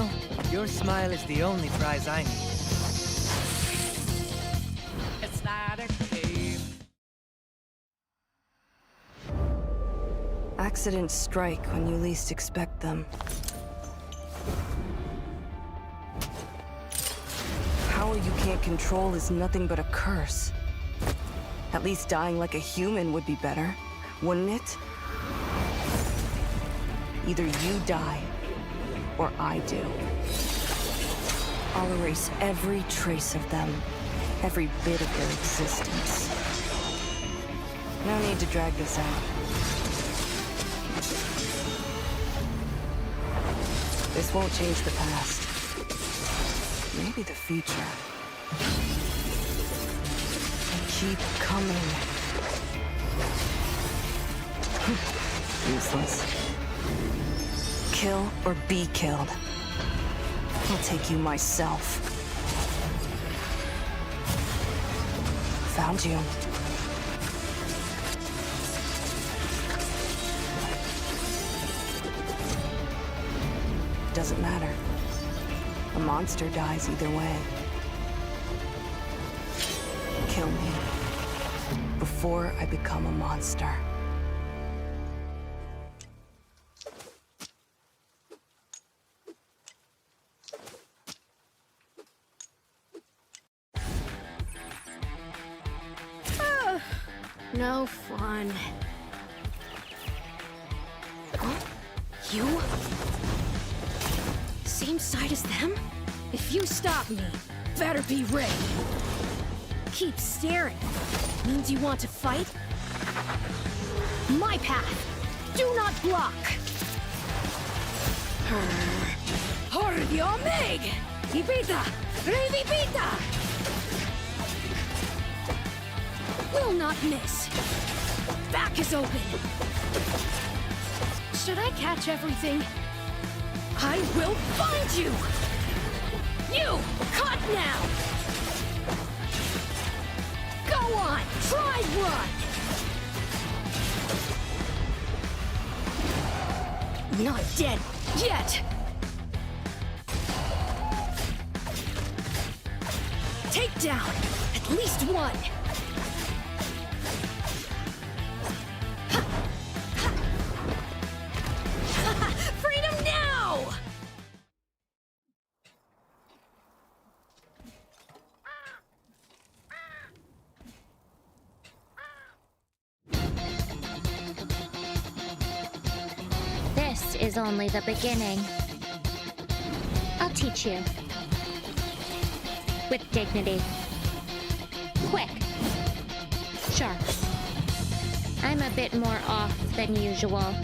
Well, your smile is the only prize I need. It's not a game. Accidents strike when you least expect them. Power you can't control is nothing but a curse. At least dying like a human would be better, wouldn't it? Either you die, or I do. I'll erase every trace of them, every bit of their existence. No need to drag this out. This won't change the past. Maybe the future. Keep coming. Useless. Kill or be killed. I'll take you myself. Found you. Doesn't matter. A monster dies either way. Kill me before I become a monster. No fun. Huh? You? Same side as them? If you stop me, better be ready. Keep staring. Means you want to fight? My path. Do not block. Hordio Meg! Ibita! Revivita! Will not miss. Back is open. Should I catch everything? I will find you! You! Cut now! Go on! Try run! Not dead yet! Take down! At least one! Freedom now! This is only the beginning. I'll teach you. With dignity. Quick. Sharp. I'm a bit more off than usual.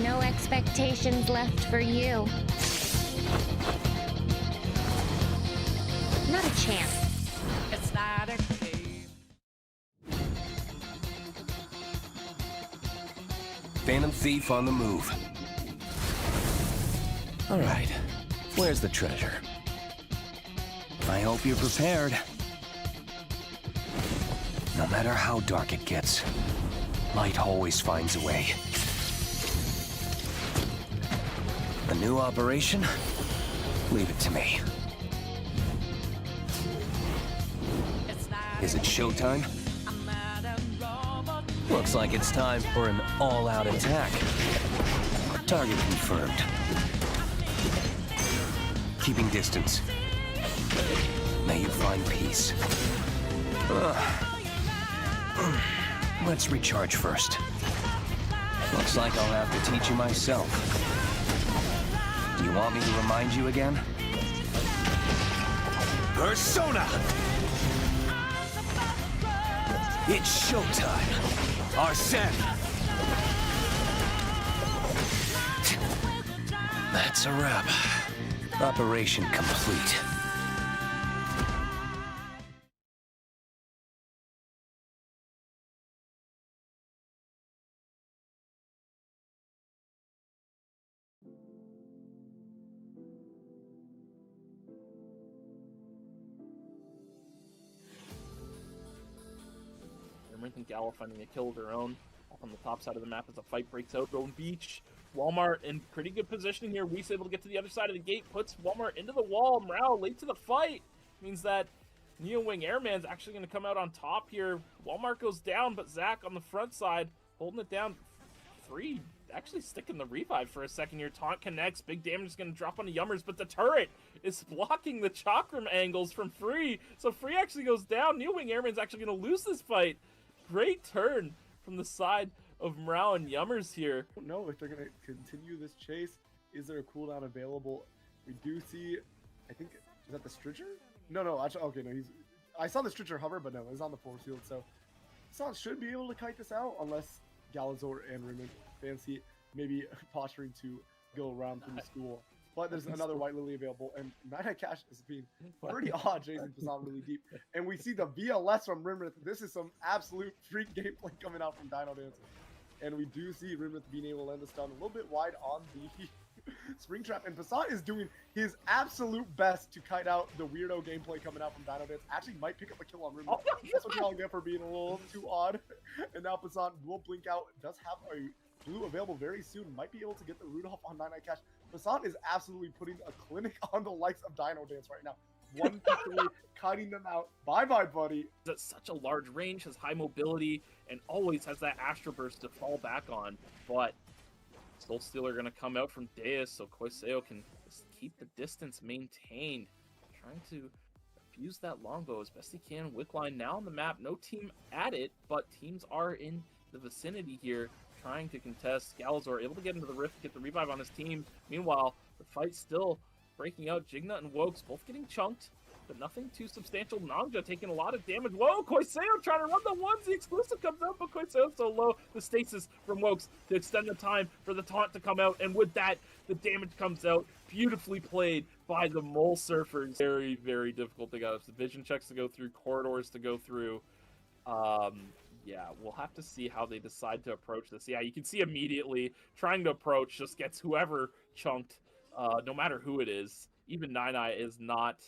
No expectations left for you. Not a chance. It's not a game. Phantom Thief on the move. All right, where's the treasure? I hope you're prepared. No matter how dark it gets, light always finds a way. A new operation? Leave it to me. Is it showtime? Looks like it's time for an all-out attack. Target confirmed. Keeping distance. May you find peace. Let's recharge first. Looks like I'll have to teach you myself. Do you want me to remind you again? Persona! It's showtime! Arsene! That's a wrap. Operation complete. Rinth and Gala finding a kill of their own. Up on the top side of the map as a fight breaks out. Bone Beach Walmart in pretty good position here. Reese able to get to the other side of the gate, puts Walmart into the wall. Morale late to the fight. Means that Neo Wing Airman's actually going to come out on top here. Walmart goes down, but Zach on the front side holding it down. Free actually sticking the revive for a second here. Taunt connects. Big damage is going to drop on the Yummers, but the turret is blocking the chakram angles from Free. So Free actually goes down. Neo Wing Airman's actually going to lose this fight. Great turn from the side of Morale and Yummers here. I don't know if they're going to continue this chase. Is there a cooldown available? We do see, I think, is that the Stridger? No, actually, okay, no, I saw the Stridger hover, but no, it's on the force field, so Hassan should be able to kite this out, unless Galazor and Raymond fancy maybe posturing to go around through the school. But there's another White Lily available, and 9 Cash is being pretty odd, chasing Hassan really deep. And we see the VLS from Rimrith. This is some absolute freak gameplay coming out from Dino Dance. And we do see Rimrith being able to land the stun a little bit wide on the Spring Trap, and Passat is doing his absolute best to kite out the weirdo gameplay coming out from Dino Dance. Actually might pick up a kill on Rimrith. That's what y'all get for being a little too odd. And now Passat will blink out, does have a blue available very soon, might be able to get the Rudolph on 9 Cash. Passat is absolutely putting a clinic on the likes of Dino Dance right now. 1 to 3, kiting them out. Bye-bye, buddy. At such a large range, has high mobility, and always has that Astro Burst to fall back on. But Soul Stealer going to come out from Deus, so Koiseo can just keep the distance maintained. Trying to fuse that longbow as best he can. Wickline now on the map. No team at it, but teams are in the vicinity here trying to contest. Galazor able to get into the rift, get the revive on his team. Meanwhile, the fight's still breaking out. Jignut and Wokes both getting chunked, but nothing too substantial. Nangja taking a lot of damage. Whoa, Koiseo trying to run the ones. The exclusive comes out, but Koiseo so low. The stasis from Wokes to extend the time for the taunt to come out. And with that, the damage comes out. Beautifully played by the Mole Surfers. Very, very difficult. They got vision checks to go through, corridors to go through. Yeah, we'll have to see how they decide to approach this. Yeah, you can see immediately trying to approach just gets whoever chunked, no matter who it is. Even 9 is not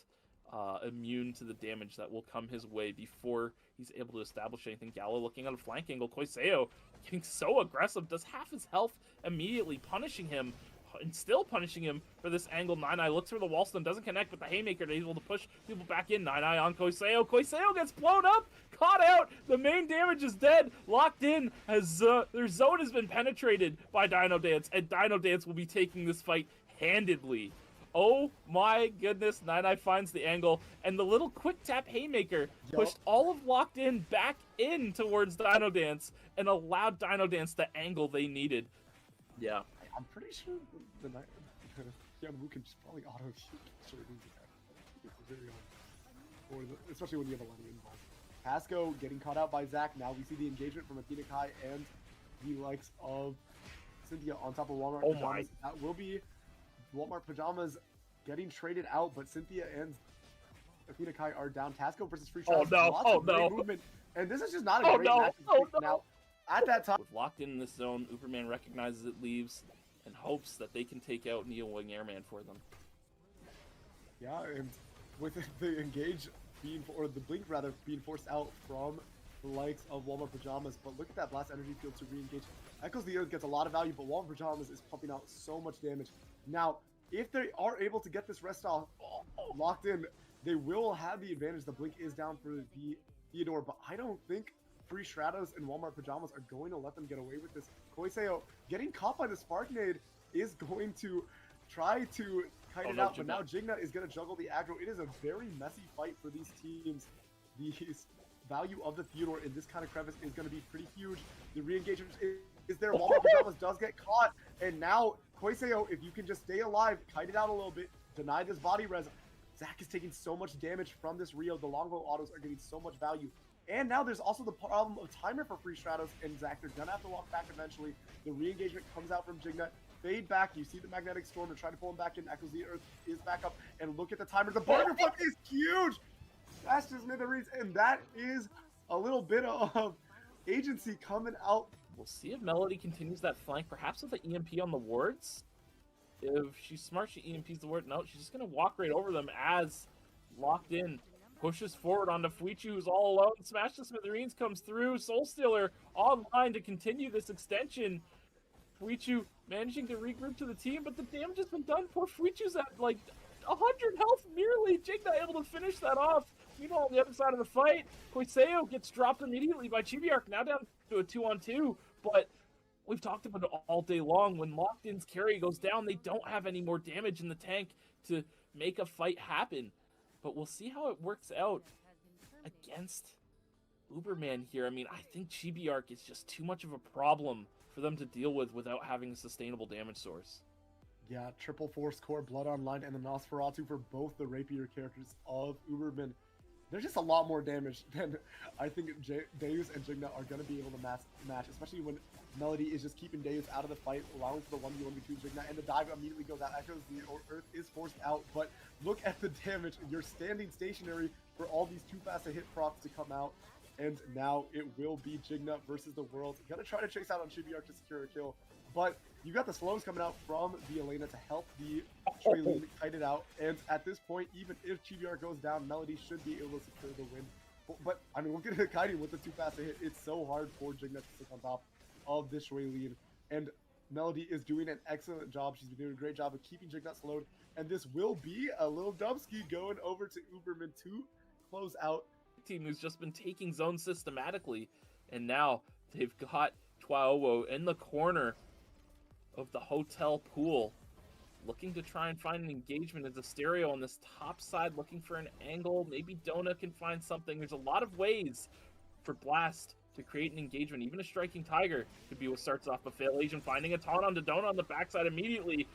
immune to the damage that will come his way before he's able to establish anything. Gallo looking at a flank angle. Koiseo getting so aggressive, does half his health immediately, punishing him and still punishing him for this angle. 9 looks for the wall stun, doesn't connect, but the haymaker is able to push people back in. 9 on Koiseo. Koiseo gets blown up, caught out. The main damage is dead, locked in as their zone has been penetrated by Dino Dance, and Dino Dance will be taking this fight handedly. Oh my goodness, 9 finds the angle, and the little quick tap haymaker pushed all of Locked In back in towards Dino Dance and allowed Dino Dance the angle they needed. Yeah. I'm pretty sure the Yamamu can just probably auto certain or especially when you have a Lenny involved. Pasco getting caught out by Zach. Now we see the engagement from Athena Kai and the likes of Cynthia on top of Walmart Pajamas. That will be Walmart Pajamas getting traded out, but Cynthia and Athena Kai are down. Tasco versus Free Trials. Oh no! Movement. And this is just not a great match. Now, at that time, with Locked In this zone, Uberman recognizes it, leaves, and hopes that they can take out Neo Wing Airman for them. Yeah, and with the engage being, or the blink rather, being forced out from the likes of Walmart Pajamas, but look at that blast energy field to re-engage. Echoes the Earth gets a lot of value, but Walmart Pajamas is pumping out so much damage. Now, if they are able to get this rest off locked in, they will have the advantage. The blink is down for the Theodore, but I don't think Free Stratos and Walmart Pajamas are going to let them get away with this. Koiseo getting caught by the Spark Nade is going to try to kite it out, but now Jignut is going to juggle the aggro. It is a very messy fight for these teams. The value of the Theodore in this kind of crevice is going to be pretty huge. The re-engagement is there. Walmart Pajamas does get caught, and now Koiseo, if you can just stay alive, kite it out a little bit, deny this body res. Zach is taking so much damage from this Rio. The longbow autos are getting so much value. And now there's also the problem of timer for Free Stratos and Zach. They're gonna have to walk back eventually. The re-engagement comes out from Jignut. Fade back. You see the magnetic storm and try to pull him back in. Echoes the Earth is back up. And look at the timer. The burger flip is huge. That's just Smithereens. And that is a little bit of agency coming out. We'll see if Melody continues that flank, perhaps with the EMP on the wards. If she's smart, she EMPs the ward. No, she's just gonna walk right over them as Locked In pushes forward onto Fuichi, who's all alone. Smash the Smithereens comes through. Soul Stealer online to continue this extension. Fuichu managing to regroup to the team, but the damage has been done. Poor Fuichu's at like 100 health merely. Jigna able to finish that off. Meanwhile, on the other side of the fight, Koiseo gets dropped immediately by Chibiark, now down to a 2-on-2, but we've talked about it all day long. When Locked-in's carry goes down, they don't have any more damage in the tank to make a fight happen. But we'll see how it works out against Uberman here. I mean, I think Chibiark is just too much of a problem for them to deal with without having a sustainable damage source. Yeah, triple force core, Blood Online, and the Nosferatu for both the rapier characters of Uberman. There's just a lot more damage than I think Deus and Jigna are going to be able to match, especially when Melody is just keeping Deus out of the fight, allowing for the 1v1 between Jigna, and the dive immediately goes out. Echoes, the Earth is forced out, but look at the damage. You're standing stationary for all these too fast to hit procs to come out, and now it will be Jigna versus the world. Gonna try to chase out on Chibiark to secure a kill, but you got the slows coming out from the Elena to help the Traylene kite it out, and at this point, even if Chibiark goes down, Melody should be able to secure the win. But I mean, look at the kiting with the too fast to hit. It's so hard for Jigna to stick on top of this Traylene, and Melody is doing an excellent job. She's been doing a great job of keeping Jigna slowed, and this will be a little Dubsky going over to Uberman to close out. Team who's just been taking zones systematically, and now they've got Twaowo in the corner of the hotel pool, looking to try and find an engagement as a stereo on this top side, looking for an angle. Maybe Dona can find something. There's a lot of ways for Blast to create an engagement. Even a striking tiger could be what starts off a fail Asian, finding a taunt onto Dona on the backside immediately.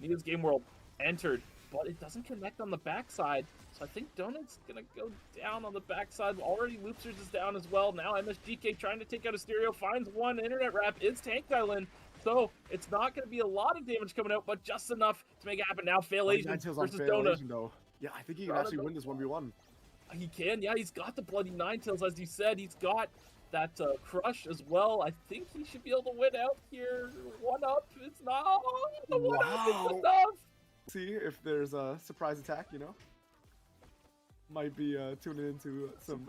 Nia's Game World entered, but it doesn't connect on the backside. So I think Donut's gonna go down on the backside. Already Loopsters is down as well. Now MSGK trying to take out a stereo, finds one. Internet Wrap is Tank Island. So it's not going to be a lot of damage coming out, but just enough to make it happen. Now Fail Asian versus Dona. Yeah, I think he can actually win this 1v1. He can, yeah. He's got the bloody Ninetales, as you said. He's got that crush as well. I think he should be able to win out here. 1-up. It's not. The 1-up is enough. See if there's a surprise attack, you know? Might be tuning into some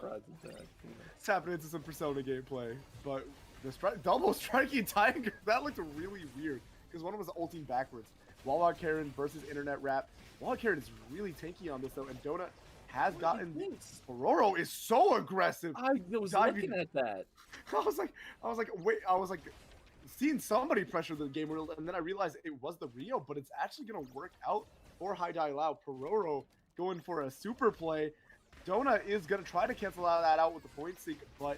tapping into some Persona gameplay, but the double striking tiger, that looked really weird because one was ulting backwards. Wawa Karen versus Internet Wrap. Wawa Karen is really tanky on this though, and Donut has gotten. Pororo is so aggressive. I was looking at that. I was like, seeing somebody pressure the game world, and then I realized it was the Rio, but it's actually gonna work out for High Die Lao. Pororo going for a super play. Donut is gonna try to cancel that out with the point seek, but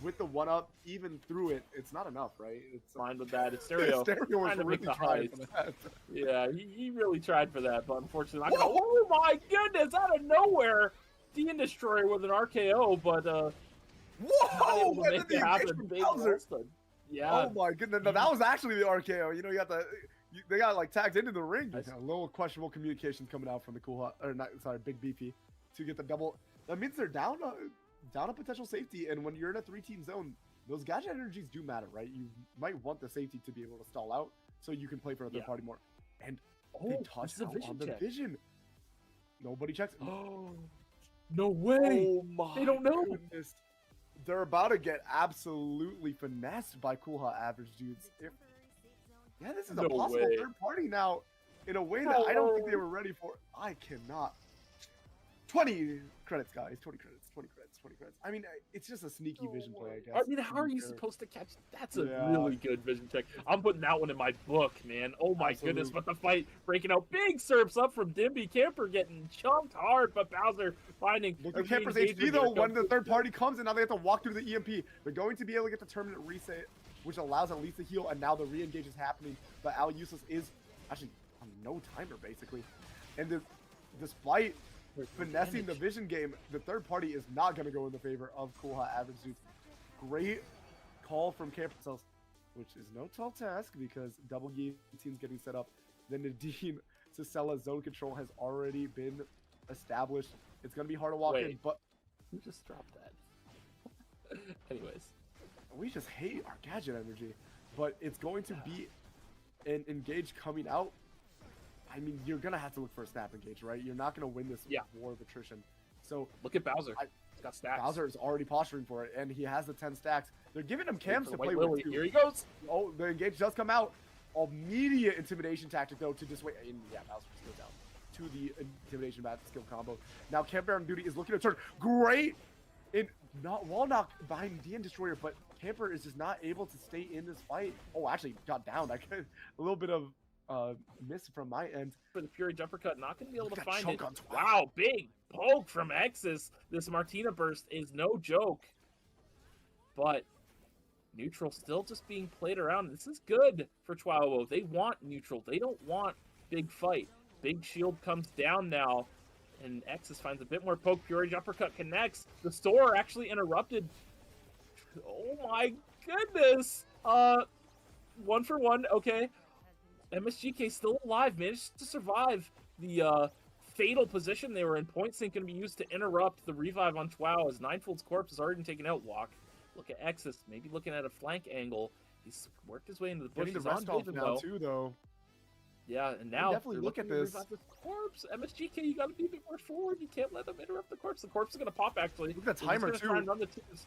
with the 1-up, even through it, it's not enough, right? It's fine with that. It's Stereo. Stereo was really trying for that. Yeah, he really tried for that, but unfortunately, oh my goodness! Out of nowhere, Dean Destroyer with an RKO, but whoa! Not able to make it happen. Yeah. Oh my goodness! No, that was actually the RKO. You know, you got they got like tagged into the ring. Nice. A little questionable communication coming out from the Big BP to get the double. That means they're down a potential safety, and when you're in a 3-team zone, those gadget energies do matter, right? You might want the safety to be able to stall out so you can play for a third party more. And they touch out on the vision. Nobody checks. Oh, no way! Oh my! They don't know. Goodness. They're about to get absolutely finessed by Cool Hot Average dudes. Yeah, this is a possible third party now in a way that I don't think they were ready for. I cannot. 20 credits, guys. 20 credits. I mean, it's just a sneaky vision play, I guess. I mean, how are you supposed to catch? That's a really good vision check. I'm putting that one in my book, man. Oh my goodness, but the fight breaking out. Big serps up from Dimby. Camper getting chunked hard, but Bowser finding. Look at Camper's HP though when the third party comes, and now they have to walk through the EMP. They're going to be able to get the Terminate Reset, which allows at least a heal, and now the re-engage is happening. But Al Useless is actually on no timer, basically. And despite finessing the vision game, the third party is not going to go in the favor of Cool Hot Average dudes. Great call from Camper Cells, which is no tall task because double guillotines getting set up. Then Nadine Cicella zone control has already been established. It's going to be hard to walk in, but who just dropped that? Anyways, we just hate our gadget energy, but it's going to be an engage coming out. I mean, you're going to have to look for a snap engage, right? You're not going to win this war of attrition. So look at Bowser. Got stacks. Bowser is already posturing for it, and he has the 10 stacks. They're giving him cams to play Lily. with too. Here he goes. Oh, the engage does come out. Immediate intimidation tactic though to dissuade. And yeah, Bowser just goes down to the intimidation bat skill combo. Now Camper on duty is looking to turn. Great, wall knock behind DN Destroyer, but Camper is just not able to stay in this fight. Oh, actually got down. A little bit of miss from my end. For the Fury Jumper Cut, not going to be able to Got find chunk it. on 12. Wow, big poke from Exis. This Martina burst is no joke. But neutral still just being played around. This is good for Chihuahua. They want neutral. They don't want big fight. Big shield comes down now. And Exis finds a bit more poke. Fury Jumper Cut connects. The store actually interrupted. Oh my goodness. 1 for 1. Okay. MSGK still alive, managed to survive the fatal position they were in. Point sync going to be used to interrupt the revive on Chwao as Ninefold's corpse has already been taken out. Walk. Look at Exis, maybe looking at a flank angle. He's worked his way into the bushes. Getting the rest off now too, though. Yeah, and now definitely look at this. Corpse. MSGK, you got to be a bit more forward. You can't let them interrupt the corpse. The corpse is going to pop, actually. Look at the timer, too. Run the twos.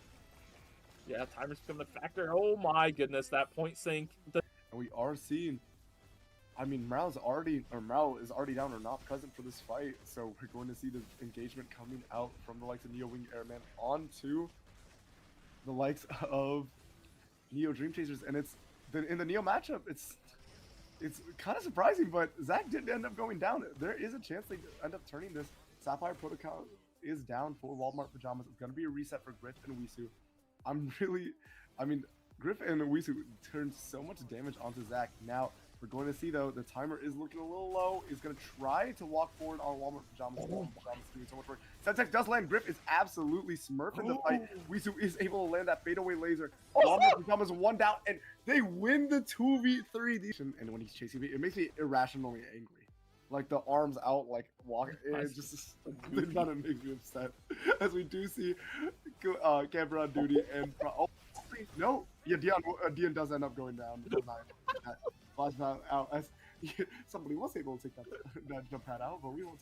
Yeah, timer's becoming a factor. Oh my goodness, that point sync. And we are seeing. I mean, Morale is already down or not present for this fight, so we're going to see the engagement coming out from the likes of Neo Wing Airman onto the likes of NeoDreamChasers, and it's in the Neo matchup. It's kind of surprising, but Zach did end up going down. There is a chance they end up turning this. Sapphire Protocol is down for Walmart Pajamas. It's going to be a reset for Griff and Wisu. Griff and Wisu turned so much damage onto Zach. Now, we're going to see, though, the timer is looking a little low. Is going to try to walk forward on Walmart Pajamas. Walmart Pajamas doing so much work. Sentex does land. Griff is absolutely smurfing the fight. Wisu is able to land that fadeaway laser. Walmart Pajamas 1 down, and they win the 2v3. And when he's chasing me, it makes me irrationally angry. Like the arms out, like walking. It just it makes me upset. As we do see Camper on duty and no, yeah, Dion does end up going down. Flash out as somebody was able to take that jump pad out, but we won't.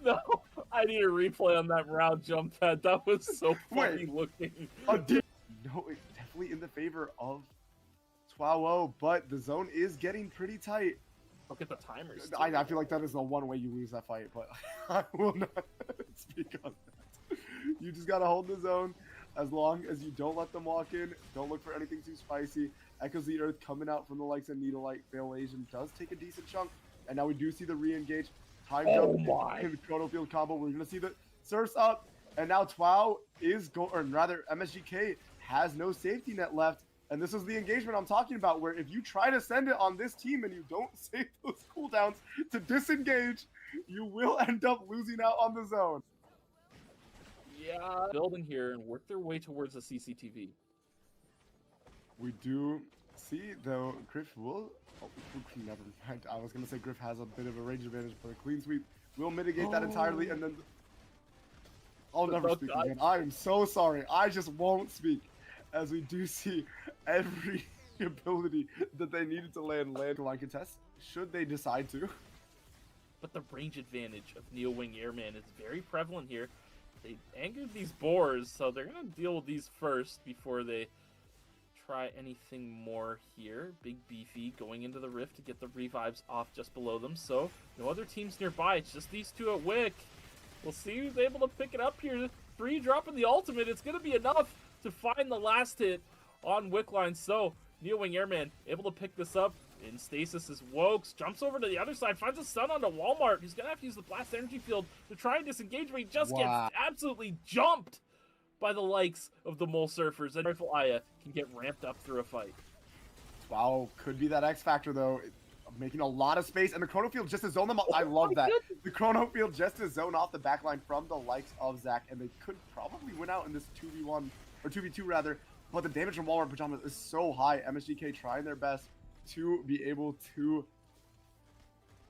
No, I need a replay on that round jump pad. That was so funny looking. No, it's definitely in the favor of Chihuahua, but the zone is getting pretty tight. Look at the timers. I feel like that is the one way you lose that fight, but I will not speak on that. You just gotta hold the zone as long as you don't let them walk in. Don't look for anything too spicy. Echoes the Earth coming out from the likes of Needlelight. Veil Asian does take a decent chunk, and now we do see the re-engage. Time jump in the Chrono Field combo. We're gonna see the Surf's up, and now Twao is going, or rather MSGK has no safety net left. And this is the engagement I'm talking about, where if you try to send it on this team and you don't save those cooldowns to disengage, you will end up losing out on the zone. Yeah. Building here and work their way towards the CCTV. We do see, though, Griff will... Oh, never mind. I was going to say Griff has a bit of a range advantage, but a clean sweep will mitigate that entirely, and then... I'll never speak again. I am so sorry. I just won't speak. As we do see every ability that they needed to land line contest, should they decide to. But the range advantage of Neo Wing Airman is very prevalent here. They angered these boars, so they're going to deal with these first before they try anything more here. Big Beefy going into the rift to get the revives off just below them, so no other teams nearby. It's just these two at Wick. We'll see who's able to pick it up here. 3 dropping the ultimate. It's going to be enough to find the last hit on Wickline. So Neo Wing Airman able to pick this up in stasis as Wokes jumps over to the other side, finds a stun onto Walmart. He's gonna have to use the blast energy field to try and disengage, but he just gets absolutely jumped by the likes of the Mole Surfers, and Rifle Aya can get ramped up through a fight. Wow, could be that X factor though. Making a lot of space, and the Chrono Field just to zone them off. I love that. The Chrono Field just to zone off the backline from the likes of Zach, and they could probably win out in this 2v1, or 2v2 rather, but the damage from Walmart Pajamas is so high. MSGK trying their best to be able to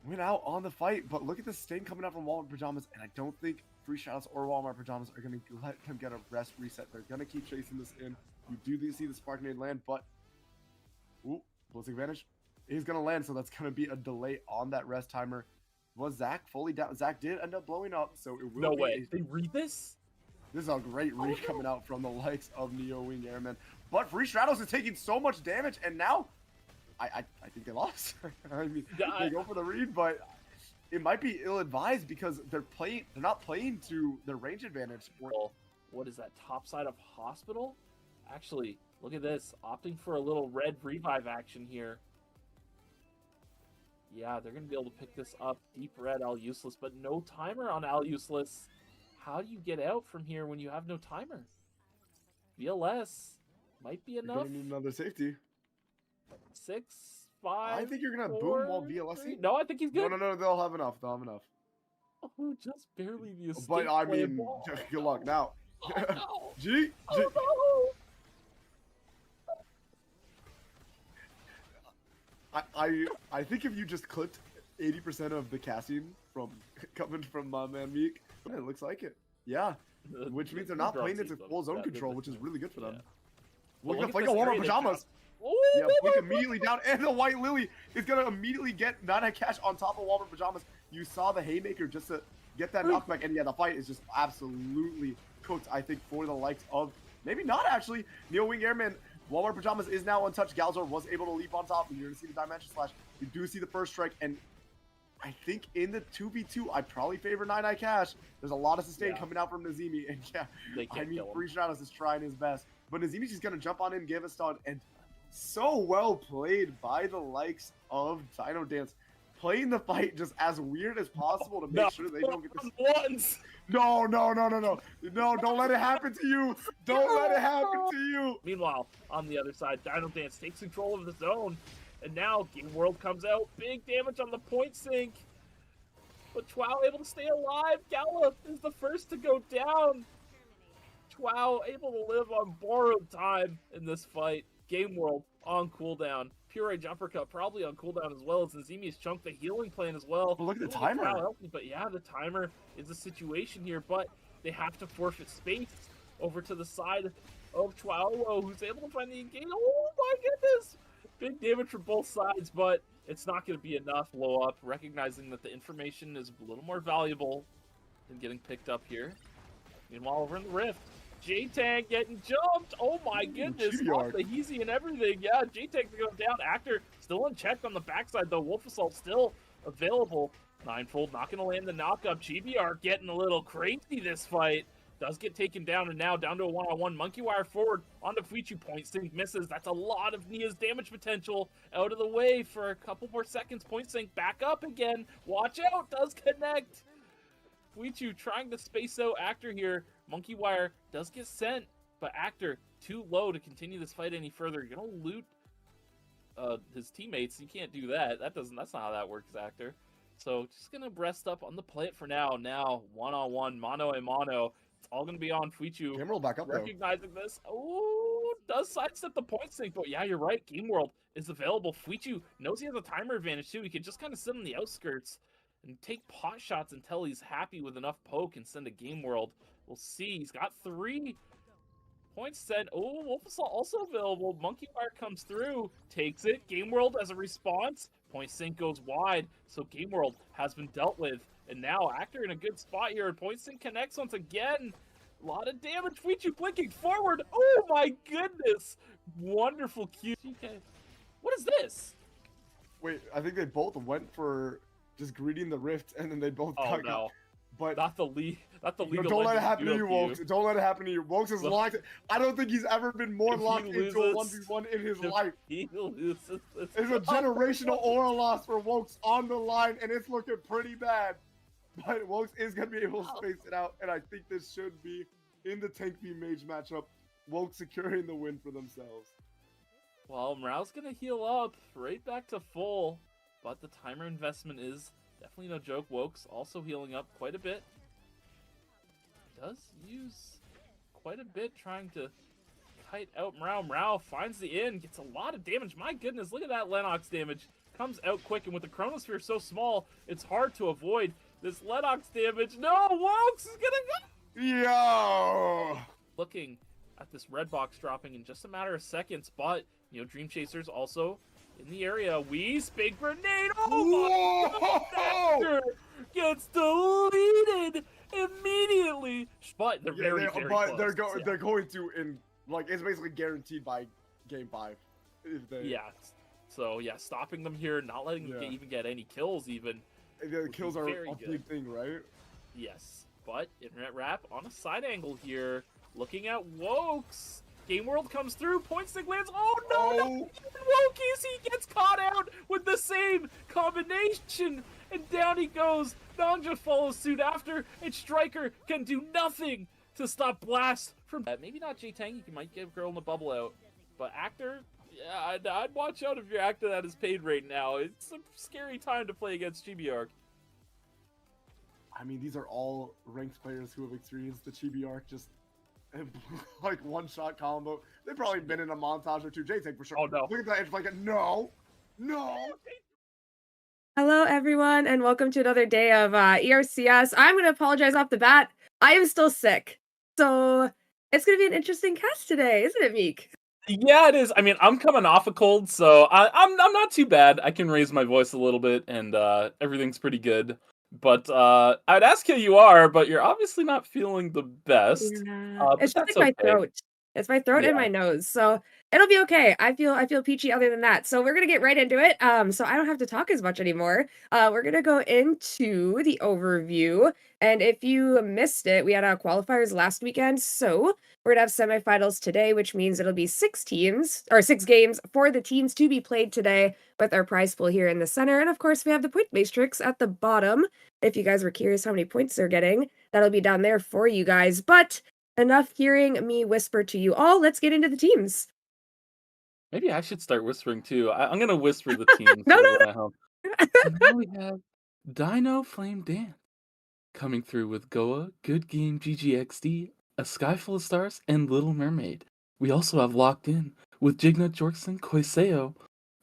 win out on the fight, but look at the stain coming out from Walmart Pajamas, and I don't think Free Shadows or Walmart Pajamas are going to let them get a rest reset. They're going to keep chasing this in. You do see the Spark Nade land, but ooh, Ballistic Advantage is going to land, so that's going to be a delay on that rest timer. Was Zach fully down? Zach did end up blowing up, so it will No be way. They read this? This is a great read coming out from the likes of Neo Wing Airmen. But Free Stratos is taking so much damage, and now I think they lost. I mean, they go for the read, but it might be ill-advised because they're not playing to their range advantage. What is that? Top side of Hospital? Actually, look at this. Opting for a little red revive action here. Yeah, they're going to be able to pick this up. Deep red, Al Useless, but no timer on Al Useless. How do you get out from here when you have no timer? VLS might be enough. You're gonna need another safety. 6, 5. I think you're gonna 4, boom while VLS. 3. No, I think he's good. No, they'll have enough. They'll have enough. Oh, just barely the escape. But I play mean, ball. good luck now. Oh, no. G. Oh, no. I think if you just clipped 80% of the casting from coming from my man Meek, it looks like it. Yeah. Which means they're not playing into full zone control, which is really good for them. Well, Look at this Flank Warmer area they Pajamas. Oh, Yeah, Blink immediately down, and the White Lily is gonna immediately get 9 cash on top of Walmart Pajamas. You saw the haymaker just to get that knockback, and yeah, the fight is just absolutely cooked, I think, for the likes of, maybe not actually, Neo Wing Airman. Walmart Pajamas is now untouched. Galzor was able to leap on top, and you're gonna see the Dimension Slash. You do see the first strike, and I think in the 2v2, I'd probably favor 9 cash. There's a lot of sustain coming out from Nazimi, and yeah, I mean, Free Stratos is trying his best. But Nazimi's just gonna jump on in, give a stun, and so well played by the likes of DiNo Dance, playing the fight just as weird as possible to make sure they don't get this. Once. No, don't let it happen to you. Don't let it happen to you. Meanwhile, on the other side, DiNo Dance takes control of the zone, and now Game World comes out. Big damage on the point sink, but Chwao able to stay alive. Gala is the first to go down. Chwao able to live on borrowed time in this fight. Game World on cooldown. Pure Jumper Cut probably on cooldown as well as Nazimi's chunked the healing plan as well. But look at the timer. But yeah, the timer is a situation here, but they have to forfeit space over to the side of Chwao, who's able to find the engage. Oh my goodness! Big damage from both sides, but it's not going to be enough. Low up, recognizing that the information is a little more valuable than getting picked up here. Meanwhile, over in the Rift, J-Tank getting jumped. Oh my goodness, off the Heezy and everything. Yeah, J-Tank's going down. Actor still unchecked on the backside, though. Wolf Assault still available. Ninefold not going to land the knockup. GBR getting a little crazy this fight. Does get taken down, and now down to a one-on-one. Monkey Wire forward onto Fuichu. Point Sync misses. That's a lot of Nia's damage potential out of the way for a couple more seconds. Point Sync back up again. Watch out. Does connect. Fuichu trying to space out Actor here. Monkey Wire does get sent, but Actor too low to continue this fight any further. You're gonna loot his teammates. You can't do that. That's not how that works, Actor. So just gonna rest up on the plate for now. Now one-on-one, mano a mano. It's all gonna be on Fuichu. Game World back up, recognizing this. Oh, does sidestep the point sync, but yeah, you're right. Game World is available. Fuichu knows he has a timer advantage too. He can just kind of sit on the outskirts and take pot shots until he's happy with enough poke and send a Game World. We'll see. He's got 3 points sent. Oh, Wolf Assault also available. Monkey Wire comes through, takes it. Game World as a response. Point Sync goes wide, so Game World has been dealt with. And now Actor in a good spot here, and Point Sync connects once again. A lot of damage. Fuichu blinking forward. Oh my goodness. Wonderful Q. What is this? Wait, I think they both went for just greeting the Rift, and then they both got no. But not the lead. Don't let it happen to you, Wokes. Don't let it happen to you. Wokes is locked. I don't think he's ever been more locked into a 1v1 in his life. He loses. It's a generational aura loss for Wokes on the line, and it's looking pretty bad. But Wokes is going to be able to space it out, and I think this should be in the Tank v Mage matchup. Wokes securing the win for themselves. Well, Morale's going to heal up right back to full, but the timer investment is definitely no joke. Wokes also healing up quite a bit. Does use quite a bit trying to kite out Morale. Morale finds the inn, gets a lot of damage. My goodness, look at that Lennox damage. Comes out quick, and with the Chronosphere so small, it's hard to avoid this Lennox damage. No, Wokes is gonna go! Yo! Looking at this red box dropping in just a matter of seconds, but, DreamChasers also in the area. Big grenade. Oh my God, gets deleted immediately. But they're Yeah, very close. they're going to it's basically guaranteed by game 5. If they, Yeah. So yeah, stopping them here, not letting them even get any kills even. The kills are very a good. big thing, right? Yes, but Internet Rap on a side angle here, looking at Wokes. Game World comes through, point stick lands. Oh no! No. Wokes, he gets caught out with the same combination, and down he goes. Nanja follows suit after, and Striker can do nothing to stop Blast from. Maybe not J-Tang, you might give Girl in the Bubble out, but Actor. Yeah, I'd watch out if you're Actor that is paid right now. It's a scary time to play against GBR. I mean, these are all ranked players who have experienced the Chibi arc, just like one-shot combo. They've probably been in a montage or two. J-Tank for sure. Oh no! Look at that edge like no. Hello, everyone, and welcome to another day of ERCS. I'm going to apologize off the bat. I am still sick, so it's going to be an interesting cast today, isn't it, Meek? Yeah, it is. I mean, I'm coming off a cold, so I'm not too bad. I can raise my voice a little bit, and everything's pretty good. But I'd ask how you are, but you're obviously not feeling the best. It's just like my throat. It's my throat and my nose, so it'll be okay. I feel peachy other than that. So we're gonna get right into it. So I don't have to talk as much anymore. We're gonna go into the overview. And if you missed it, we had our qualifiers last weekend. So we're gonna have semifinals today, which means it'll be 6 games for the teams to be played today, with our prize pool here in the center. And of course, we have the point matrix at the bottom. If you guys were curious how many points they're getting, that'll be down there for you guys. But enough hearing me whisper to you all. Let's get into the teams. Maybe I should start whispering too. I'm gonna whisper the teams. No. And now we have DiNo Flame Dance coming through with Goa, Good Game GGXD, A Sky Full of Stars, and Little Mermaid. We also have Locked In with Jigna Jorkson, Koiseo,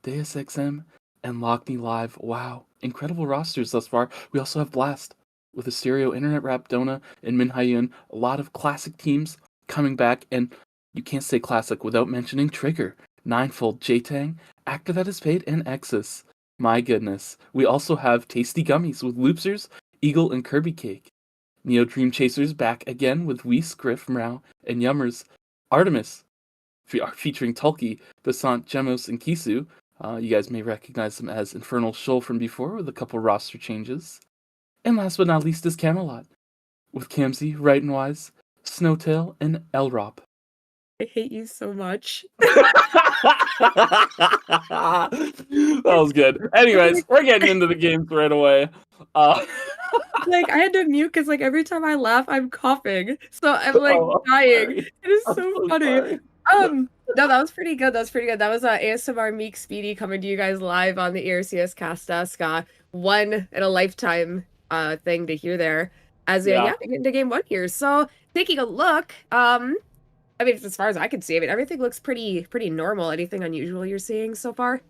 Deus XM, and Lockney Live. Wow, incredible rosters thus far. We also have Blast with Asterio, Internet Rap, Dona, and Min Hyun. A lot of classic teams coming back, and you can't say classic without mentioning Trigger, Ninefold, J-Tang, Actor That Is Paid, and Exus. My goodness. We also have Tasty Gummies with Loopsers, Eagle, and Kirby Cake. NeoDreamChasers back again with Whis, Griff, Mrao, and Yummers. Artemis, featuring Tulki, Basant, Gemos, and Kisu. You guys may recognize them as Infernal Shoal from before, with a couple roster changes. And last but not least is Camelot, with Kamzy, Right and Wise, Snowtail, and Elrop. I hate you so much. That was good. Anyways, we're getting into the games right away. Like, I had to mute because, like, every time I laugh, I'm coughing. So I'm, like, dying. Sorry. It is so funny. No, that was pretty good. That was ASMR Meek Speedy coming to you guys live on the ERCS Cast Desk. One in a lifetime thing to hear there. As into game 1 here. So taking a look, I mean, as far as I can see, I mean, everything looks pretty normal. Anything unusual you're seeing so far?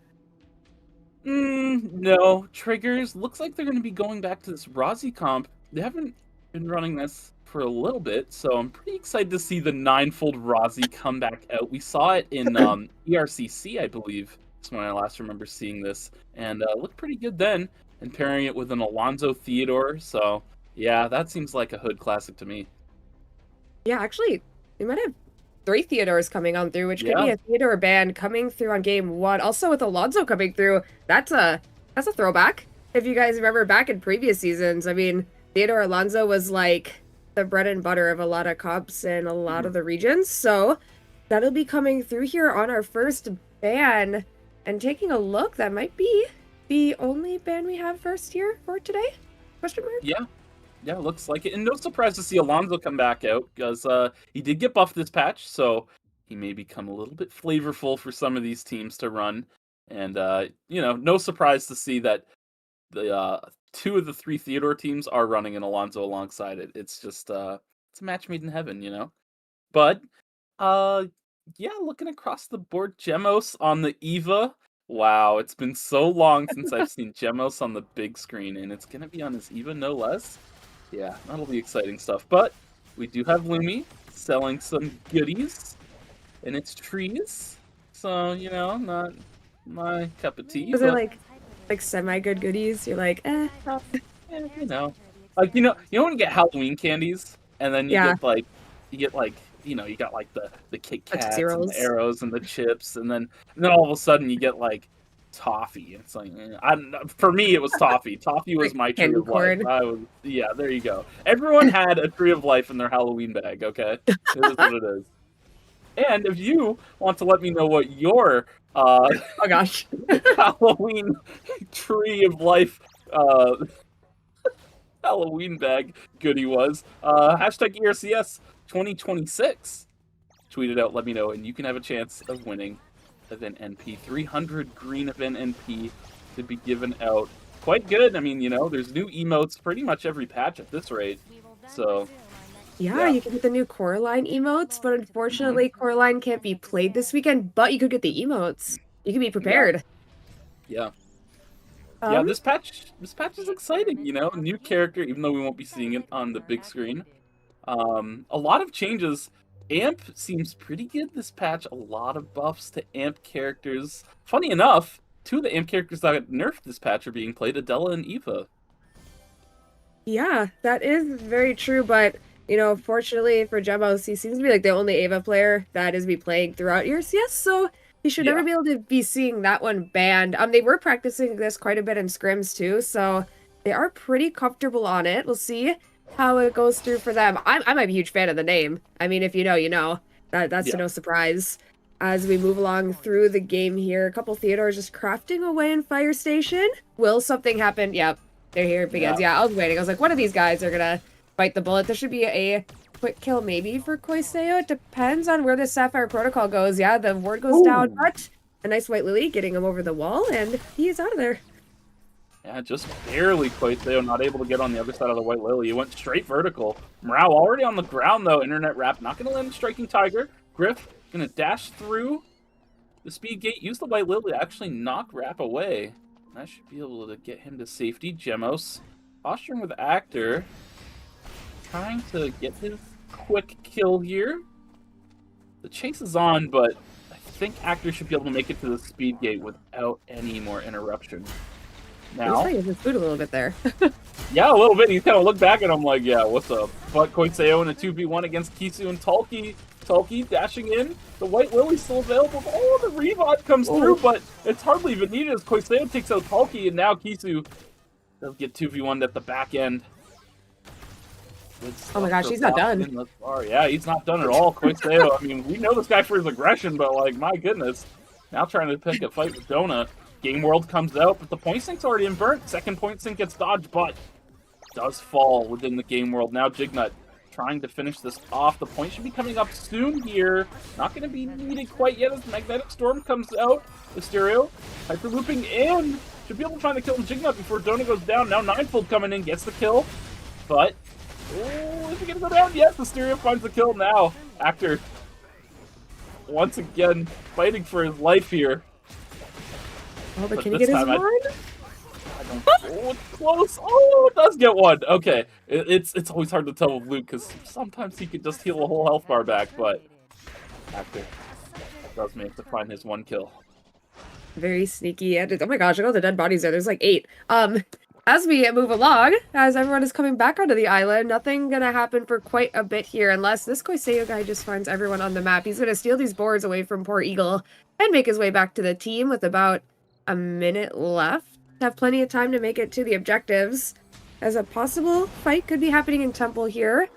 No. Triggers, looks like they're going to be going back to this Rozzy comp. They haven't been running this for a little bit, so I'm pretty excited to see the Ninefold Rozzy come back out. We saw it in ERCC, I believe. That's when I last remember seeing this, and looked pretty good then, and pairing it with an Alonzo Theodore, so yeah, that seems like a Hood classic to me. Yeah, actually, we might have 3 Theodores coming on through, which could be a Theodore band coming through on game 1. Also with Alonzo coming through, that's a throwback. If you guys remember back in previous seasons, I mean, Theodore Alonzo was like the bread and butter of a lot of comps in a lot of the regions. So that'll be coming through here on our first ban. And taking a look, that might be the only ban we have first here for today? Question mark? Yeah, looks like it. And no surprise to see Alonzo come back out, because he did get buffed this patch, so he may become a little bit flavorful for some of these teams to run. And, no surprise to see that the 2 of the 3 Theodore teams are running an Alonzo alongside it. It's just, it's a match made in heaven, But, looking across the board, Gemos on the Eva. Wow, it's been so long since I've seen Gemos on the big screen, and it's going to be on his Eva, no less. Yeah, that'll be exciting stuff. But we do have Lumi selling some goodies in its trees. So, not my cup of tea. Was it like semi-good goodies? You're like, eh. you know, like you know when you get Halloween candies, and then you get like you got like the Kit Kats and the arrows and the chips, and then all of a sudden you get like toffee. It's like for me it was toffee. Toffee was my tree of life. There you go. Everyone had a tree of life in their Halloween bag. Okay, it is what it is. And if you want to let me know what your oh gosh Halloween tree of life Halloween bag goodie was, hashtag ERCS 2026. Tweet it out, let me know, and you can have a chance of winning event NP. 300 green event NP to be given out. Quite good. I mean, there's new emotes pretty much every patch at this rate. So yeah, you can get the new Coraline emotes, but unfortunately Coraline can't be played this weekend, but you could get the emotes. You can be prepared. Yeah. This patch is exciting, new character, even though we won't be seeing it on the big screen. A lot of changes. Amp seems pretty good this patch. A lot of buffs to Amp characters. Funny enough, 2 of the Amp characters that got nerfed this patch are being played, Adela and Eva. Yeah, that is very true, but fortunately for Gummies, he seems to be like the only Eva player that is be playing throughout ERCS, so he should never be able to be seeing that one banned. They were practicing this quite a bit in scrims too, so they are pretty comfortable on it. We'll see how it goes through for them. I'm a huge fan of the name. I mean, if you know, you know. That's no surprise. As we move along through the game here, a couple Theodores just crafting away in Fire Station. Will something happen? Yep, here it begins. Yeah, I was waiting. I was like, one of these guys are gonna bite the bullet. There should be a quick kill maybe for Quaiseo. It depends on where the Sapphire Protocol goes. Yeah, the ward goes down, but a nice White Lily getting him over the wall, and he is out of there. Yeah, just barely Quaiseo, not able to get on the other side of the White Lily. He went straight vertical. Morale already on the ground, though. Internet Wrap not going to land Striking Tiger. Griff going to dash through the speed gate, use the White Lily to actually knock Wrap away. That should be able to get him to safety. Gemos posturing with Actor, trying to get his quick kill here. The chase is on, but I think Actor should be able to make it to the speed gate without any more interruption. Now, he's his food a little bit there. Yeah, a little bit. He's kind of looked back at him like, yeah, what's up? But Quaiseo in a 2v1 against Kisu and Talkie. Talkie dashing in. The White Lily's still available. Oh, the Revive comes through, but it's hardly even needed as Quaiseo takes out Talkie, and now Kisu does get 2v1'd at the back end. Oh my gosh, he's not done. Yeah, he's not done at all, Quaiseo. I mean, we know this guy for his aggression, but, like, my goodness. Now trying to pick a fight with Donut. Game World comes out, but the point sink's already inverted. Second point sink gets dodged, but does fall within the Game World. Now Jignut trying to finish this off. The point should be coming up soon here. Not going to be needed quite yet as Magnetic Storm comes out. Mysterio hyper looping in. Should be able to find the kill on Jignut before Donut goes down. Now Ninefold coming in, gets the kill. But, is he going to go down? Yes, Mysterio finds the kill now. Actor once again fighting for his life here. Oh, but can he get his one? I don't. Oh, it's close. Oh, it does get one. Okay, it's always hard to tell with Luke because sometimes he could just heal a whole health bar back, but Actor does manage to find his one kill. Very sneaky. And oh my gosh, look at all the dead bodies there. There's like 8. As we move along, as everyone is coming back onto the island, nothing gonna happen for quite a bit here unless this Quaiseo guy just finds everyone on the map. He's gonna steal these boards away from poor Eagle and make his way back to the team with about a minute left. Have plenty of time to make it to the objectives, as a possible fight could be happening in Temple here.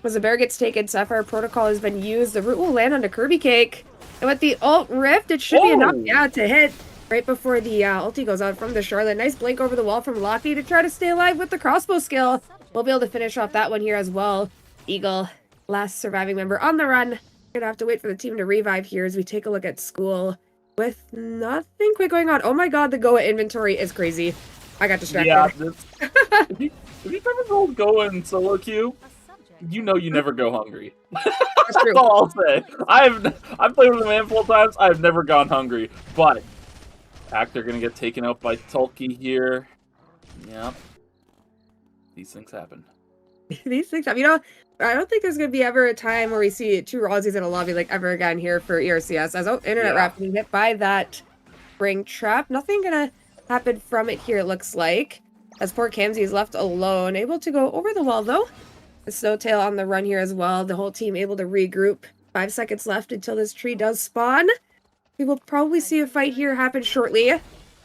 As the bear gets taken, Sapphire Protocol has been used. The root will land onto Kirby Cake. And with the ult rift, it should be enough, to hit right before the ulti goes out from the Charlotte. Nice blink over the wall from Lockie to try to stay alive with the crossbow skill. We'll be able to finish off that one here as well. Eagle, last surviving member on the run. We're gonna have to wait for the team to revive here as we take a look at school. With nothing quite going on. Oh my god, the Goa inventory is crazy. I got distracted. Yeah, if you've ever rolled Goa in solo queue, you know you never go hungry. That's all I'll say. I've played with him a handful of times. I've never gone hungry. But Actor gonna get taken out by Tulki here. Yep. These things happen. These things happen. I don't think there's going to be ever a time where we see 2 Aussies in a lobby like ever again here for ERCS. As Internet Wrap being hit by that spring trap. Nothing going to happen from it here, it looks like. as poor Kamzy is left alone. Able to go over the wall, though. The Snowtail on the run here as well. The whole team able to regroup. 5 seconds left until this tree does spawn. We will probably see a fight here happen shortly,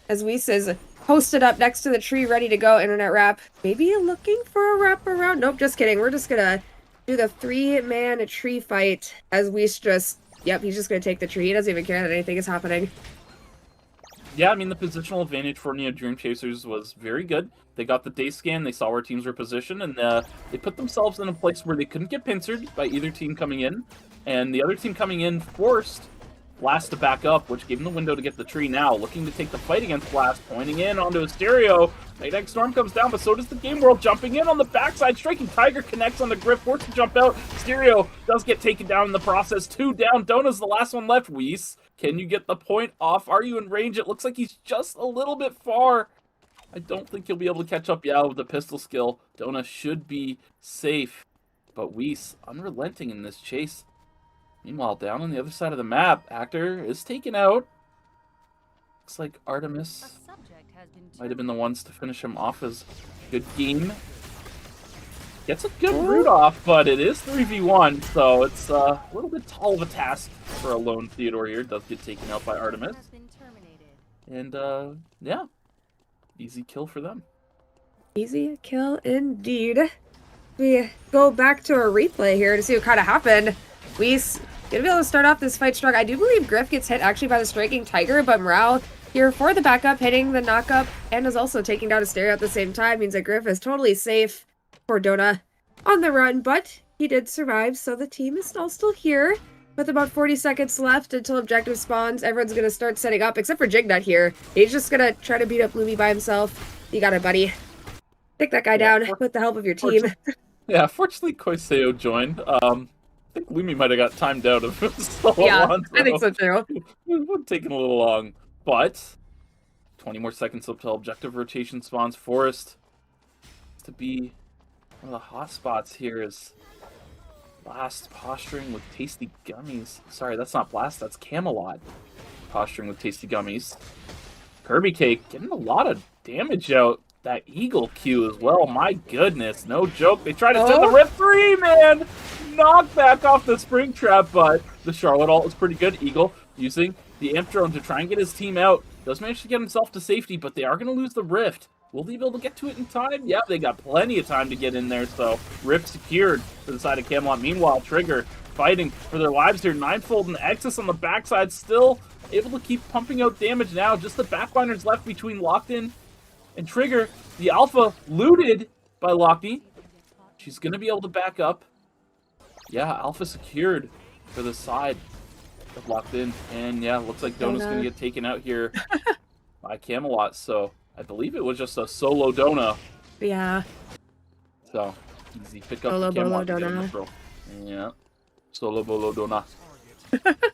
as Weiss is posted up next to the tree, ready to go. Internet wrap. Maybe looking for a wrap around. Nope, just kidding. We're just gonna do the 3-man tree fight, as Weiss just... Yep, he's just gonna take the tree. He doesn't even care that anything is happening. Yeah, I mean, the positional advantage for NeoDreamChasers was very good. They got the day scan, they saw where teams were positioned, and they put themselves in a place where they couldn't get pincered by either team coming in. And the other team coming in forced Blast to back up, which gave him the window to get the tree. Now, looking to take the fight against Blast, pointing in onto a Stereo. Magnetic Storm comes down, but so does the Game World, jumping in on the backside. Striking Tiger connects on the grip, forced to jump out. Stereo does get taken down in the process. 2 down. Dona's the last one left. Weiss, can you get the point off? Are you in range? It looks like he's just a little bit far. I don't think he'll be able to catch up. Yeah, with the pistol skill, Dona should be safe. But Weiss, unrelenting in this chase. Meanwhile, down on the other side of the map, Actor is taken out. Looks like Artemis might have been the ones to finish him off as good game. Gets a good root off, but it is 3v1, so it's a little bit tall of a task for a lone Theodore here. Does get taken out by Artemis. And, yeah. Easy kill for them. Easy kill indeed. We go back to a replay here to see what kind of happened. Weiss gonna be able to start off this fight strong. I do believe Griff gets hit actually by the striking Tiger, but Morale here for the backup, hitting the knockup, and is also taking down a Stereo at the same time. Means that Griff is totally safe for Dona on the run, but he did survive, so the team is all still here. With about 40 seconds left until objective spawns, everyone's gonna start setting up, except for Jignut here. He's just gonna try to beat up Lumi by himself. You got it, buddy. Take that guy down with the help of your team. Yeah, fortunately Koiseo joined. I think Lumi might have got timed out of his solo run, I think so too. It would take him a little long, but 20 more seconds up till objective rotation spawns. Forest to be one of the hot spots here is Blast posturing with tasty gummies. Sorry, that's not Blast, that's Camelot posturing with tasty gummies. Kirby Cake getting a lot of damage out. That Eagle Q as well. My goodness, no joke. They try to send the Rip 3, man! Knock back off the Spring Trap, but the Charlotte ult is pretty good. Eagle using the Amp Drone to try and get his team out. Does manage to get himself to safety, but they are going to lose the Rift. Will they be able to get to it in time? Yeah, they got plenty of time to get in there, so Rift secured to the side of Camelot. Meanwhile, Trigger fighting for their lives here. Ninefold and Exus on the backside, still able to keep pumping out damage now. Just the backliners left between Locked In and Trigger. The Alpha looted by Lockney. She's going to be able to back up. Yeah, Alpha secured for the side of Locked In. And yeah, looks like Dona's going to get taken out here by Camelot. So I believe it was just a solo Dona. Yeah. So easy pick up Solo the Camelot. Bolo Dona. Yeah. Solo Bolo Dona.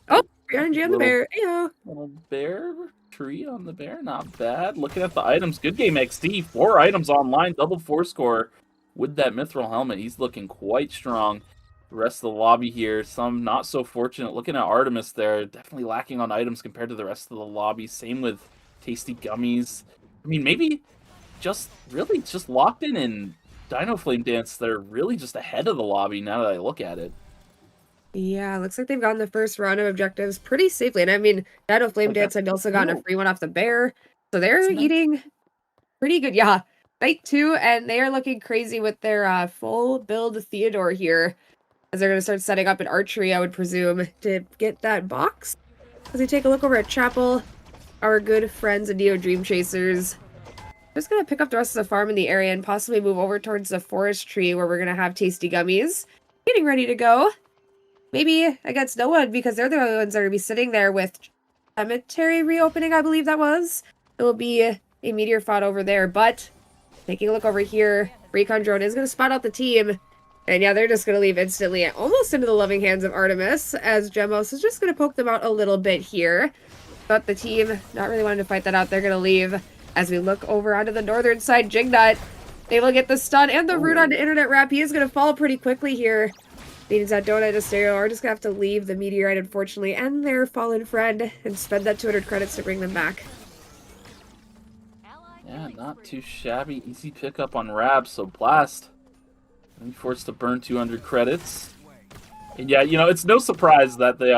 Oh, RNG on the bear. Ayo. Little bear tree on the bear. Not bad. Looking at the items. Good game XD. 4 items online. Double 4 score with that Mithril helmet. He's looking quite strong. The rest of the lobby here, some not so fortunate. Looking at Artemis there, definitely lacking on items compared to the rest of the lobby. Same with Tasty Gummies. I mean, maybe just really just Locked In and Dino Flame Dance, they're really just ahead of the lobby now that I look at it. Yeah, looks like they've gotten the first round of objectives pretty safely. And I mean, Dino Flame Dance had also gotten a free one off the bear. So they're eating pretty good. Yeah, Night 2, and they are looking crazy with their full build Theodore here. As they're going to start setting up an archery, I would presume, to get that box. As we take a look over at Chapel, our good friends and NeoDreamChasers. Just going to pick up the rest of the farm in the area and possibly move over towards the forest tree where we're going to have Tasty Gummies. Getting ready to go. Maybe against no one, because they're the only ones that are going to be sitting there with Cemetery reopening, I believe that was. It will be a meteor fought over there, but taking a look over here, Recon Drone is going to spot out the team. And yeah, they're just going to leave instantly, almost into the loving hands of Artemis, as Gemos is just going to poke them out a little bit here. But the team not really wanting to fight that out. They're going to leave. As we look over onto the northern side, Jignut able to get the stun and the root on the internet wrap. He is going to fall pretty quickly here. Means that Donut and Stereo are just going to have to leave the meteorite, unfortunately, and their fallen friend, and spend that 200 credits to bring them back. Yeah, not too shabby. Easy pickup on Rab, so Blast. And forced to burn 200 credits. And yeah, you know, it's no surprise that they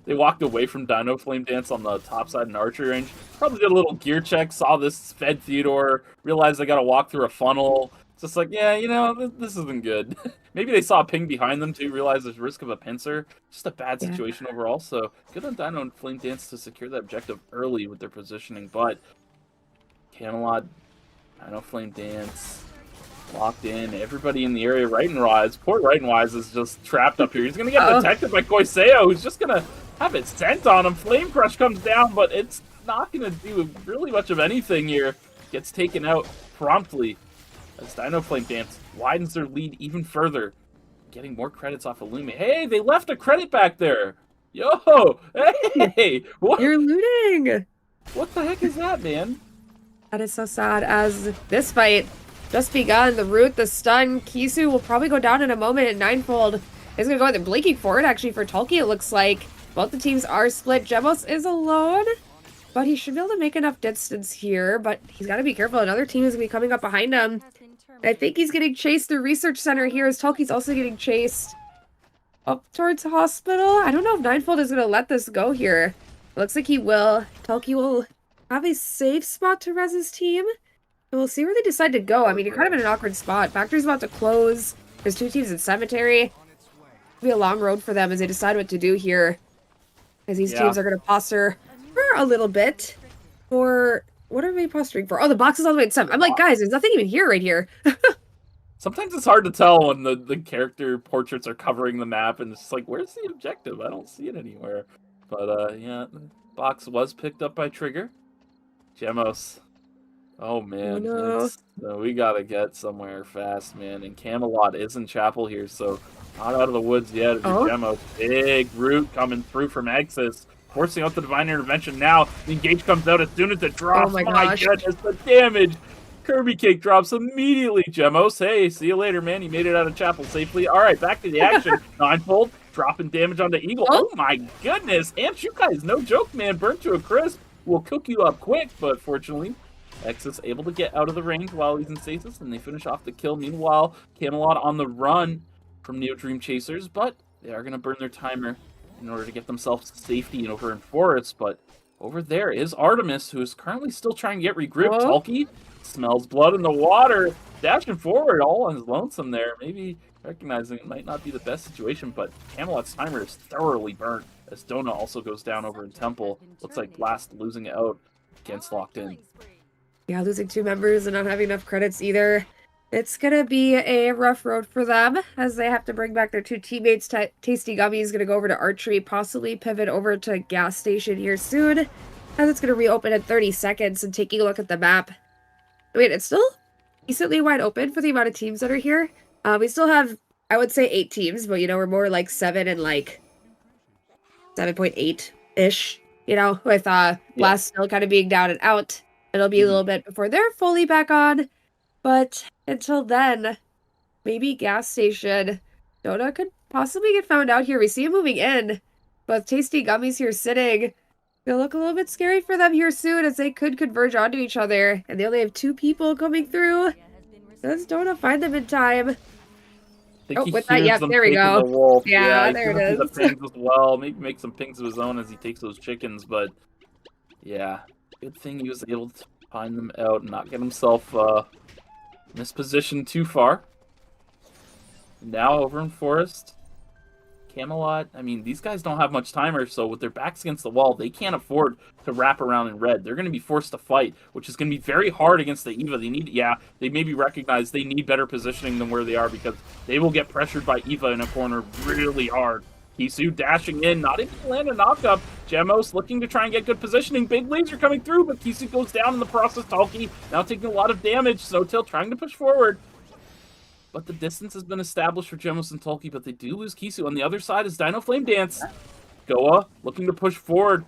they walked away from DiNo Flame Dance on the top side in archery range. Probably did a little gear check, saw this Fed Theodore, realized they gotta walk through a funnel. It's just like, yeah, you know, this isn't good. Maybe they saw a ping behind them too, realized there's risk of a pincer. Just a bad situation overall, so good on DiNo and Flame Dance to secure that objective early with their positioning, but Camelot, DiNo Flame Dance, locked in. Everybody in the area, Right and Wise. Poor Right and Wise is just trapped up here. He's going to get detected by Koiseo, who's just going to have it sent on him. Flame Crush comes down, but it's not going to do really much of anything here. Gets taken out promptly as DiNo Flame Dance widens their lead even further. Getting more credits off of Lume. Hey, they left a credit back there. Yo, hey, what? You're looting. What the heck is that, man? That is so sad as this fight just begun. The root, the stun, Kisu will probably go down in a moment, and Ninefold is going to go with the blinking forward, actually, for Tulki, it looks like. Both the teams are split. Gemos is alone, but he should be able to make enough distance here, but he's got to be careful. Another team is going to be coming up behind him. I think he's getting chased through Research Center here, as Tulki's also getting chased up towards Hospital. I don't know if Ninefold is going to let this go here. It looks like he will. Tulki will have a safe spot to res his team. And we'll see where they decide to go. I mean, you're kind of in an awkward spot. Factory's about to close. There's two teams in Cemetery. It'll be a long road for them as they decide what to do here. As these teams are going to posture for a little bit. For what are they posturing for? Oh, the box is all the way at 7. I'm like, guys, there's nothing even here right here. Sometimes it's hard to tell when the character portraits are covering the map, and it's just like, where's the objective? I don't see it anywhere. But, yeah, the box was picked up by Trigger. Gemos. Oh, man. Oh, no. We gotta get somewhere fast, man. And Camelot is in Chapel here, so not out of the woods yet. Gemos. Big root coming through from Exis. Forcing out the Divine Intervention now. The engage comes out as soon as it drops. Oh my gosh. Goodness, the damage. Kirby Cake drops immediately. Gemos, hey, see you later, man. You made it out of Chapel safely. All right, back to the action. Ninefold dropping damage onto Eagle. Oh my goodness. And you guys, no joke, man. Burnt to a crisp. Will cook you up quick, but fortunately, Exis able to get out of the range while he's in stasis, and they finish off the kill. Meanwhile, Camelot on the run from NeoDreamChasers, but they are going to burn their timer in order to get themselves to safety over in Forest. But over there is Artemis, who is currently still trying to get regrouped. Tulki smells blood in the water, dashing forward all on his lonesome there, maybe recognizing it might not be the best situation, but Camelot's timer is thoroughly burnt as Dona also goes down over in Temple. Looks like Blast losing out against Locked In. Yeah, losing 2 members and not having enough credits either. It's going to be a rough road for them as they have to bring back their 2 teammates. Tasty Gummy is going to go over to Archery, possibly pivot over to Gas Station here soon, as it's going to reopen in 30 seconds. And taking a look at the map, I mean, it's still decently wide open for the amount of teams that are here. We still have, I would say, 8 teams, but, you know, we're more like 7 and like 7.8-ish, you know, with Blast still kind of being down and out. It'll be a little bit before they're fully back on, but until then, maybe Gas Station. Dota could possibly get found out here. We see him moving in, but Tasty Gummies here sitting. It'll look a little bit scary for them here soon as they could converge onto each other, and they only have 2 people coming through. Does Dota find them in time? Oh, with that, yeah, there we go. Yeah, there it is. The pings as well. Maybe make some pings of his own as he takes those chickens, but yeah. Good thing he was able to find them out and not get himself mispositioned too far. Now over in Forest, Camelot, I mean, these guys don't have much timer, so with their backs against the wall, they can't afford to wrap around in red. They're going to be forced to fight, which is going to be very hard against the EVA. They need, they maybe recognize they need better positioning than where they are because they will get pressured by EVA in a corner really hard. Kisu dashing in, not able to land a knockup. Gemos looking to try and get good positioning. Big laser coming through, but Kisu goes down in the process. Tulki now taking a lot of damage. Snowtail trying to push forward. But the distance has been established for Gemos and Tulki, but they do lose Kisu. On the other side is DiNo Flame Dance. Goa looking to push forward.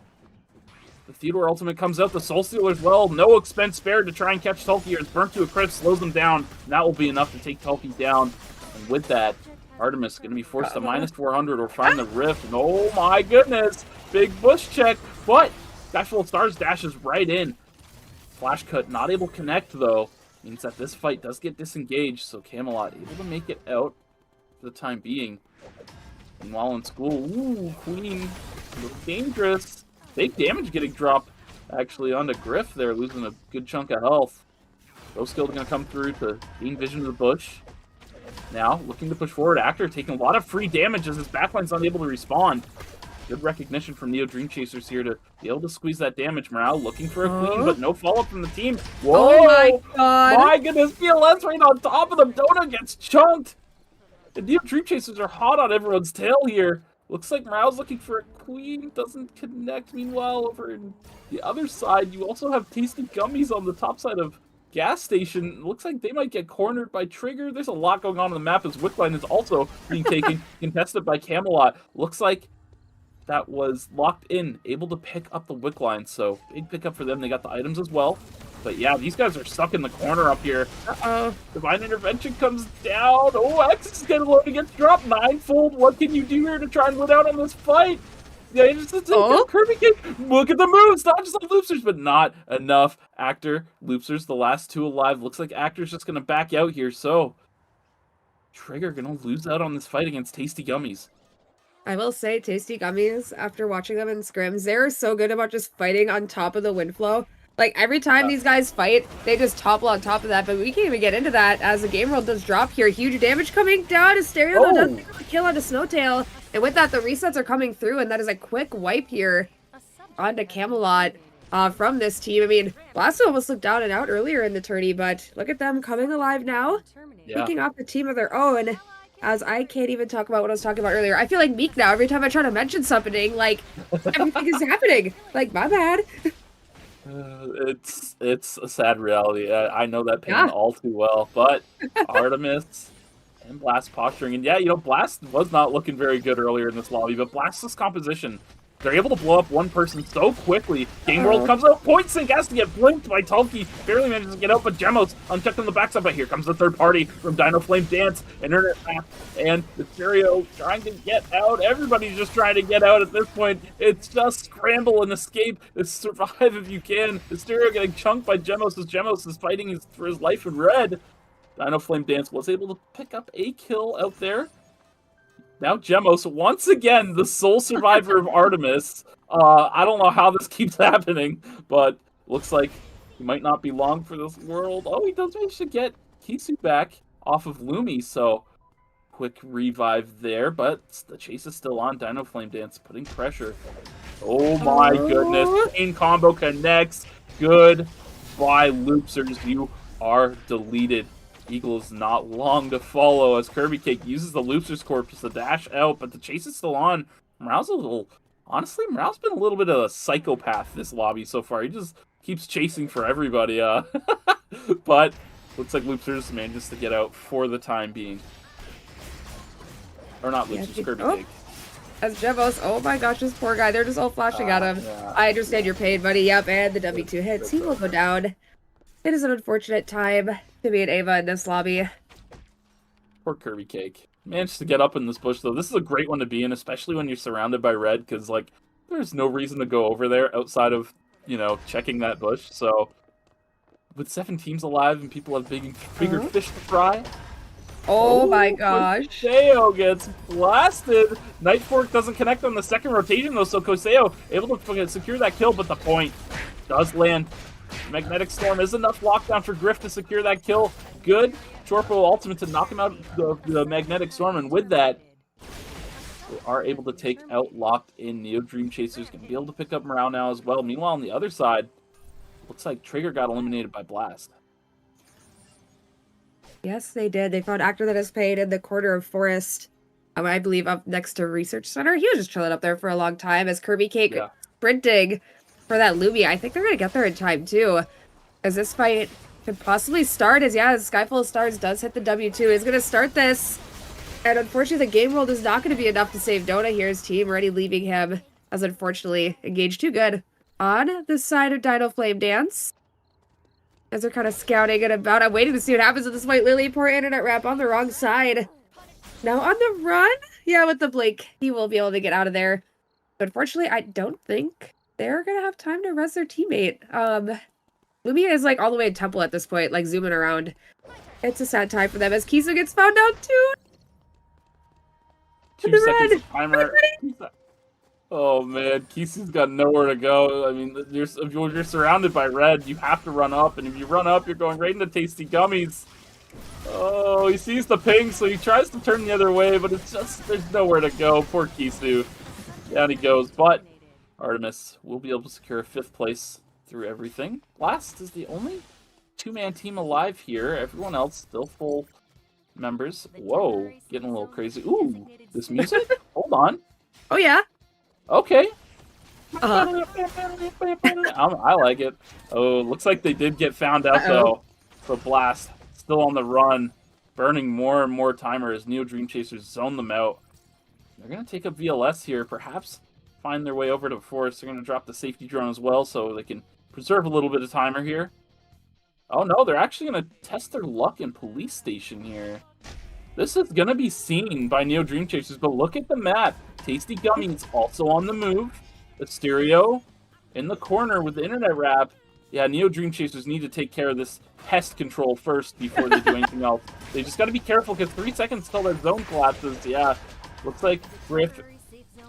The Theodore ultimate comes out. The Soul Stealer as well. No expense spared to try and catch Tulki. It's burnt to a crisp, slows them down. And that will be enough to take Tulki down. And with that, Artemis is going to be forced to minus 400 or find the rift. And oh my goodness, big bush check. But Dashful of Stars dashes right in. Flash cut not able to connect, though. Means that this fight does get disengaged, so Camelot able to make it out for the time being. Meanwhile in school, ooh, Queen looks dangerous. Big damage getting dropped, actually, onto Griff there, losing a good chunk of health. Those skills are going to come through to gain vision of the bush. Now, looking to push forward. Actor taking a lot of free damage as his backline's unable to respawn. Good recognition from NeoDreamChasers here to be able to squeeze that damage. Morale looking for a Queen, but no follow-up from the team. Whoa! Oh my god! My goodness, PLS right on top of them. Donut gets chunked. The NeoDreamChasers are hot on everyone's tail here. Looks like Morale's looking for a Queen. Doesn't connect. Meanwhile, over in the other side, you also have Tasty Gummies on the top side of Gas Station. Looks like they might get cornered by Trigger. There's a lot going on the map as Wickline is also being taken, contested by Camelot. Looks like that was locked in, able to pick up the Wickline. So big pickup for them. They got the items as well. But yeah, these guys are stuck in the corner up here. Divine Intervention comes down. Oh, X is getting low to get dropped. Ninefold. What can you do here to try and win out on this fight? Yeah, just Kirby Cake. Look at the moves. Dodges the Loopsters, but not enough. Actor, Loopsters, the last two alive. Looks like Actor's just going to back out here. So Trigger going to lose out on this fight against Tasty Gummies. I will say, Tasty Gummies, after watching them in scrims, they're so good about just fighting on top of the wind flow. Like, every time these guys fight, they just topple on top of that, but we can't even get into that as the game world does drop here. Huge damage coming down. Stereo does pick up a kill onto Snowtail, and with that, the resets are coming through, and that is a quick wipe here onto Camelot from this team. I mean, Blasto almost looked down and out earlier in the tourney, but look at them coming alive now, picking off the team of their own. As I can't even talk about what I was talking about earlier. I feel like Meek now. Every time I try to mention something, like, everything is happening. Like, my bad. It's a sad reality. I know that pain all too well. But Artemis and Blast posturing. And yeah, Blast was not looking very good earlier in this lobby. But Blast's composition, they're able to blow up one person so quickly. Game World comes out. Point Sync has to get blinked by Tulky. Barely manages to get out, but Gemos unchecked on the backside. But here comes the third party from DiNo Flame Dance. Internet Map and Mysterio trying to get out. Everybody's just trying to get out at this point. It's just scramble and escape. It's survive if you can. Mysterio getting chunked by Gemos as Gemos is fighting for his life in red. DiNo Flame Dance was able to pick up a kill out there. Now Gemos, once again, the sole survivor of Artemis. I don't know how this keeps happening, but looks like he might not be long for this world. Oh, he does manage to get Kisu back off of Lumi, so quick revive there, but the chase is still on. DiNo Flame Dance putting pressure. Oh my goodness. Chain combo connects. Goodbye, Loopsters. You are deleted. Eagle is not long to follow as Kirby Cake uses the Loopster's Corpse to dash out, but the chase is still on. Morale's Morale's been a little bit of a psychopath this lobby so far. He just keeps chasing for everybody. But looks like Loopsters manages to get out for the time being. Or not Loopsters, Kirby Cake. As Gemos, oh my gosh, this poor guy, they're just all flashing at him. Yeah. I understand your pain, buddy. Yep, and the W2 hits. He will go down. It is an unfortunate time to be an Ava in this lobby. Poor Kirby Cake. Managed to get up in this bush, though. This is a great one to be in, especially when you're surrounded by red, because, like, there's no reason to go over there outside of, checking that bush. So, with 7 teams alive and people have bigger fish to fry. Oh my gosh. Koseo gets blasted. Nightfork doesn't connect on the second rotation, though, so Koseo able to secure that kill, but the point does land. Magnetic Storm is enough lockdown for Griff to secure that kill. Good. Chorpo ultimate to knock him out of the Magnetic Storm, and with that, they are able to take out locked in NeoDreamChasers. Going to be able to pick up morale now as well. Meanwhile, on the other side, looks like Trigger got eliminated by Blast. Yes, they did. They found Actor that is paid in the corner of Forest. I believe up next to Research Center. He was just chilling up there for a long time as Kirby Cake sprinting for that Lumi. I think they're going to get there in time, too. As this fight could possibly start as Skyfall of Stars does hit the W2. Is going to start this. And unfortunately, the game world is not going to be enough to save Donut here. His team already leaving him as unfortunately engaged too good on the side of DiNo Flame Dance. As they're kind of scouting it about. I'm waiting to see what happens with this White Lily. Poor internet wrap on the wrong side. Now on the run. Yeah, with the blink, he will be able to get out of there. But unfortunately, I don't think they're going to have time to res their teammate. Lumia is like all the way in Temple at this point, like zooming around. It's a sad time for them as Kisu gets found out too. 2 seconds of timer. Oh man, Kisu's got nowhere to go. I mean, if you're surrounded by red, you have to run up, and if you run up, you're going right into Tasty Gummies. Oh, he sees the ping, so he tries to turn the other way, but it's just, there's nowhere to go. Poor Kisu. Down he goes, but Artemis will be able to secure 5th place through everything. Last is the only 2-man team alive here. Everyone else still full members. Whoa, getting a little crazy. Ooh, this music? Hold on. Oh yeah. Okay. Uh-huh. I like it. Oh, looks like they did get found out though. So Blast still on the run, burning more and more timer as NeoDreamChasers zone them out. They're gonna take up VLS here, perhaps find their way over to Forest. They're gonna drop the safety drone as well, so they can preserve a little bit of timer here. Oh no, they're actually gonna test their luck in Police Station here. This is gonna be seen by NeoDreamChasers, but look at the map. Tasty Gummies also on the move. Asterio in the corner with the internet wrap. Yeah, NeoDreamChasers need to take care of this pest control first before they do anything else. They just gotta be careful because 3 seconds till their zone collapses. Yeah, looks like Griff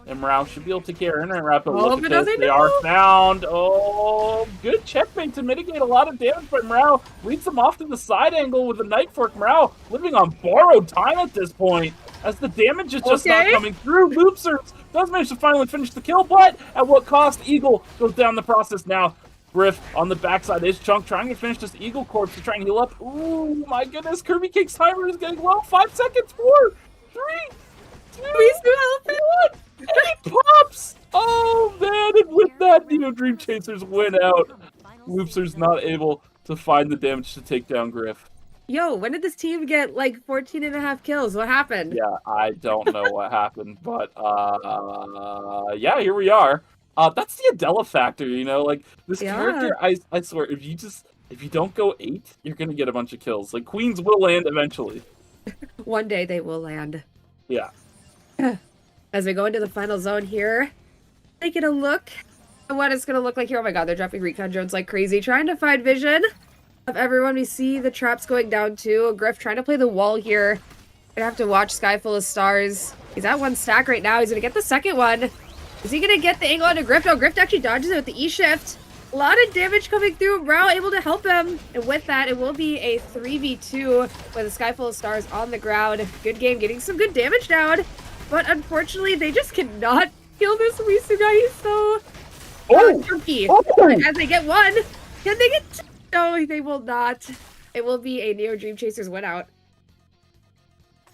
and Morale should be able to take care of internet wrap, but look at this. They are found. Oh, good checkmate to mitigate a lot of damage, but Morale leads them off to the side angle with a knife fork. Morale living on borrowed time at this point, as the damage is just not coming through. Loopsers does manage to finally finish the kill, but at what cost? Eagle goes down the process now. Griff on the backside is Chunk trying to finish this Eagle corpse to try and heal up. Ooh, my goodness, Kirby Cake's timer is getting low. 5 seconds, 4, 3, 2, We still help it. 1. And he pops! Oh man, and with that, NeoDreamChasers win out. Loopser's not able to find the damage to take down Griff. Yo, when did this team get like 14.5 kills? What happened? Yeah, I don't know what happened, but yeah, here we are. That's the Adela factor, you know, like this character, I swear, if you don't go 8, you're gonna get a bunch of kills. Like Queens will land eventually. One day they will land. Yeah. As we go into the final zone here, taking a look at what it's going to look like here. Oh my god, they're dropping recon drones like crazy, trying to find vision of everyone. We see the traps going down too. Griff trying to play the wall here. Gonna have to watch Sky Full of Stars. He's at 1 stack right now. He's going to get the second one. Is he going to get the angle onto Griff? No, Griff actually dodges it with the E-shift. A lot of damage coming through. Rao able to help him. And with that, it will be a 3v2 with a Sky Full of Stars on the ground. Good game, getting some good damage down. But unfortunately, they just cannot kill this Wisu guy. He's so chunky. As they get one, can they get two? No, they will not. It will be a NeoDreamChasers win out.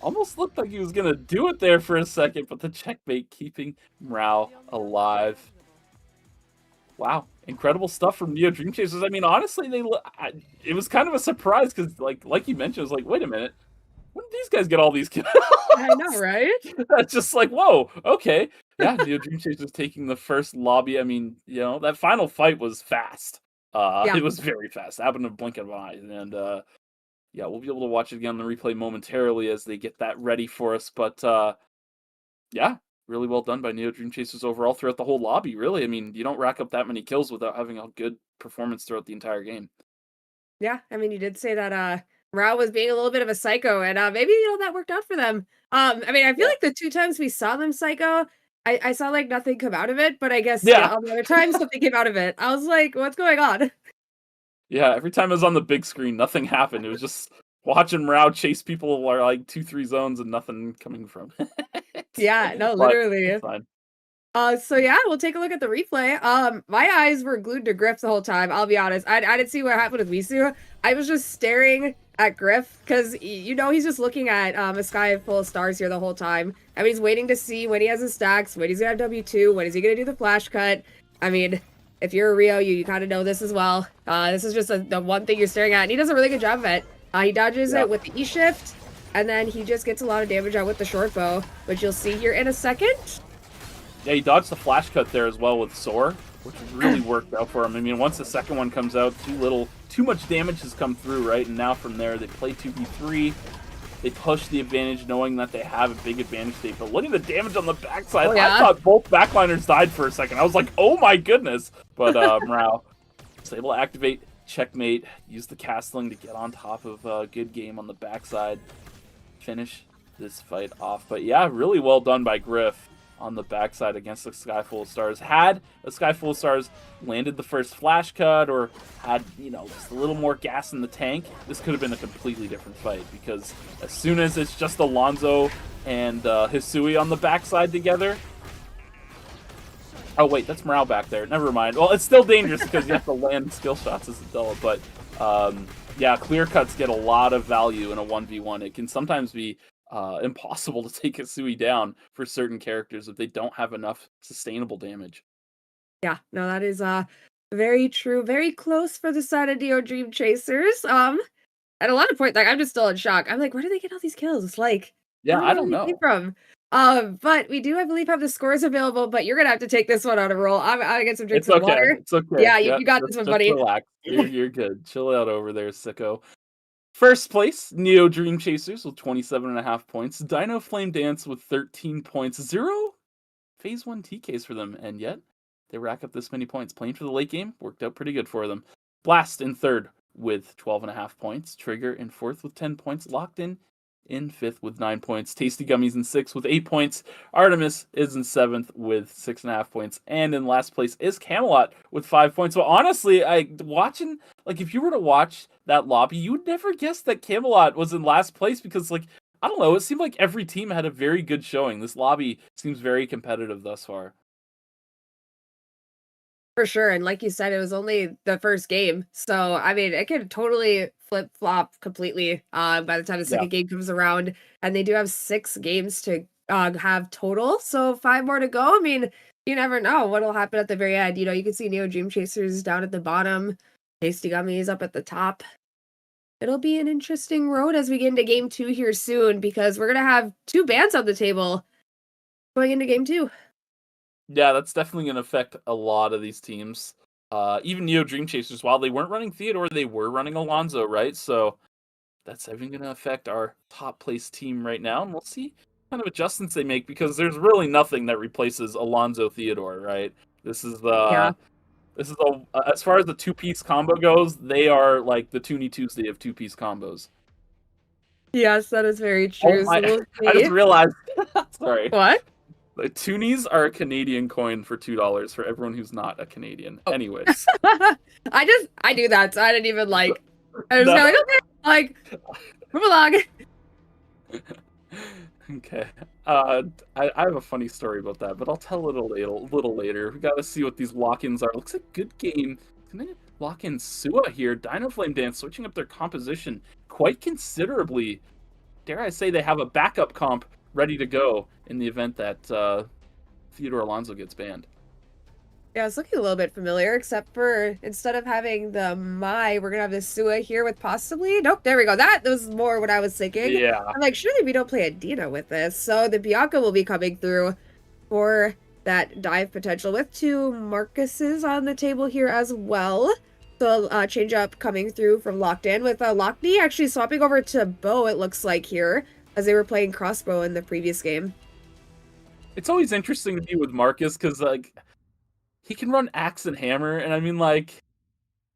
Almost looked like he was going to do it there for a second, but the checkmate keeping Morale alive. Wow, incredible stuff from NeoDreamChasers. I mean, honestly, it was kind of a surprise because, like you mentioned, it was like, wait a minute. When did these guys get all these kills? I know, right? That's just like, whoa, okay. Yeah, NeoDreamChasers taking the first lobby. I mean, you know, that final fight was fast. It was very fast. Happened in a blink of an eye. And, yeah, we'll be able to watch it again on the replay momentarily as they get that ready for us. But, yeah, really well done by NeoDreamChasers overall throughout the whole lobby, really. I mean, you don't rack up that many kills without having a good performance throughout the entire game. Yeah, I mean, you did say that, Rao was being a little bit of a psycho, and maybe, you know, that worked out for them. I mean, I feel like the 2 times we saw them psycho, I saw, like, nothing come out of it, but I guess all the other times something came out of it. I was like, what's going on? Yeah, every time I was on the big screen, nothing happened. It was just watching Rao chase people or like 2-3 zones and nothing coming from it. Yeah, no, literally. So yeah, we'll take a look at the replay. My eyes were glued to Griff the whole time. I'll be honest. I didn't see what happened with Wisu. I was just staring at Griff because, you know, he's just looking at a Sky Full of Stars here the whole time. I mean, he's waiting to see when he has his stacks, when he's gonna have W2, when is he gonna do the flash cut. I mean, if you're a Rio, you kind of know this as well. This is just the one thing you're staring at, and he does a really good job of it. He dodges it with the E-shift, and then he just gets a lot of damage out with the short bow, which you'll see here in a second. Yeah, he dodged the flash cut there as well with Soar, which really worked out for him. I mean, once the second one comes out, too much damage has come through, right? And now from there, they play 2v3. They push the advantage knowing that they have a big advantage state. But look at the damage on the backside. I thought both backliners died for a second. I was like, oh my goodness. But Morale was able to activate checkmate, use the castling to get on top of Good Game on the backside, finish this fight off. But yeah, really well done by Griff on the backside against the Sky Full of Stars. Had a Sky Full of Stars landed the first flash cut or had, you know, just a little more gas in the tank, this could have been a completely different fight, because as soon as it's just Alonso and Hisui on the backside together. Oh wait, that's Morale back there. Never mind. Well, it's still dangerous because you have to land skill shots as a double, but yeah, clear cuts get a lot of value in a 1v1. It can sometimes be impossible to take Hisui down for certain characters if they don't have enough sustainable damage. Yeah, no, that is very true. Very close for the side of NeoDreamChasers. At a lot of points, like I'm just still in shock. I'm like, where do they get all these kills? It's like, yeah, I don't where know. they came from. But we do, I believe, have the scores available. But you're gonna have to take this one on a roll. I'm gonna get some drinks of water. It's okay. Yeah, you got this one, buddy. Relax. You're good. Chill out over there, sicko. First place, NeoDreamChasers with 27.5 points. DiNo Flame Dance with 13 points. 0 Phase 1 TKs for them, and yet they rack up this many points. Playing for the late game worked out pretty good for them. Blast in third with 12.5 points. Trigger in fourth with 10 points. Locked in fifth with 9 points. Tasty Gummies in sixth with 8 points. Artemis is in seventh with 6.5 points. And in last place is Camelot with 5 points. So honestly, if you were to watch that lobby, you would never guess that Camelot was in last place, because, like, I don't know, it seemed like every team had a very good showing. This lobby seems very competitive thus far. For sure, and like you said, it was only the first game, so I mean, it could totally flip-flop completely by the time the second game comes around, and they do have 6 games to have total, so 5 more to go. I mean, you never know what'll happen at the very end. You know, you can see NeoDreamChasers down at the bottom, Tasty Gummies up at the top. It'll be an interesting road as we get into game 2 here soon, because we're gonna have 2 bans on the table going into game 2. Yeah, that's definitely going to affect a lot of these teams. Even NeoDreamChasers, while they weren't running Theodore, they were running Alonso, right? So that's even going to affect our top place team right now. And we'll see what kind of adjustments they make, because there's really nothing that replaces Alonso Theodore, right? This is as far as the 2-piece combo goes, they are like the Toonie Tuesday of 2-piece combos. Yes, that is very true. I just realized. Sorry. What? The toonies are a Canadian coin for $2 for everyone who's not a Canadian. Oh. Anyways. I do that, so I didn't even I was like, okay, move along. Okay. I have a funny story about that, but I'll tell a little later. We gotta see what these lock-ins are. Looks like Good Game. Can they lock in Sua here? DiNo Flame Dance switching up their composition quite considerably. Dare I say they have a backup comp ready to go in the event that Theodore Alonso gets banned. Yeah, it's looking a little bit familiar, except for instead of having the Mai, we're gonna have the Sua here with possibly. Nope, there we go. That was more what I was thinking. Yeah. I'm like, surely we don't play a DiNo with this. So the Bianca will be coming through for that dive potential with 2 Marcuses on the table here as well. So change up coming through from Locked In with Lockney actually swapping over to Bow, it looks like here, as they were playing crossbow in the previous game. It's always interesting to be with Marcus, because he can run Axe and Hammer, and I mean,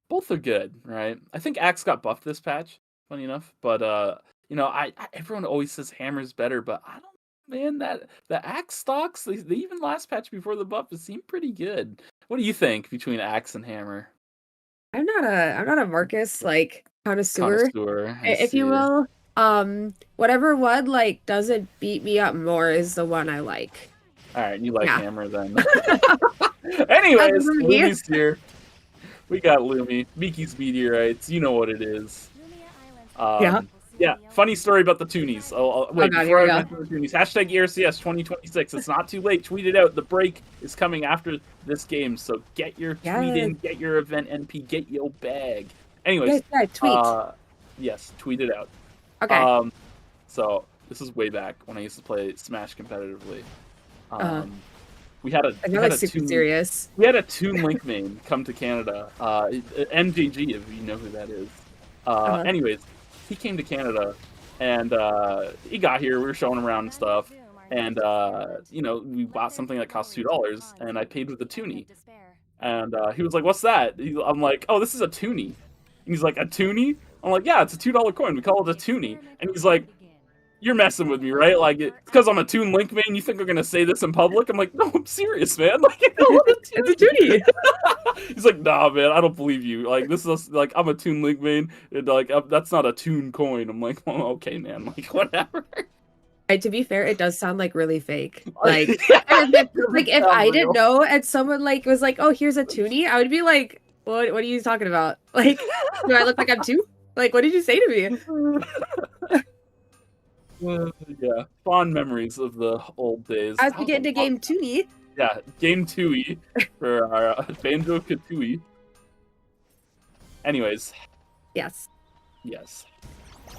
both are good, right? I think Axe got buffed this patch, funny enough, but everyone always says Hammer's better, but I don't, man, that the Axe stocks, they even last patch before the buff, it seemed pretty good. What do you think between Axe and Hammer? I'm not a Marcus connoisseur, if you will. Whatever one doesn't beat me up more is the one I like. All right, you like Hammer then. Anyways, Lumi's here. We got Lumi, Miki's meteorites. You know what it is. Yeah. Funny story about the toonies. Wait, before I mention the toonies, hashtag ERCS 2026. It's not too late. Tweet it out. The break is coming after this game, so get your tweet in, get your event NP, get your bag. Anyways, tweet. Yes, tweet it out. Okay. So this is way back when I used to play Smash competitively. We had a super serious. We had a Toon Link main come to Canada. MJG, if you know who that is. Anyways, he came to Canada, and he got here. We were showing him around and stuff, and we bought something that cost $2, and I paid with a toonie. And he was like, "What's that?" I'm like, "Oh, this is a toonie he's like, a toonie? I'm like, yeah, it's a $2 coin. We call it a toonie. And he's like, you're messing with me, right? Like, it's because I'm a Toon Link main, you think we're gonna say this in public? I'm like, no, I'm serious, man. Like, It's a toonie. He's like, nah, man, I don't believe you. Like, this is like, I'm a Toon Link main, and like, that's not a Toon coin. I'm like, well, okay, man, like, whatever. And to be fair, it does sound like really fake. Like, Like if I didn't know and someone like was like, "Oh, here's a toonie," I would be like, "What? What are you talking about? Like, do I look like I'm two? Like, what did you say to me?" Yeah, fond memories of the old days. As we get into game toonie. Yeah, game 2 for our Banjo Kazooie. Anyways. Yes. Yes.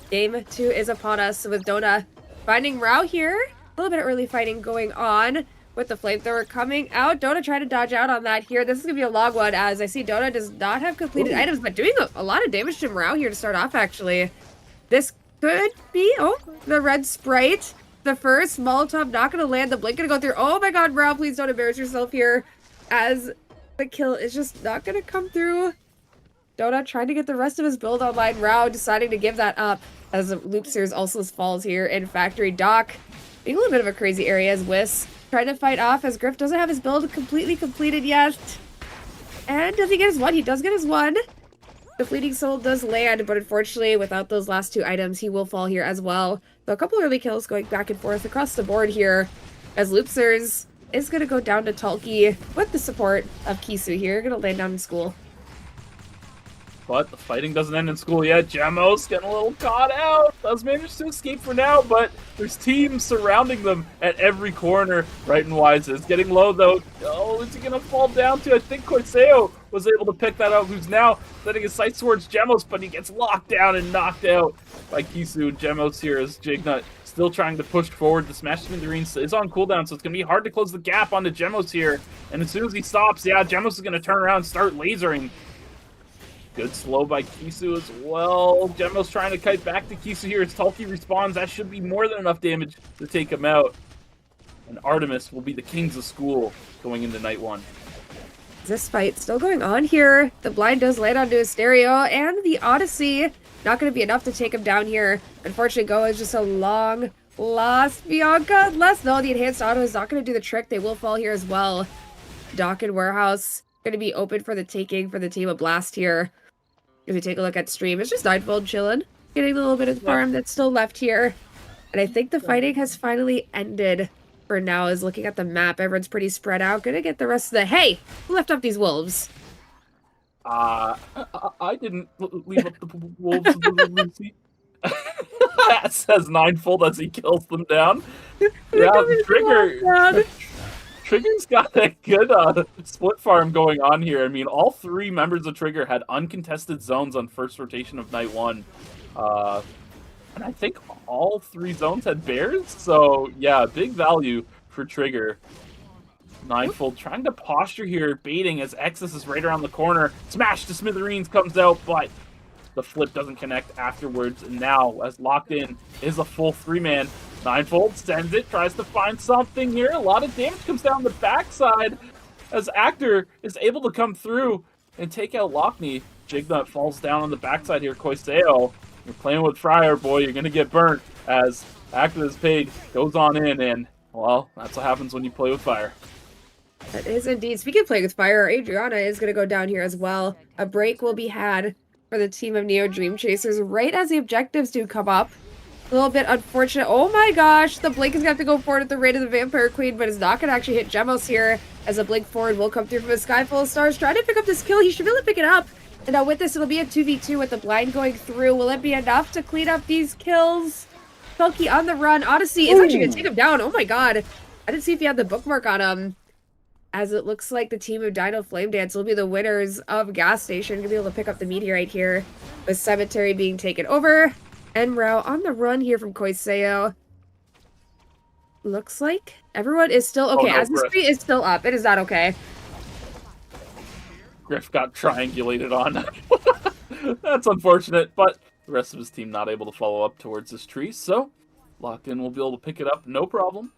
Game 2 is upon us with Dona finding Rao here. A little bit of early fighting going on with the flamethrower coming out. Dona trying to dodge out on that here. This is going to be a long one as I see Dona does not have completed items, but doing a lot of damage to Rao here to start off, actually. This could be, the red Sprite. The first Molotov not going to land. The blink going to go through. Oh my god, Rao, please don't embarrass yourself here as the kill is just not going to come through. Dona trying to get the rest of his build online. Rao deciding to give that up as Loopsters also falls here in Factory Dock. Being a little bit of a crazy area as Whis trying to fight off as Griff doesn't have his build completely completed yet. And does he get his one? He does get his one. The Fleeting Soul does land, but unfortunately without those last two items, he will fall here as well. So a couple early kills going back and forth across the board here as Loopsters is going to go down to Talkie with the support of Kisu here. Going to land down in school. But the fighting doesn't end in school yet. Jamos getting a little caught out. Does manage to escape for now, but there's teams surrounding them at every corner. Right and Wise is getting low, though. Oh, is he going to fall down to? I think Corseo was able to pick that up, who's now setting his sights towards Jemos, but he gets locked down and knocked out by Kisu. Jemos here as Jignut still trying to push forward. The Smash Smithereens is on cooldown, so it's going to be hard to close the gap onto Jemos here. And as soon as he stops, yeah, Jemos is going to turn around and start lasering. Good slow by Kisu as well. Jemos trying to kite back to Kisu here as Talkie respawns. That should be more than enough damage to take him out. And Artemis will be the kings of school going into night 1. This fight still going on here. The blind does land onto his stereo, and the Odyssey not going to be enough to take him down here. Unfortunately, Go is just a long loss. Bianca, unless no, the enhanced auto is not going to do the trick. They will fall here as well. Dock and Warehouse going to be open for the taking for the team of Blast here. If we take a look at stream, it's just Ninefold chilling, getting a little bit of farm that's still left here. And I think the fighting has finally ended for now, is looking at the map. Everyone's pretty spread out. Gonna get the rest of the... Hey! Who left up these wolves? I didn't leave up the wolves. Lucy. That says Ninefold as he kills them down. Yeah, Trigger... Trigger's got a good split farm going on here. I mean, all 3 members of Trigger had uncontested zones on first rotation of night 1. And I think all 3 zones had bears. So, yeah, big value for Trigger. Ninefold trying to posture here, baiting as Exus is right around the corner. Smash to Smithereens comes out, but the flip doesn't connect afterwards. And now, as locked in, is a full 3-man. Ninefold sends it, tries to find something here. A lot of damage comes down the backside as Actor is able to come through and take out Lockney. Jignut falls down on the backside here. Koiseo, you're playing with Fryer, boy. You're going to get burnt as Actor is paid, goes on in, and, well, that's what happens when you play with fire. That is indeed. Speaking of playing with fire, Adriana is going to go down here as well. A break will be had for the team of NeoDreamChasers right as the objectives do come up. A little bit unfortunate. Oh my gosh, the Blink is going to have to go forward at the rate of the Vampire Queen, but is not going to actually hit Jemos here, as a Blink forward will come through from a sky full of stars. Trying to pick up this kill. He should be able to pick it up. And now with this, it'll be a 2v2 with the blind going through. Will it be enough to clean up these kills? Pelkey on the run. Odyssey is actually going to take him down. Oh my god. I didn't see if he had the bookmark on him. As it looks like the team of DiNo Flame Dance will be the winners of Gas Station. Going to be able to pick up the meteorite here, with Cemetery being taken over. And Rao on the run here from Koiseo. Looks like everyone is still okay. Oh, no, as the street is still up. It is not okay. Griff got triangulated on. That's unfortunate, but the rest of his team not able to follow up towards this tree. So, Locked In will be able to pick it up, no problem.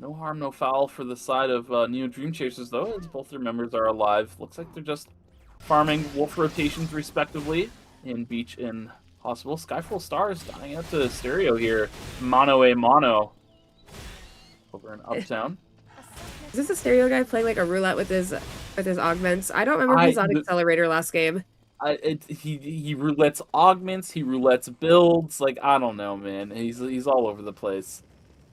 No harm, no foul for the side of NeoDreamChasers, though, as both their members are alive. Looks like they're just farming wolf rotations respectively in Beach and Hospital. Skyfall Stars dying out to Stereo here. Mono a mono over in Uptown. Is this a Stereo guy playing like a roulette with his augments? I don't remember if he's on Accelerator last game. He roulettes augments, he roulettes builds. Like, I don't know, man. He's all over the place.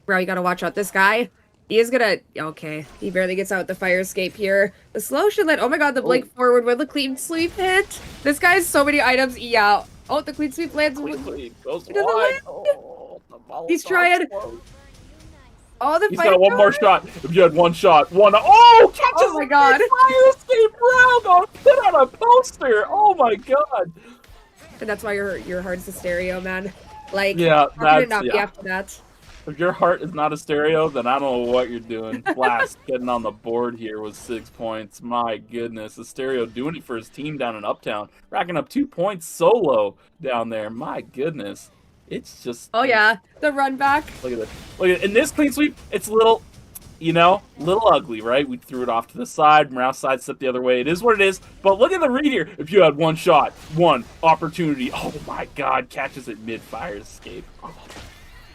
Bro, you gotta watch out. This guy, he is gonna... Okay, he barely gets out the fire escape here. The slow should let... Oh my god, the Blake forward with the clean sweep hit. This guy has so many items. Yeah. Oh, the clean sweep lands. Goes wide. He's trying. Oh, He's got one more shot. If you had one shot, catches. Oh my god. Fire escape round. Put on a poster. Oh my god. And that's why your heart's a Stereo, man. Like, yeah, how could it not be after that? If your heart is not a Stereo, then I don't know what you're doing. Blast getting on the board here with 6 points. My goodness, the Stereo doing it for his team down in Uptown, racking up 2 points solo down there. My goodness. It's just... Oh, yeah. The run back. Look at this. Look at it. In this clean sweep, it's a little, little ugly, right? We threw it off to the side. Mouse side stepped the other way. It is what it is. But look at the read here. If you had one shot, one opportunity. Oh, my God. Catches it mid-fire escape. Oh,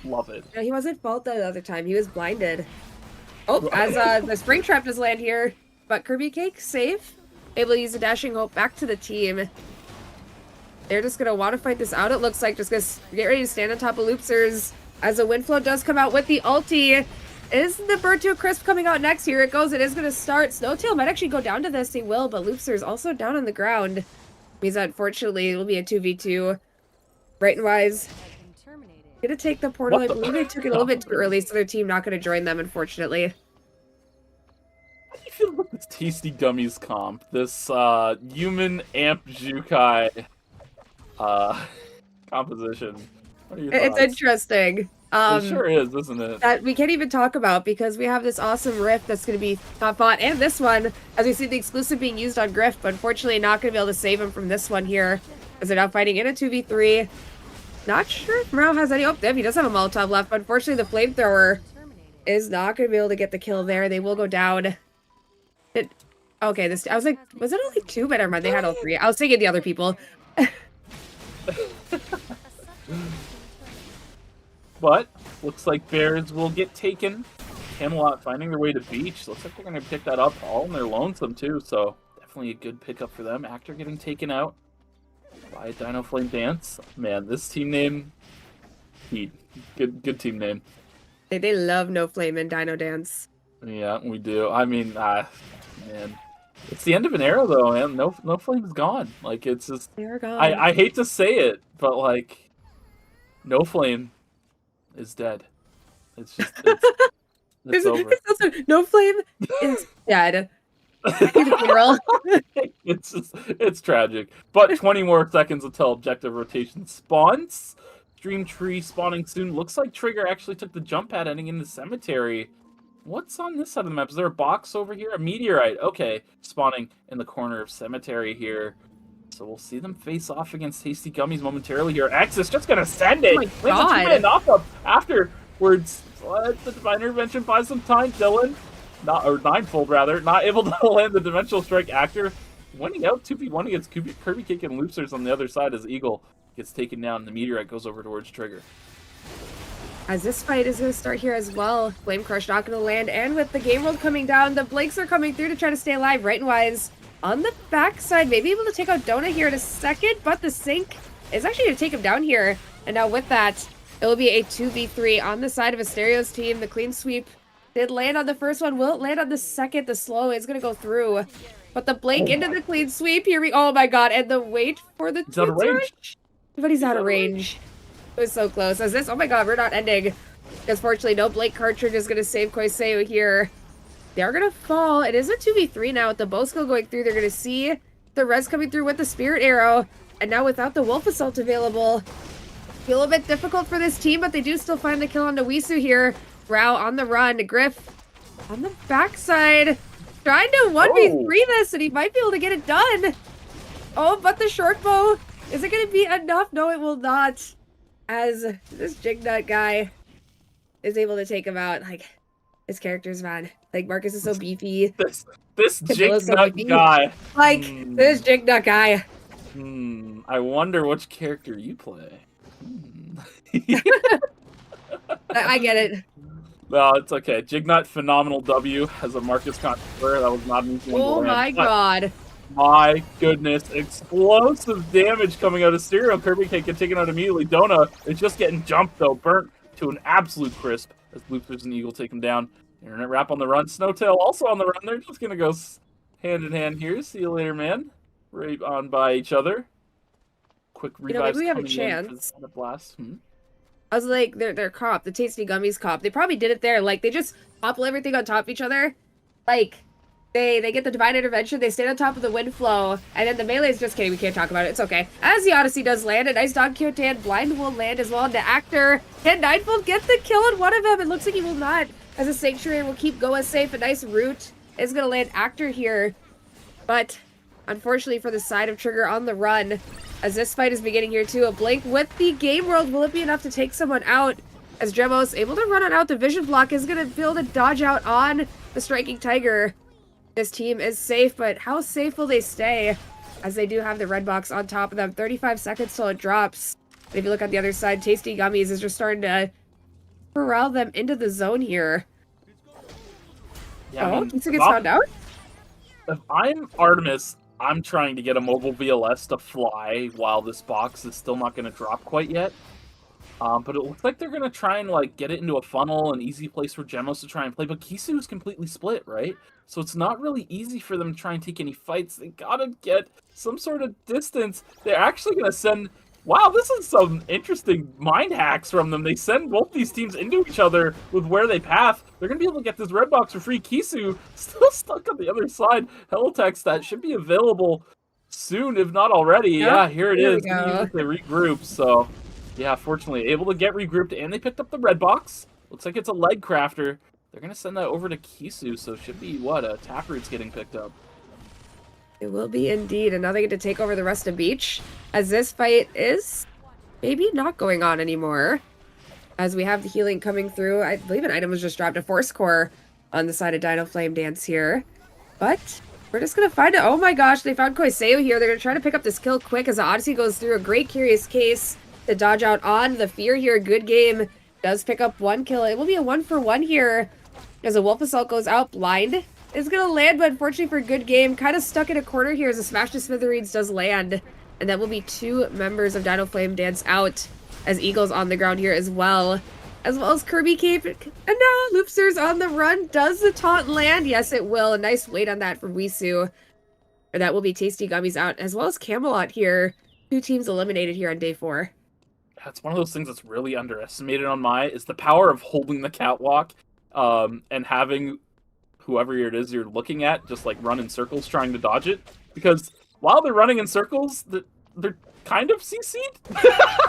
love it. No, he wasn't fault the other time. He was blinded. Oh, as the Spring Trap does land here. But Kirby Cake safe. Able to use a Dashing Hope back to the team. They're just going to want to fight this out, it looks like. Just going to get ready to stand on top of Loopsers. As the Windflow does come out with the ulti. Is the Bird to a Crisp coming out next? Here it goes. It is going to start. Snowtail might actually go down to this. He will, but Loopsers also down on the ground. Means that, unfortunately, it will be a 2v2. Bright and Wise going to take the portal. I believe they took it a little bit too early, so their team not going to join them, unfortunately. How do you feel about this Tasty Gummies comp? This human amp Jukai composition. What are your thoughts? It's interesting. It sure is, isn't it? That we can't even talk about because we have this awesome rift that's going to be fought, and this one, as we see the exclusive being used on Griff, but unfortunately not going to be able to save him from this one here, as they're now fighting in a 2v3. Not sure if Morale has any... Oh, he does have a Molotov left, but unfortunately the Flamethrower is not going to be able to get the kill there. They will go down. Okay, this... I was like, was it only 2? But never mind, they had all 3. I was thinking the other people. But looks like Bears will get taken. Camelot finding their way to Beach. Looks like they're going to pick that up all in their lonesome too. So definitely a good pickup for them. Actor getting taken out by Dino Flame Dance. Man, this team name, heat. Good team name. They love No Flame and Dino Dance. Yeah, we do. I mean, man, it's the end of an era though, man. No Flame is gone. Like, it's just... They're gone. I hate to say it, but like, No Flame is dead. It's just... It's over. It's also, No Flame is dead. It's tragic. But 20 more seconds until objective rotation spawns. Dream Tree spawning soon. Looks like Trigger actually took the jump pad heading into Cemetery. What's on this side of the map? Is there a box over here? A meteorite. Okay. Spawning in the corner of Cemetery here. So we'll see them face off against Tasty Gummies momentarily here. Axis just gonna send it. Oh my God. Wins a 2-minute knockup afterwards. The Divine Intervention buys some time. Dylan, ninefold rather, not able to land the Dimensional Strike. Actor winning out 2v1 against Kirby Cake and Loopsers on the other side as Eagle gets taken down. The meteorite goes over towards Trigger. As this fight is going to start here as well. Flame Crush not going to land, and with the Game World coming down, the Blakes are coming through to try to stay alive. Right and Wise on the backside, maybe able to take out Donut here in a second, but the Sync is actually going to take him down here. And now with that, it will be a 2v3 on the side of Asterios team. The clean sweep did land on the first one. Will it land on the second? The slow is going to go through. But the Blake into the clean sweep. Here we... Oh my God. And the wait for the... He's out of range. But he's out of range. It was so close. As this... Oh my God. We're not ending. Because fortunately, no Blake cartridge is going to save Koiseo here. They are going to fall. It is a 2v3 now with the bow skill going through. They're going to see the res coming through with the Spirit Arrow. And now without the Wolf Assault available... A little bit difficult for this team, but they do still find the kill on Nowisu here. Rao on the run. Griff on the backside. Trying to 1v3 this, and he might be able to get it done. Oh, but the short bow. Is it going to be enough? No, it will not. As this Jignut guy is able to take him out. Like, his characters, man. Like, Marcus is so beefy. This Camilla's so Jignut beefy. guy. Like, this Jignut guy. I wonder which character you play. I get it. No, it's okay. Jignut, phenomenal W as a Marcus controller. That was not an easy one to Oh land. my But god. my goodness, explosive damage coming out of Stereo. Kirby can't get taken out immediately. Dona is just getting jumped, though. Burnt to an absolute crisp as Loopers and Eagle take him down. Internet Wrap on the run. Snowtail also on the run. They're just going to go hand in hand here. See you later, man. Right on by each other. Quick revives maybe we have a coming in chance. for the blast. I was like, their cop, the Tasty Gummies cop. They probably did it there. Like, they just topple everything on top of each other. Like, they get the Divine Intervention, they stay on top of the Wind Flow, and then the melee is just kidding, we can't talk about it, it's okay. As the Odyssey does land, a nice Don Quixote blind will land as well, and the Actor, can Nightfall get the kill on one of them? It looks like he will not, as a Sanctuary will keep Goa safe. A nice root is going to land Actor here, but unfortunately for the side of Trigger on the run, as this fight is beginning here too, a Blink with the Game World, will it be enough to take someone out? As Gemos able to run on out, the Vision Block is going to build a dodge out on the Striking Tiger. This team is safe, but how safe will they stay? As they do have the red box on top of them. 35 seconds till it drops. And if you look on the other side, Tasty Gummies is just starting to corral them into the zone here. Yeah, I mean, Kisu gets found out? If I'm Artemis, I'm trying to get a mobile VLS to fly while this box is still not going to drop quite yet. But it looks like they're going to try and like get it into a funnel, an easy place for Gemos to try and play. But Kisu is completely split, right? So it's not really easy for them to try and take any fights. They got to get some sort of distance. They're actually going to send... Wow, this is some interesting mind hacks from them. They send both these teams into each other with where they path. They're going to be able to get this red box for free. Kisu still stuck on the other side. Holotex, that should be available soon, if not already. Yeah, here it is. They regroup, so... Yeah, fortunately, able to get regrouped, and they picked up the red box. Looks like it's a leg crafter. They're going to send that over to Kisu, so it should be, what, a Taproot's getting picked up. It will be indeed, and now they get to take over the rest of Beach, as this fight is maybe not going on anymore. As we have the healing coming through, I believe an item was just dropped, a Force Core on the side of Dino Flame Dance here. But we're just going to find it. Oh my gosh, they found Koiseo here. They're going to try to pick up this kill quick as the Odyssey goes through. A great Curious Case to dodge out on the Fear here. Good game. Does pick up one kill. It will be a 1-for-1 here as a Wolf Assault goes out. Blind is going to land, but unfortunately for Good Game, kind of stuck in a corner here as a Smash to Smithereens does land. And that will be 2 members of Dino Flame Dance out as Eagle's on the ground here as well as Kirby Cape. And now Loopster's on the run. Does the taunt land? Yes, it will. A nice wait on that from Wisu. Or that will be Tasty Gummies out, as well as Camelot here. 2 teams eliminated here on day 4. That's one of those things that's really underestimated on Mai, is the power of holding the catwalk and having whoever it is you're looking at just like run in circles trying to dodge it. Because while they're running in circles, they're kind of CC'd.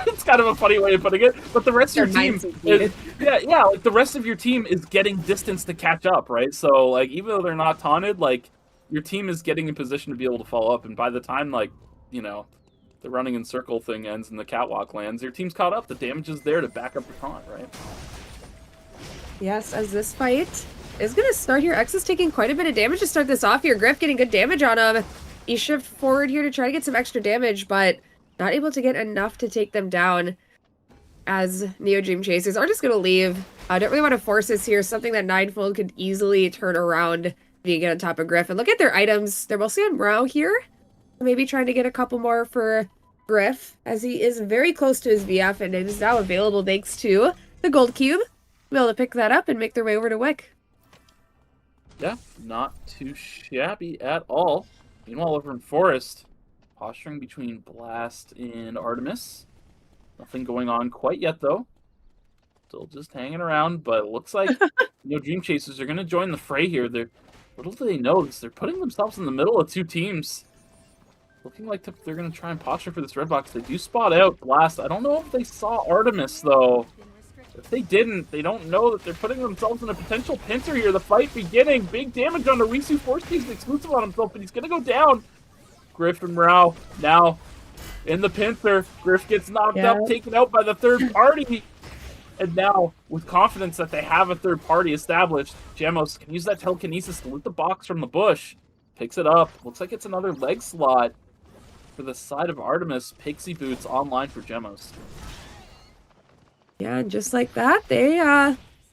It's kind of a funny way of putting it, but the rest of your team is, like the rest of your team is getting distance to catch up, right? So like even though they're not taunted, like your team is getting in position to be able to follow up, and by the time like, you know, the running in circle thing ends and the catwalk lands, your team's caught up. The damage is there to back up the taunt, right? Yes, as this fight is going to start here. X is taking quite a bit of damage to start this off here. Griff getting good damage on him. He shift forward here to try to get some extra damage, but not able to get enough to take them down, as NeoDreamChasers are just going to leave. I don't really want to force this here. Something that Ninefold could easily turn around if you get on top of Griff. And look at their items. They're mostly on Morale here. Maybe trying to get a couple more for Griff, as he is very close to his VF, and it is now available thanks to the Gold Cube. Be able to pick that up and make their way over to Wick. Yeah, not too shabby at all. Meanwhile, over in Forest, posturing between Blast and Artemis. Nothing going on quite yet, though. Still just hanging around, but it looks like NeoDreamChasers are going to join the fray here. Little do they know this, they're putting themselves in the middle of 2 teams. Looking like they're going to try and posture for this red box. They do spot out Blast. I don't know if they saw Artemis, though. If they didn't, they don't know that they're putting themselves in a potential pincer here. The fight beginning. Big damage on Risu. Force King's exclusive on himself, but he's going to go down. Griff and Rao now in the pincer. Griff gets knocked up, taken out by the third party. And now, with confidence that they have a third party established, Gemos can use that telekinesis to loot the box from the bush. Picks it up. Looks like it's another leg slot for the side of Artemis. Pixie Boots online for Gemos. Yeah, and just like that, they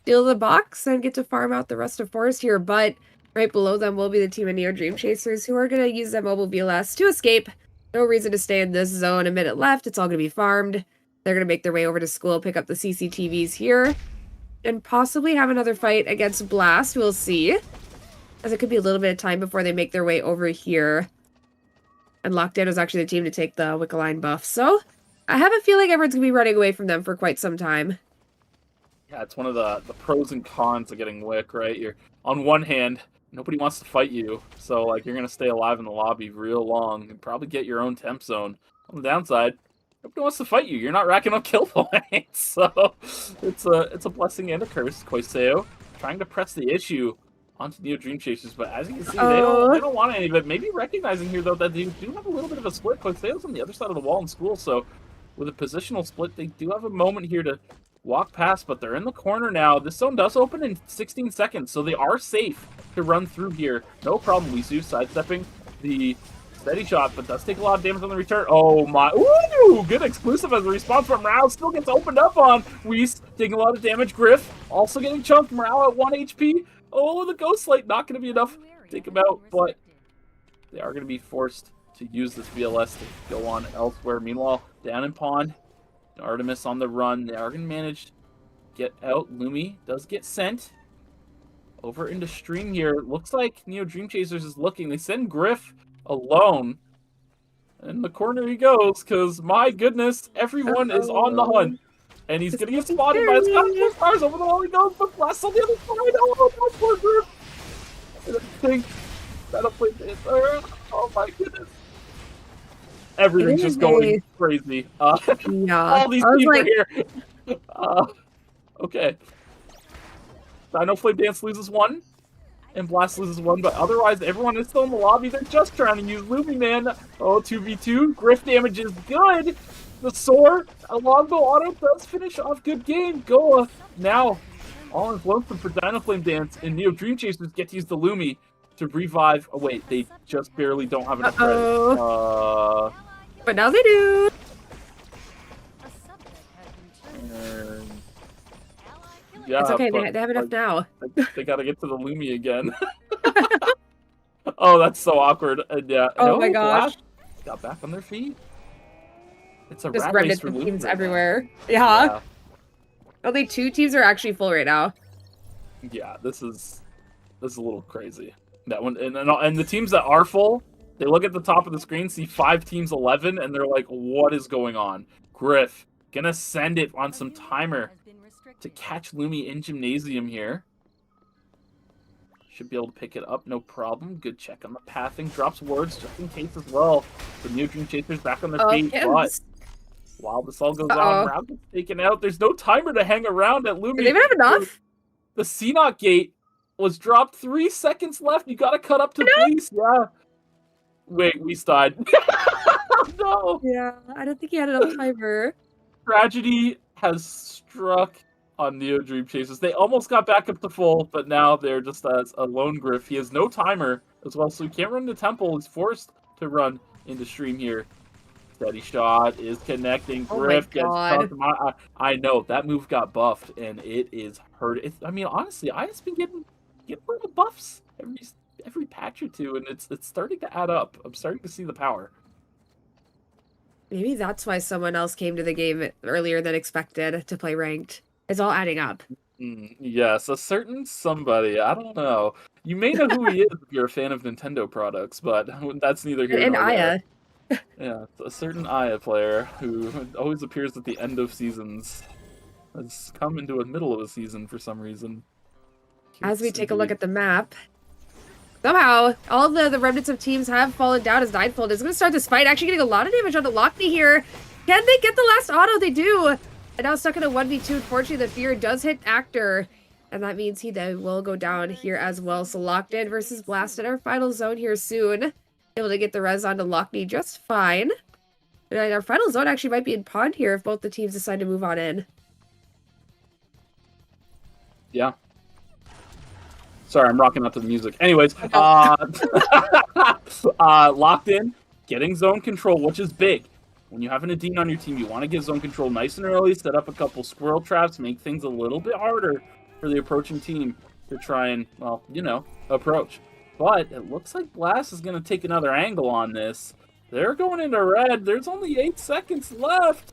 steal the box and get to farm out the rest of Forest here. But right below them will be the team of NeoDreamChasers, who are going to use their mobile VLS to escape. No reason to stay in this zone. A minute left. It's all going to be farmed. They're going to make their way over to school, pick up the CCTVs here, and possibly have another fight against Blast. We'll see. As it could be a little bit of time before they make their way over here. And Lockdown was actually the team to take the Wiccaline buff. So I have a feeling everyone's going to be running away from them for quite some time. Yeah, it's one of the pros and cons of getting Wick, right? You're, on one hand, nobody wants to fight you, so like you're going to stay alive in the lobby real long and probably get your own temp zone. On the downside, nobody wants to fight you. You're not racking up kill points, so it's a blessing and a curse. Quaiseo trying to press the issue onto NeoDreamChasers, but as you can see, they don't want any of it. Maybe recognizing here, though, that they do have a little bit of a split. Quaiseo's on the other side of the wall in school, so with a positional split, they do have a moment here to walk past, but they're in the corner now. This zone does open in 16 seconds, so they are safe to run through here. No problem. Wisu sidestepping the steady shot, but does take a lot of damage on the return. Oh my, ooh, good exclusive as a response from Morale. Still gets opened up on. Weiss taking a lot of damage. Griff also getting chunked. Morale at 1 HP. Oh, the Ghost Light not going to be enough to take him out, but they are going to be forced to use this VLS to go on elsewhere. Meanwhile, down in Pond, Artemis on the run. They are going to manage to get out. Lumi does get sent over into stream here. Looks like NeoDreamChasers is looking. They send Griff alone. In the corner he goes, because my goodness, everyone is on the hunt. And he's going to get spotted by his couple stars. Over the wall he goes, but Blast on the other side. Oh, my poor Griff. And I think that'll play this. Oh my goodness. Everything's just going crazy. Yeah. All these people are here. Okay. DiNo Flame Dance loses one, and Blast loses one, but otherwise everyone is still in the lobby. They're just trying to use Lumi, man. Oh, 2v2. Griff damage is good. The Soar, a longbow auto does finish off. Good game. Goa now all in lonesome for DiNo Flame Dance, and NeoDreamChasers get to use the Lumi to revive. Oh, wait, they just barely don't have enough credit. But now they do. Yeah, it's okay, they have enough now. They gotta get to the Lumi again. Oh, that's so awkward. And yeah, oh my gosh. Got back on their feet. It's a just rat remnants race for of Lumi teams right everywhere. now. Yeah. Only 2 teams are actually full right now. Yeah, this is a little crazy. That one, and the teams that are full, they look at the top of the screen, see 5 teams 11, and they're like, what is going on? Griff gonna send it on some timer to catch Lumi in Gymnasium here. Should be able to pick it up, no problem. Good check on the pathing. Drops wards just in case as well. The NeoDreamChasers back on their feet, but while this all goes on, Round gets taken out. There's no timer to hang around at Lumi. Do they even have enough? The CNOT gate was dropped. 3 seconds left. You gotta cut up to police. Yeah. Wait, we died. No. Yeah, I don't think he had enough timer. Tragedy has struck on NeoDreamChasers. They almost got back up to full, but now they're just as a lone Griff. He has no timer as well, so he can't run to Temple. He's forced to run into stream here. Steady shot is connecting. Griff gets tough. I know that move got buffed, and it is hurt. I mean, honestly, I've been getting little buffs every patch or two, and it's starting to add up. I'm starting to see the power. Maybe that's why someone else came to the game earlier than expected to play ranked. It's all adding up. Yes, a certain somebody. I don't know. You may know who he is if you're a fan of Nintendo products, but that's neither here nor there. Yeah, a certain Aya player who always appears at the end of seasons has come into the middle of a season for some reason. As we take a look at the map, somehow all the remnants of teams have fallen down as Ninefold is going to start this fight, actually getting a lot of damage onto Lockney here. Can they get the last auto? They do. And now stuck in a 1v2. Unfortunately, the fear does hit Actor, and that means he then will go down here as well. So Locked In versus Blast in our final zone here soon. Able to get the res onto Lockney just fine. And our final zone actually might be in Pond here if both the teams decide to move on in. Yeah. Sorry, I'm rocking out to the music. Anyways, locked in, getting zone control, which is big. When you have an Adine on your team, you want to get zone control nice and early, set up a couple squirrel traps, make things a little bit harder for the approaching team to try and, well, approach. But it looks like Blast is going to take another angle on this. They're going into red. There's only 8 seconds left.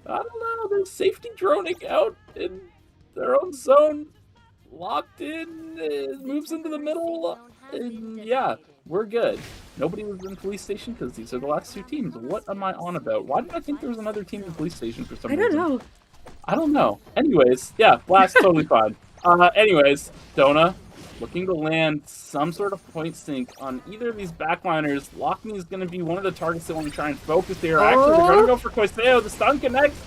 I don't know. They're safety droning out in their own zone. Locked in, moves into the middle, and yeah, we're good. Nobody was in police station because these are the last 2 teams. What am I on about? Why did I think there was another team in police station for some reason? I don't know. Anyways, yeah, Blast totally fine. Anyways, Dona looking to land some sort of point sync on either of these backliners. Lockney is going to be one of the targets they want to try and focus here. Actually, they're going to go for Quiseo. The stun connects.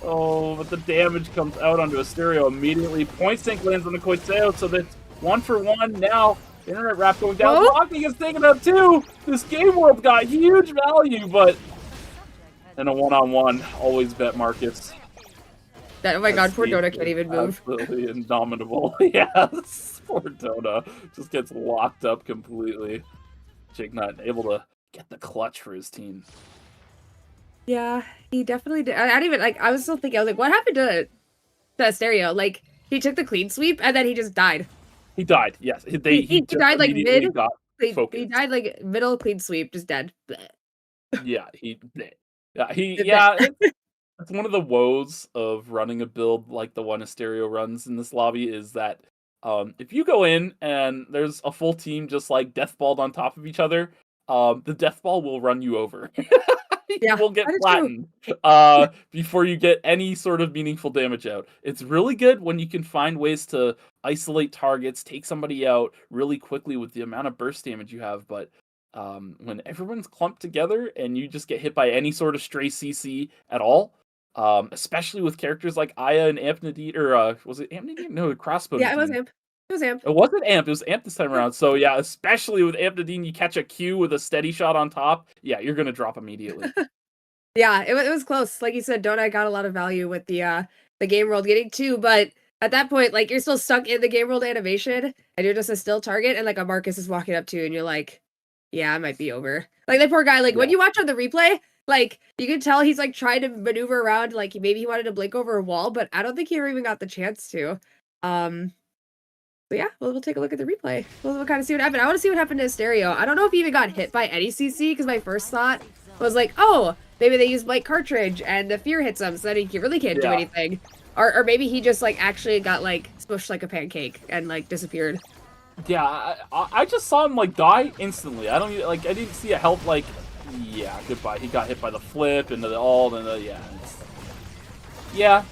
Oh, but the damage comes out onto Asterio immediately. Point sync lands on the Quiseo, so that's 1 for 1 now. Internet wrap going down. Lockney is taking up 2. This game world got huge value, but in a one-on-one, always bet Marcus. Oh my god, poor Dona can't even move. Absolutely indomitable. Yes, poor Dona just gets locked up completely. Jake not able to get the clutch for his team. Yeah, he definitely did. I didn't even, I was still thinking, I was like, what happened to Asterio? Like, he took the clean sweep, and then he just died. He died, yes. He died, like, mid. He died, like, middle clean sweep, just dead. Yeah, it's one of the woes of running a build like the one Asterio runs in this lobby is that if you go in and there's a full team just like deathballed on top of each other, the deathball will run you over. You will get flattened before you get any sort of meaningful damage out. It's really good when you can find ways to isolate targets, take somebody out really quickly with the amount of burst damage you have, but when everyone's clumped together and you just get hit by any sort of stray CC at all, especially with characters like Aya and Amp Nadine, or was it Amp Nadine? No, Crossbow. Yeah, it was Amp. It was Amp. It wasn't Amp. It was Amp this time around. So yeah, especially with Amp Nadine, you catch a Q with a steady shot on top. Yeah, you're gonna drop immediately. Yeah, it was close. Like you said, Donut got a lot of value with the game world getting 2, but at that point, like you're still stuck in the game world animation, and you're just a still target, and like a Marcus is walking up to you, and you're like, yeah, I might be over. Like that poor guy. Like when you watch on the replay, like you can tell he's like trying to maneuver around, like maybe he wanted to blink over a wall, but I don't think he ever even got the chance to. But yeah, we'll take a look at the replay. We'll kind of see what happened. I want to see what happened to Asterio. I don't know if he even got hit by any CC, because my first thought was like, oh, maybe they used Blight Cartridge and the fear hits him, so then he really can't do anything. Or maybe he just like actually got like smushed like a pancake and like disappeared. Yeah, I just saw him like die instantly. I didn't see a health like. Yeah, goodbye. He got hit by the flip and the ult and the yeah,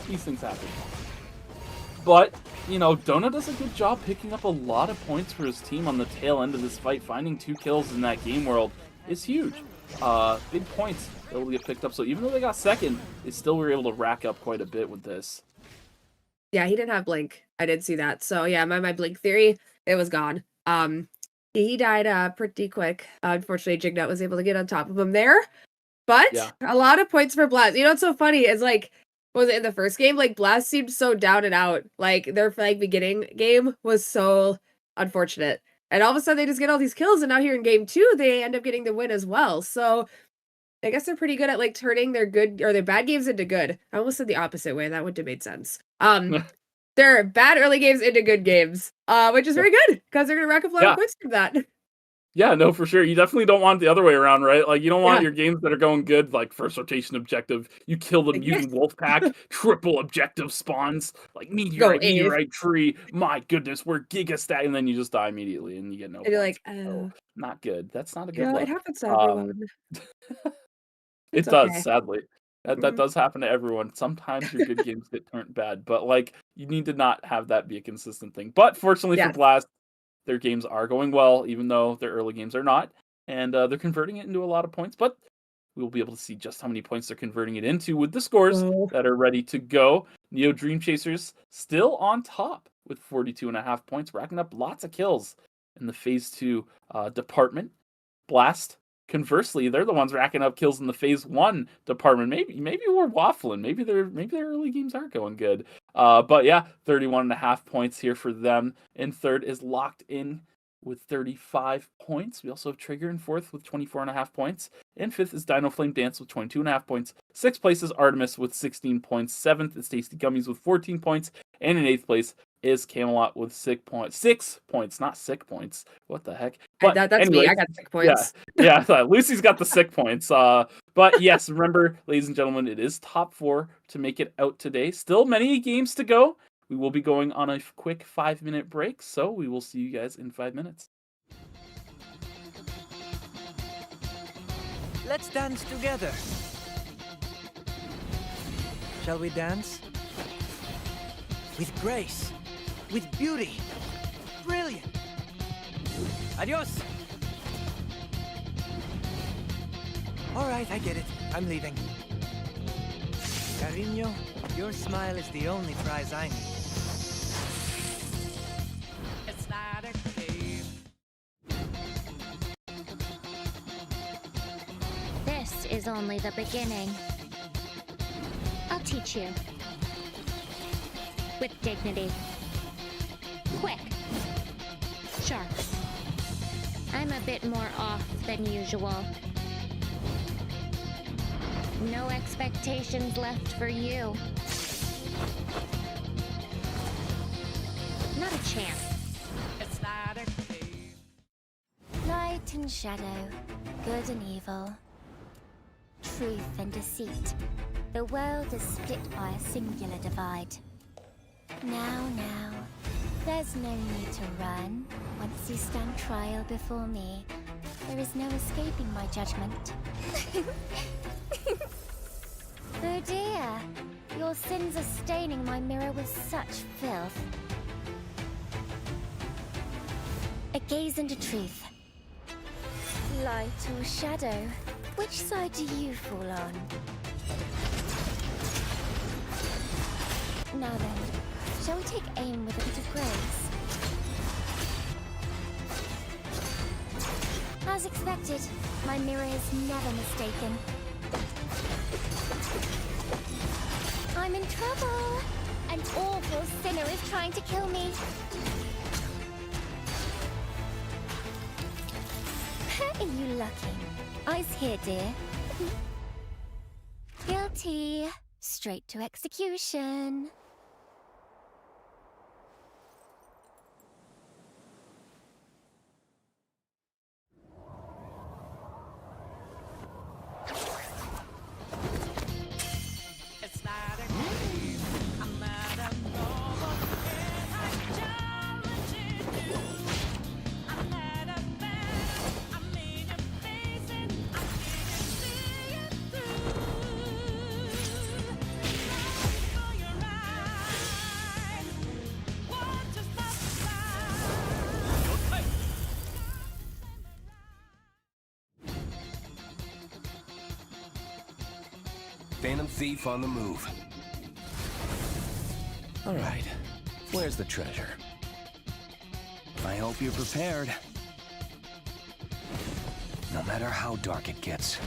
these things happen. But Dona does a good job picking up a lot of points for his team on the tail end of this fight. Finding 2 kills in that game world is huge. Big points able to get picked up. So even though they got second, they still were able to rack up quite a bit with this. Yeah, he didn't have blink. I did see that. So yeah, my blink theory, it was gone. He died pretty quick. Unfortunately, Jignut was able to get on top of him there. But a lot of points for Blast. What's so funny is like, was it in the first game? Like Blast seemed so down and out. Like their beginning game was so unfortunate. And all of a sudden they just get all these kills, and now here in game 2, they end up getting the win as well. So I guess they're pretty good at like turning their good or their bad games into good. I almost said the opposite way. That wouldn't have made sense. They're bad early games into good games, which is very good because they're gonna rack up a lot of points from that. Yeah, no, for sure. You definitely don't want it the other way around, right? Like, you don't want your games that are going good, like first rotation objective, you kill the mutant wolf pack, triple objective spawns, like meteorite tree. My goodness, we're gigastat, and then you just die immediately, and you get no. And you're like, oh, not good. That's not a good. Look. It happens to everyone. It does, sadly. That does happen to everyone. Sometimes your good games get turned bad, but like you need to not have that be a consistent thing. But fortunately for Blast, their games are going well, even though their early games are not, and they're converting it into a lot of points. But we'll be able to see just how many points they're converting it into with the scores that are ready to go. NeoDreamChasers still on top with 42.5 points, racking up lots of kills in the Phase 2 department. Blast, conversely, they're the ones racking up kills in the Phase 1 department. Maybe we're waffling. Maybe their early games are going good. But yeah, 31.5 points here for them. In third is Locked In with 35 points. We also have Trigger in fourth with 24.5 points. In fifth is Dino Flame Dance with 22.5 points. Sixth place is Artemis with 16 points. Seventh is Tasty Gummies with 14 points. And in eighth place is Camelot with 6 points. 6 points, not sick points. What the heck? But That's anyways, me. I got 6 points. Yeah, Lucy's got the sick points. But yes, remember, ladies and gentlemen, it is top 4 to make it out today. Still many games to go. We will be going on a quick 5-minute break, so we will see you guys in 5 minutes. Let's dance together. Shall we dance? With grace, with beauty. Brilliant. Adios. All right, I get it. I'm leaving. Cariño, your smile is the only prize I need. It's not a game. This is only the beginning. I'll teach you. With dignity. Quick. Sharp. I'm a bit more off than usual. No expectations left for you. Not a chance. It's not a game. Light and shadow, good and evil, truth and deceit. The world is split by a singular divide. Now, there's no need to run. Once you stand trial before me, there is no escaping my judgment. Oh dear, your sins are staining my mirror with such filth. A gaze into truth. Light or shadow, which side do you fall on? Now then, shall we take aim with a bit of grace? As expected, my mirror is never mistaken. I'm in trouble! An awful sinner is trying to kill me. Are you lucky? Eyes here, dear. Guilty. Straight to execution. It's not a game. I'm not a normal kid. I'm challenging you. I'm not a fan. I'm in your face and I'm gonna see it through. Looking for your eyes. Want to stop the ride. Phantom Thief on the move. All right, where's the treasure? I hope you're prepared. No matter how dark it gets,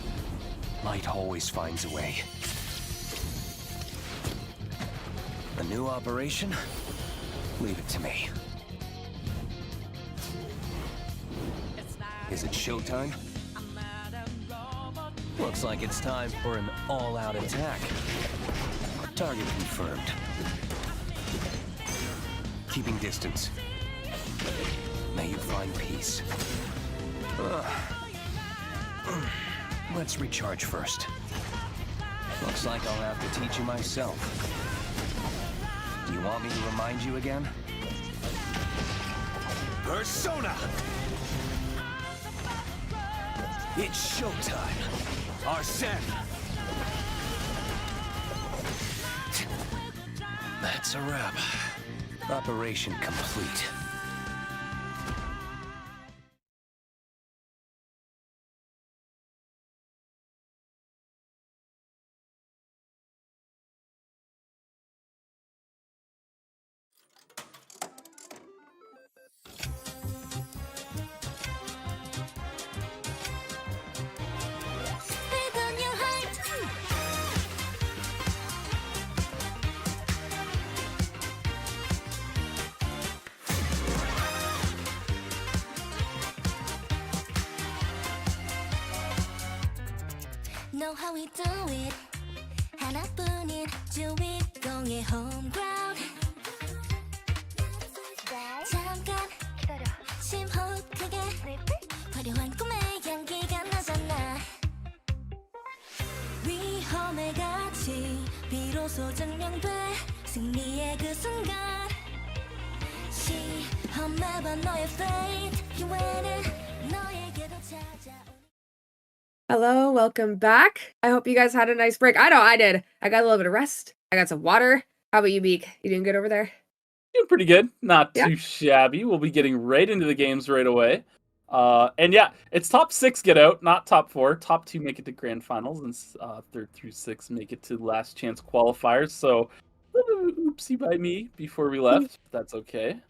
light always finds a way. A new operation? Leave it to me. Is it showtime? Looks like it's time for an all-out attack. Target confirmed. Keeping distance. May you find peace. Let's recharge first. Looks like I'll have to teach you myself. Do you want me to remind you again? Persona! It's showtime! Arsene! That's a wrap. Operation complete. Know how we do it. 하나뿐인 주인공의 home ground. 잠깐 기다려. 심호흡 크게. 화려한 꿈의 향기가 나잖아. 위험에 같이 비로소 증명돼 승리의 그 순간. 시험 매번 너의 fate. 기회는 너에게로 찾아오. Hello, welcome back. I hope you guys had a nice break. I know I did. I got a little bit of rest. I got some water. How about you, Beak? You doing good over there? Doing pretty good. Not Yeah. too shabby. We'll be getting right into the games right away. And yeah, it's top 6 get out, not top 4. Top 2 make it to grand finals, and 3rd through 6 make it to last chance qualifiers. So, oopsie by me before we left. That's okay.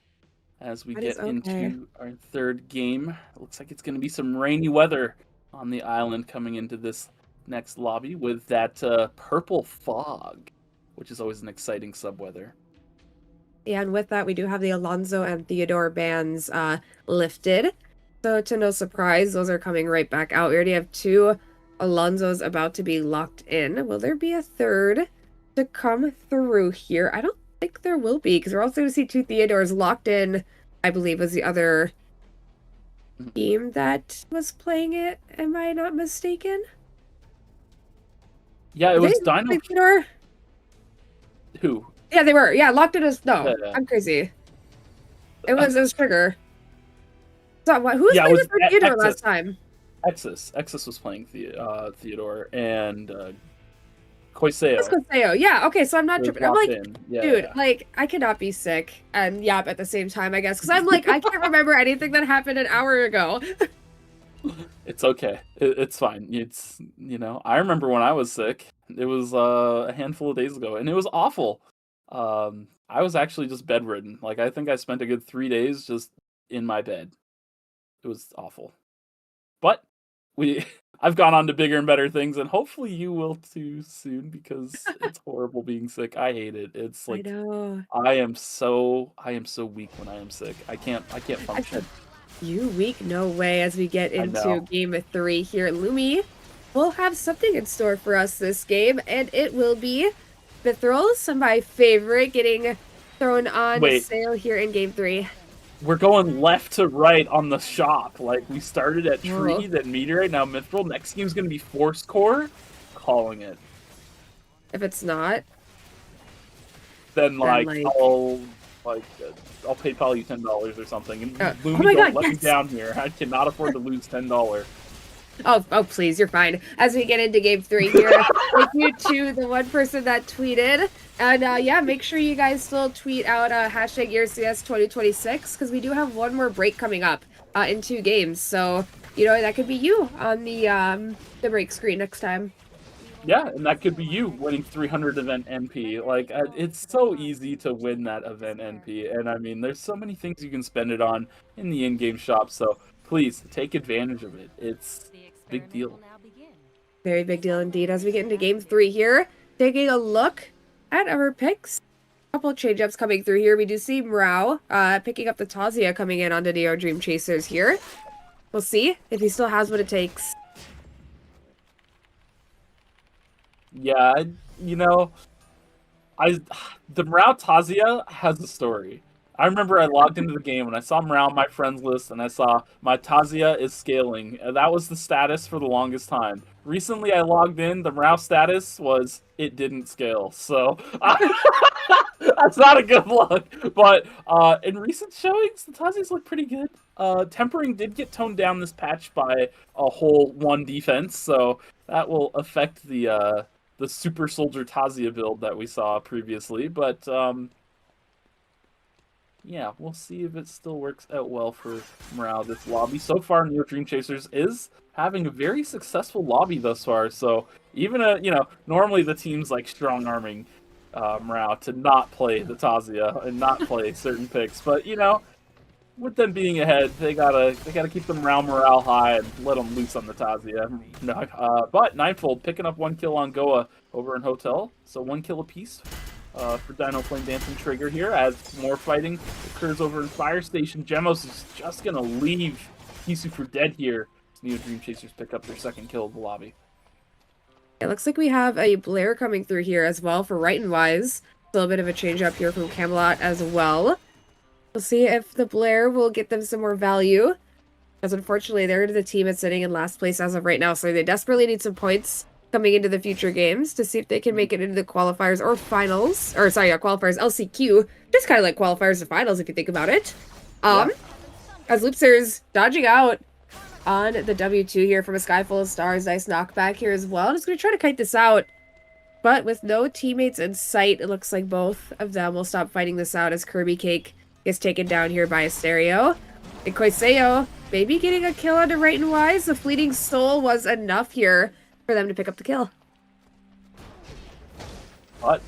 As we That get is okay. into our 3rd game, it looks like it's going to be some rainy weather on the island coming into this next lobby with that purple fog, which is always an exciting subweather. Yeah, and with that, we do have the Alonso and Theodore bans lifted. So to no surprise, those are coming right back out. We already have 2 Alonsos about to be locked in. Will there be a 3rd to come through here? I don't think there will be, because we're also going to see 2 Theodores locked in, I believe was the other team that was playing it. Am I not mistaken? Yeah, it Were was they DiNo. Theodore? Who? Yeah, they were. Yeah, locked in as no. Yeah. I'm crazy. It was Trigger. So who was Yeah, it playing was for Theodore ERCS. last time? ERCS was playing Theodore and Quiseo. Let's go Sayo. Yeah, okay, so I'm not was tripping. I'm locked like, in. Yeah, dude, yeah. like, I cannot be sick and yap at the same time, I guess. Because I'm like, I can't remember anything that happened an hour ago. It's okay. It's fine. It's, you know, I remember when I was sick. It was a handful of days ago, and it was awful. I was actually just bedridden. Like, I think I spent a good 3 days just in my bed. It was awful. But I've gone on to bigger and better things, and hopefully you will too soon, because it's horrible being sick. I hate it. It's like I know. I am so weak when I am sick. I can't function. You weak? No way. As we get I into know. game 3 here, Lumi will have something in store for us this game, and it will be Bithrills, my favorite, getting thrown on Wait. sale here in game 3. We're going left to right on the shop. Like, we started at Tree, Whoa. then Meteorite, now Mithril. Next game's gonna be Force Core. Calling it. If it's not, Then, like, like- I'll PayPal you $10 or something. And Oh Lumi, my don't God, let me yes! down here. I cannot afford to lose $10. oh, please, you're fine. As we get into game 3 here, thank you to the one person that tweeted. And yeah, make sure you guys still tweet out hashtag ERCS 2026, because we do have one more break coming up in 2 games. So, you know, that could be you on the break screen next time. Yeah, and that could be you winning 300 event NP. Like, it's so easy to win that event NP. And I mean, there's so many things you can spend it on in the in-game shop. So please take advantage of it. It's a big deal. Very big deal indeed. As we get into game 3 here, taking a look at our picks. A couple of change-ups coming through here. We do see Mrao picking up the Tazia coming in onto NeoDreamChasers here. We'll see if he still has what it takes. Yeah, you know, the Mrao Tazia has a story. I remember I logged into the game and I saw Mrao on my friends list and I saw my Tazia is scaling. And that was the status for the longest time. Recently I logged in, the Mrao status was it didn't scale. So that's not a good look. But in recent showings, the Tazias look pretty good. Tempering did get toned down this patch by a whole 1 defense, so that will affect the Super Soldier Tazia build that we saw previously. But yeah, we'll see if it still works out well for Mrao this lobby. So far, NeoDreamChasers is having a very successful lobby thus far. So even you know, normally the team's like strong-arming Mrao to not play the Tazia and not play certain picks. But you know, with them being ahead, they gotta keep the Mrao morale high and let them loose on the Tazia. No, but Ninefold picking up 1 kill on Goa over in Hotel, so 1 kill apiece. For DiNo Flame Dancing Trigger here, as more fighting occurs over in Fire Station. Gemos is just gonna leave Kisu for dead here. NeoDreamChasers pick up their 2nd kill of the lobby. It looks like we have a Blair coming through here as well for Right and Wise. A little bit of a change up here from Camelot as well. We'll see if the Blair will get them some more value. Because unfortunately, they're the team that's sitting in last place as of right now. So they desperately need some points coming into the future games to see if they can make it into the qualifiers or finals. Or sorry, qualifiers, LCQ. Just kind of like qualifiers to finals if you think about it. As Loopster's dodging out on the W2 here from a sky full of stars. Nice knockback here as well. Just going to try to kite this out. But with no teammates in sight, it looks like both of them will stop fighting this out as Kirby Cake gets taken down here by Asterio. And Koiseo maybe getting a kill onto Right and Wise. The Fleeting Soul was enough here for them to pick up the kill. But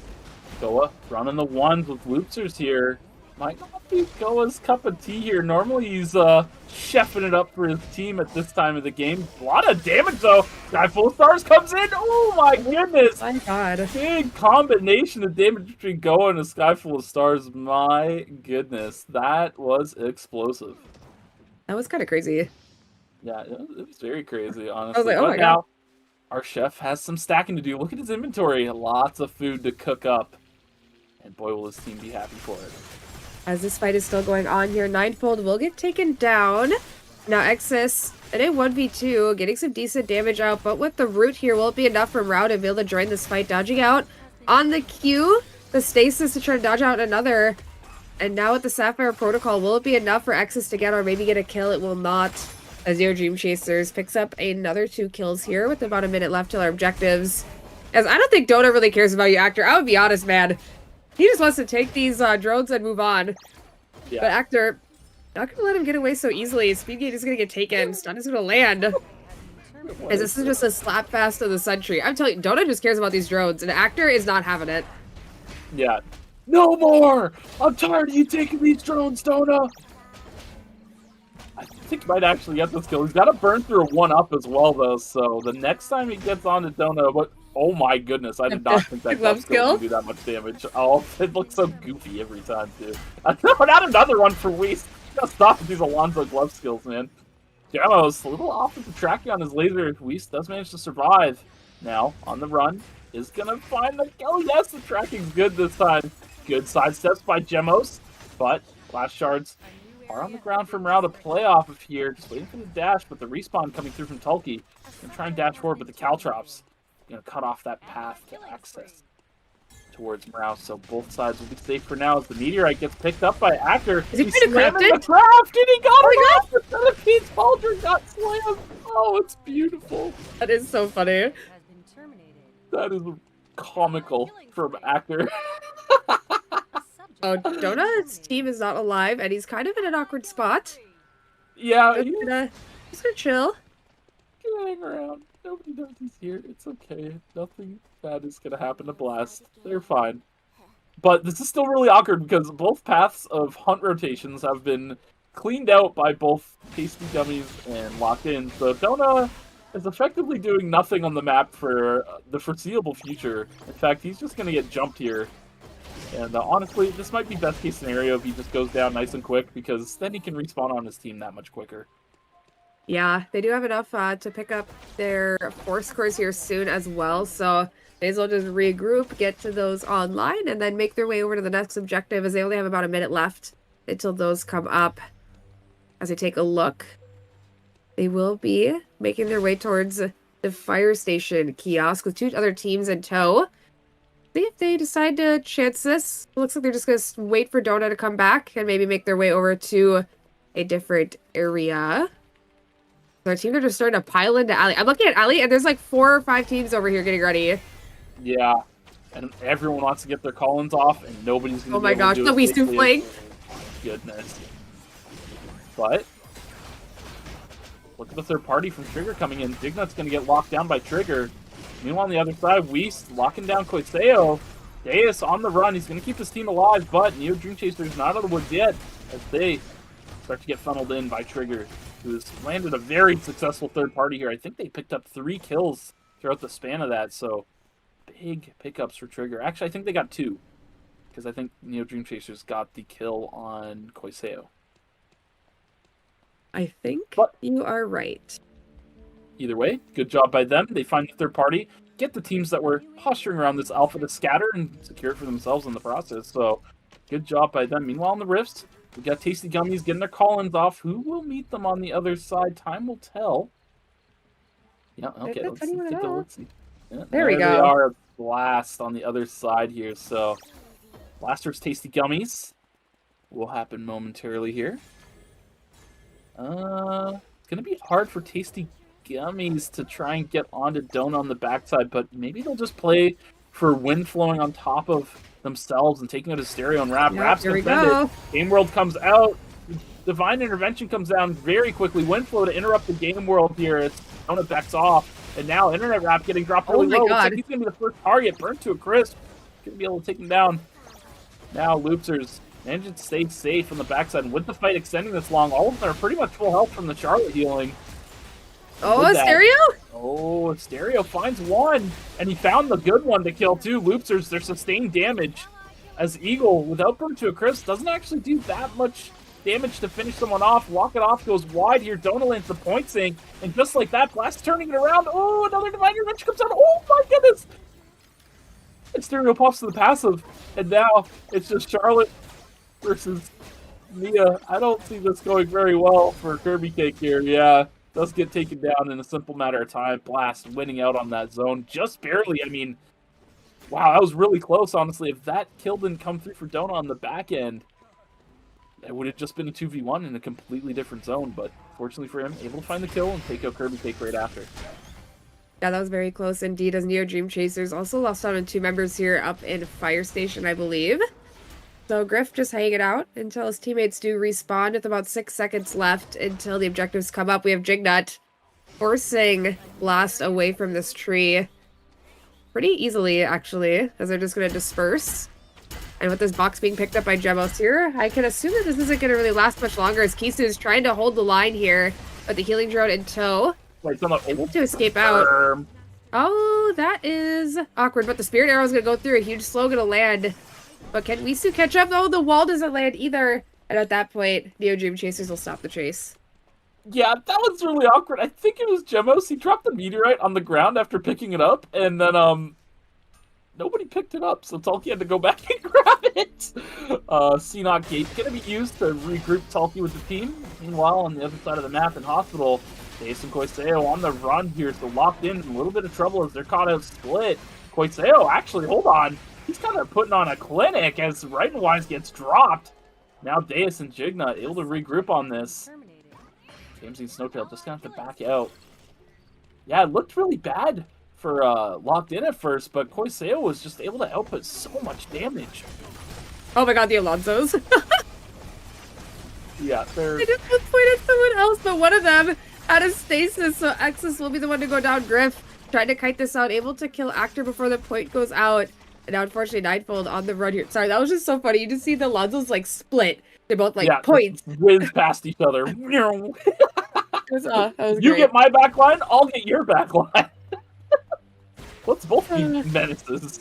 Goa running the ones with Loopsters here. Might not be Goa's cup of tea here. Normally he's chefing it up for his team at this time of the game. A lot of damage though. Guy full of stars comes in. Oh my goodness. My god. Big combination of damage between Goa and a sky full of stars. My goodness. That was explosive. That was kind of crazy. Yeah, it was very crazy, honestly. I was like, oh but my now, god. our chef has some stacking to do. Look at his inventory. Lots of food to cook up. And boy, will his team be happy for it. As this fight is still going on here, Ninefold will get taken down. Now Exis in a 1v2, getting some decent damage out, but with the root here, will it be enough from Rao to be able to join this fight? Dodging out on the Q, the stasis to try to dodge out another. And now with the Sapphire Protocol, will it be enough for Exis to get or maybe get a kill? It will not. As NeoDreamChasers picks up another 2 kills here with about a minute left till our objectives. As I don't think Dota really cares about you, Actor. I would be honest, man. He just wants to take these drones and move on. Yeah. But Actor, not going to let him get away so easily. Speedgate is going to get taken. Stun is going to land. As this is just a slap fast of the Sentry. I'm telling you, Dota just cares about these drones, and Actor is not having it. Yeah. No more! I'm tired of you taking these drones, Dota! I think he might actually get this kill. He's got to burn through a 1-up as well, though, so the next time he gets on to Dota, but oh my goodness, I did not think that glove skill would do that much damage. Oh, it looks so goofy every time, too. No, not another one for Weiss. Gotta stop with these Alonzo glove skills, man. Jamo's a little off with the tracking on his laser. Weiss does manage to survive. Now, on the run, is gonna find the kill. Yes, the tracking's good this time. Good sidesteps by Gemos, but last shards are on the ground from Rao to play off of here. Just waiting for the dash, but the respawn coming through from Tulki. Gonna try and dash forward, but the Caltrops gonna cut off that path to access towards Morale. So both sides will be safe for now as the meteorite gets picked up by Actor. Is he trying to craft it? The craft, and he got it off! The Philippines Pauldron got slammed! Oh, it's beautiful. That is so funny. That is comical from Actor. Oh, Donut's team is not alive, and he's kind of in an awkward spot. Yeah, he's gonna chill. Hang around. Nobody knows he's here. It's okay. Nothing bad is gonna happen to Blast. They're fine. But this is still really awkward because both paths of hunt rotations have been cleaned out by both Tasty Gummies and Locked In. So Dona is effectively doing nothing on the map for the foreseeable future. In fact, he's just gonna get jumped here. And honestly, this might be best case scenario if he just goes down nice and quick, because then he can respawn on his team that much quicker. Yeah, they do have enough to pick up their force cores here soon as well, so may as well just regroup, get to those online, and then make their way over to the next objective, as they only have about a minute left until those come up. As I take a look, they will be making their way towards the fire station kiosk with 2 other teams in tow. See if they decide to chance this. It looks like they're just going to wait for Donut to come back and maybe make their way over to a different area. Our teams are just starting to pile into Alley. I'm looking at Alley, and there's like 4 or 5 teams over here getting ready. Yeah, and everyone wants to get their call-ins off, and nobody's going to be able to do it. Oh my gosh, the Wisu flank. Goodness. But look at the third party from Trigger coming in. Dignut's going to get locked down by Trigger. Meanwhile, on the other side, Weiss locking down Koiseo. Deus on the run. He's going to keep his team alive, but NeoDreamChasers not out of the woods yet as they start to get funneled in by Trigger, who's landed a very successful third party here. I think they picked up 3 kills throughout the span of that, so big pickups for Trigger. Actually, I think they got 2, because I think NeoDreamChasers got the kill on Koiseo. I think you are right. Either way, good job by them. They find the third party, get the teams that were posturing around this alpha to scatter and secure it for themselves in the process. So good job by them. Meanwhile, in the rifts, we got Tasty Gummies getting their call-ins off. Who will meet them on the other side? Time will tell. Yeah, okay, let's take a look. Yeah, there we go. They are. Blast on the other side here. So Blaster's Tasty Gummies will happen momentarily here. It's gonna be hard for Tasty Gummies to try and get onto Donut on the backside, but maybe they'll just play for wind flowing on top of themselves and taking out a stereo and Rap. Yep, Rap's here we defended. go. Game World comes out. Divine Intervention comes down very quickly. Wind flow to interrupt the Game World here. It's Donut backs off. And now Internet Rap getting dropped really low. Looks like he's going to be the first target. Burnt to a crisp. Going to be able to take him down. Now Loopsers managing to stay safe on the backside. And with the fight extending this long, all of them are pretty much full health from the Charlotte healing. Oh, Stereo? Oh, Stereo finds one. And he found the good one to kill too. Loopsers, their sustained damage. As Eagle, without Burnt to a crisp, doesn't actually do that much damage to finish someone off. Walk it off goes wide here. Donut lands the point sink. And just like that, Blast turning it around. Oh, another Divine Intervention comes out. Oh my goodness. And Stereo pops to the passive. And now it's just Charlotte versus Mia. I don't see this going very well for Kirby Cake here. Yeah, does get taken down in a simple matter of time. Blast winning out on that zone. Just barely. I mean, wow, that was really close, honestly. If that kill didn't come through for Donut on the back end, it would have just been a 2v1 in a completely different zone, but fortunately for him, able to find the kill and take out Kirby Cake right after. Yeah, that was very close indeed, as NeoDreamChasers also lost out on 2 members here up in Fire Station, I believe. So Griff just hanging out until his teammates do respawn with about 6 seconds left until the objectives come up. We have Jignut forcing Blast away from this tree pretty easily, actually, as they're just going to disperse. And with this box being picked up by Gemos here, I can assume that this isn't going to really last much longer as Kisu is trying to hold the line here with the healing drone in tow. Able to escape out. Oh, that is awkward. But the Spirit Arrow is going to go through. A huge slow going to land. But can Wisu catch up? No, the wall doesn't land either. And at that point, NeoDreamChasers will stop the chase. Yeah, that was really awkward. I think it was Gemos. He dropped the meteorite on the ground after picking it up. And then, nobody picked it up, so Talkie had to go back and grab it. C-Knock Gate going to be used to regroup Talkie with the team. Meanwhile, on the other side of the map in Hospital, Dace and Koiseo on the run here, so locked in a little bit of trouble as they're caught out split. Koiseo, actually, hold on. He's kind of putting on a clinic as Right and Wise gets dropped. Now Deus and Jigna able to regroup on this. James and Snowtail just going to have to back out. Yeah, it looked really bad for locked in at first, but Koiseo was just able to output so much damage. Oh my god, the Alonsos. Yeah, they're... I just pointed at someone else, but one of them had a stasis, so Exus will be the one to go down. Griff trying to kite this out, able to kill Actor before the point goes out. And now, unfortunately, Ninefold on the run here. Sorry, that was just so funny. You just see the Alonsos, like, split. They're both, like, points. Whiz past each other. that was you great. get my back line, I'll get your back line. Let's both be menaces.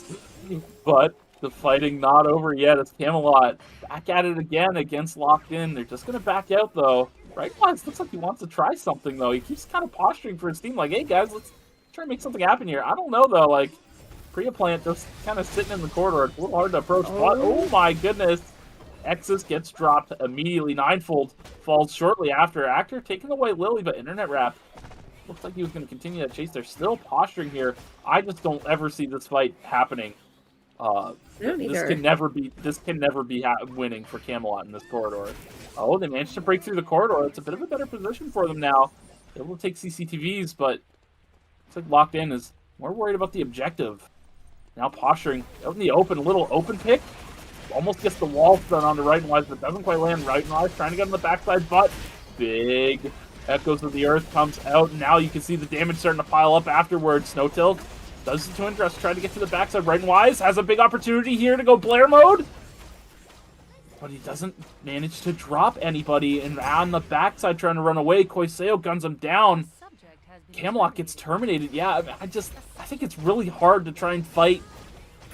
But the fighting not over yet. It's Camelot back at it again against Locked In. They're just going to back out, though. Right Wise looks like he wants to try something, though. He keeps kind of posturing for his team, like, hey, guys, let's try and make something happen here. I don't know, though. Like, Priya Plant just kind of sitting in the corridor. It's a little hard to approach. But, oh, my goodness. Exus gets dropped immediately. Ninefold falls shortly after. Actor taking away Lily, but Internet Rap looks like he was going to continue that chase. They're still posturing here. I just don't ever see this fight happening. This can never be winning for Camelot in this corridor. Oh, they managed to break through the corridor. It's a bit of a better position for them now. Able to take CCTVs, but it's like Locked In is more worried about the objective. Now posturing out in the open, a little open pick. Almost gets the wall stun on the Right and Wise, but doesn't quite land. Right and Wise trying to get on the backside, but big Echoes of the Earth comes out. And now you can see the damage starting to pile up afterwards. Snowtail does the twin dress, trying to get to the backside. Right and Wise has a big opportunity here to go Blair mode, but he doesn't manage to drop anybody. And on the backside trying to run away, Koiseo guns him down. Camelot gets terminated. Yeah, I think it's really hard to try and fight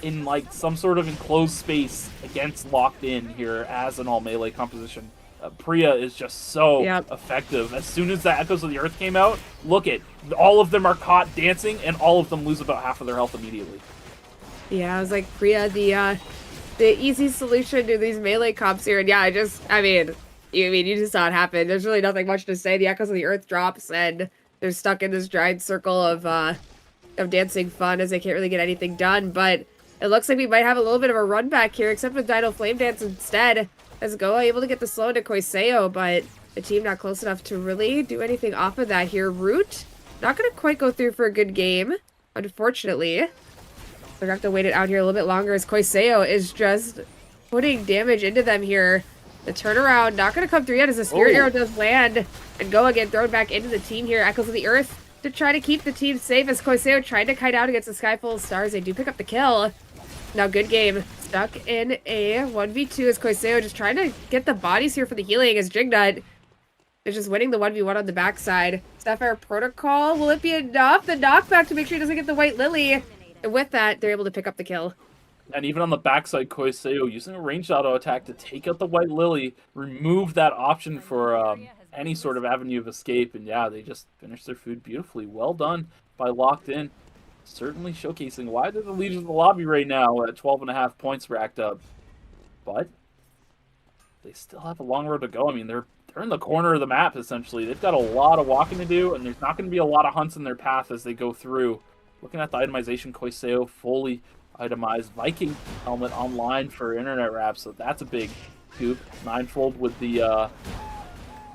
in like some sort of enclosed space against Locked In here as an all melee composition. Priya is just so effective. As soon as the Echoes of the Earth came out, look at all of them are caught dancing, and all of them lose about half of their health immediately. Yeah, I was like, Priya, the easy solution to these melee comps here. And yeah, I mean, you just saw it happen. There's really nothing much to say. The Echoes of the Earth drops, and they're stuck in this giant circle of dancing fun as they can't really get anything done. But it looks like we might have a little bit of a run back here, except with DiNo Flame Dance instead. As Goa able to get the slow into Koiseo, but the team not close enough to really do anything off of that here. Root, not going to quite go through for a good game, unfortunately. We're going to have to wait it out here a little bit longer as Koiseo is just putting damage into them here. The turnaround not going to come through yet as the Spirit Arrow does land. And Goa get thrown back into the team here. Echoes of the Earth to try to keep the team safe as Koiseo tried to kite out against the Sky Full of Stars. They do pick up the kill. Now, good game. Stuck in a 1v2 as Koiseo just trying to get the bodies here for the healing as Jignut is just winning the 1v1 on the backside. Sapphire Protocol, will it be enough? The knockback to make sure he doesn't get the White Lily. And with that, they're able to pick up the kill. And even on the backside, Koiseo using a ranged auto attack to take out the White Lily, remove that option for any sort of avenue of escape. And yeah, they just finished their food beautifully. Well done by Locked In. Certainly showcasing why they're the leaders of the lobby right now at 12.5 points racked up. But they still have a long road to go. I mean, they're in the corner of the map, essentially. They've got a lot of walking to do, and there's not going to be a lot of hunts in their path as they go through. Looking at the itemization, Koiseo fully itemized. Viking helmet online for internet wrap, so that's a big scoop. Ninefold with the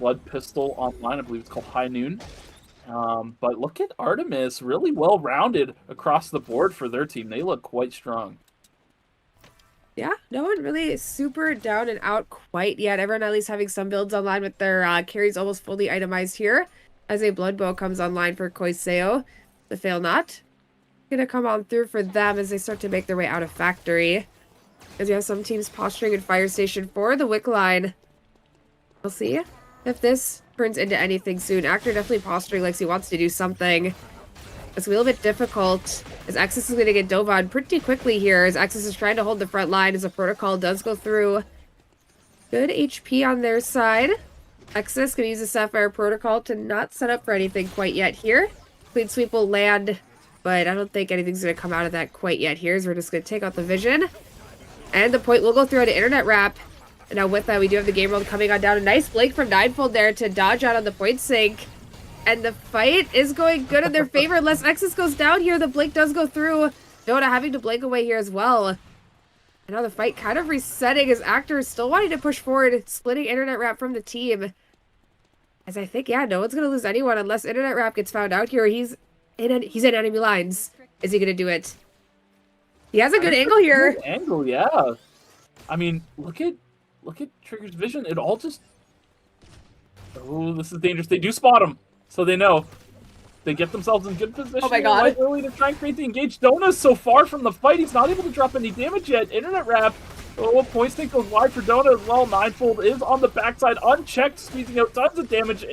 blood pistol online. I believe it's called High Noon. But look at Artemis, really well-rounded across the board for their team. They look quite strong. Yeah, no one really super down and out quite yet. Everyone at least having some builds online with their carries almost fully itemized here. As a Blood Bow comes online for Koiseo. The Fail Not gonna come on through for them as they start to make their way out of Factory. As you have some teams posturing in Fire Station for the Wick line. We'll see if this turns into anything soon. Actor definitely posturing like he wants to do something. It's a little bit difficult as ERCS is going to get dove on pretty quickly here as ERCS is trying to hold the front line as a protocol does go through. Good HP on their side. ERCS going to use the Sapphire Protocol to not set up for anything quite yet here. Clean Sweep will land, but I don't think anything's going to come out of that quite yet here as we're just going to take out the vision. And the point will go through on an internet wrap. And now with that, we do have the game world coming on down. A nice blink from Ninefold there to dodge out on the point sink. And the fight is going good in their favor. Unless ERCS goes down here, the blink does go through. Dota having to blink away here as well. And now the fight kind of resetting as Actor is still wanting to push forward, splitting internet wrap from the team. As I think, yeah, no one's going to lose anyone unless internet wrap gets found out here. He's in enemy lines. Is he going to do it? He has a good angle here. Good angle, yeah. I mean, look at Trigger's vision. It all just... Oh, this is dangerous. They do spot him, so they know. They get themselves in good position. Oh my god. Really to try and create the engage. Dona's so far from the fight, he's not able to drop any damage yet. Internet wrap. Oh, point stink goes wide for Dona as well. Ninefold is on the backside, unchecked, squeezing out tons of damage.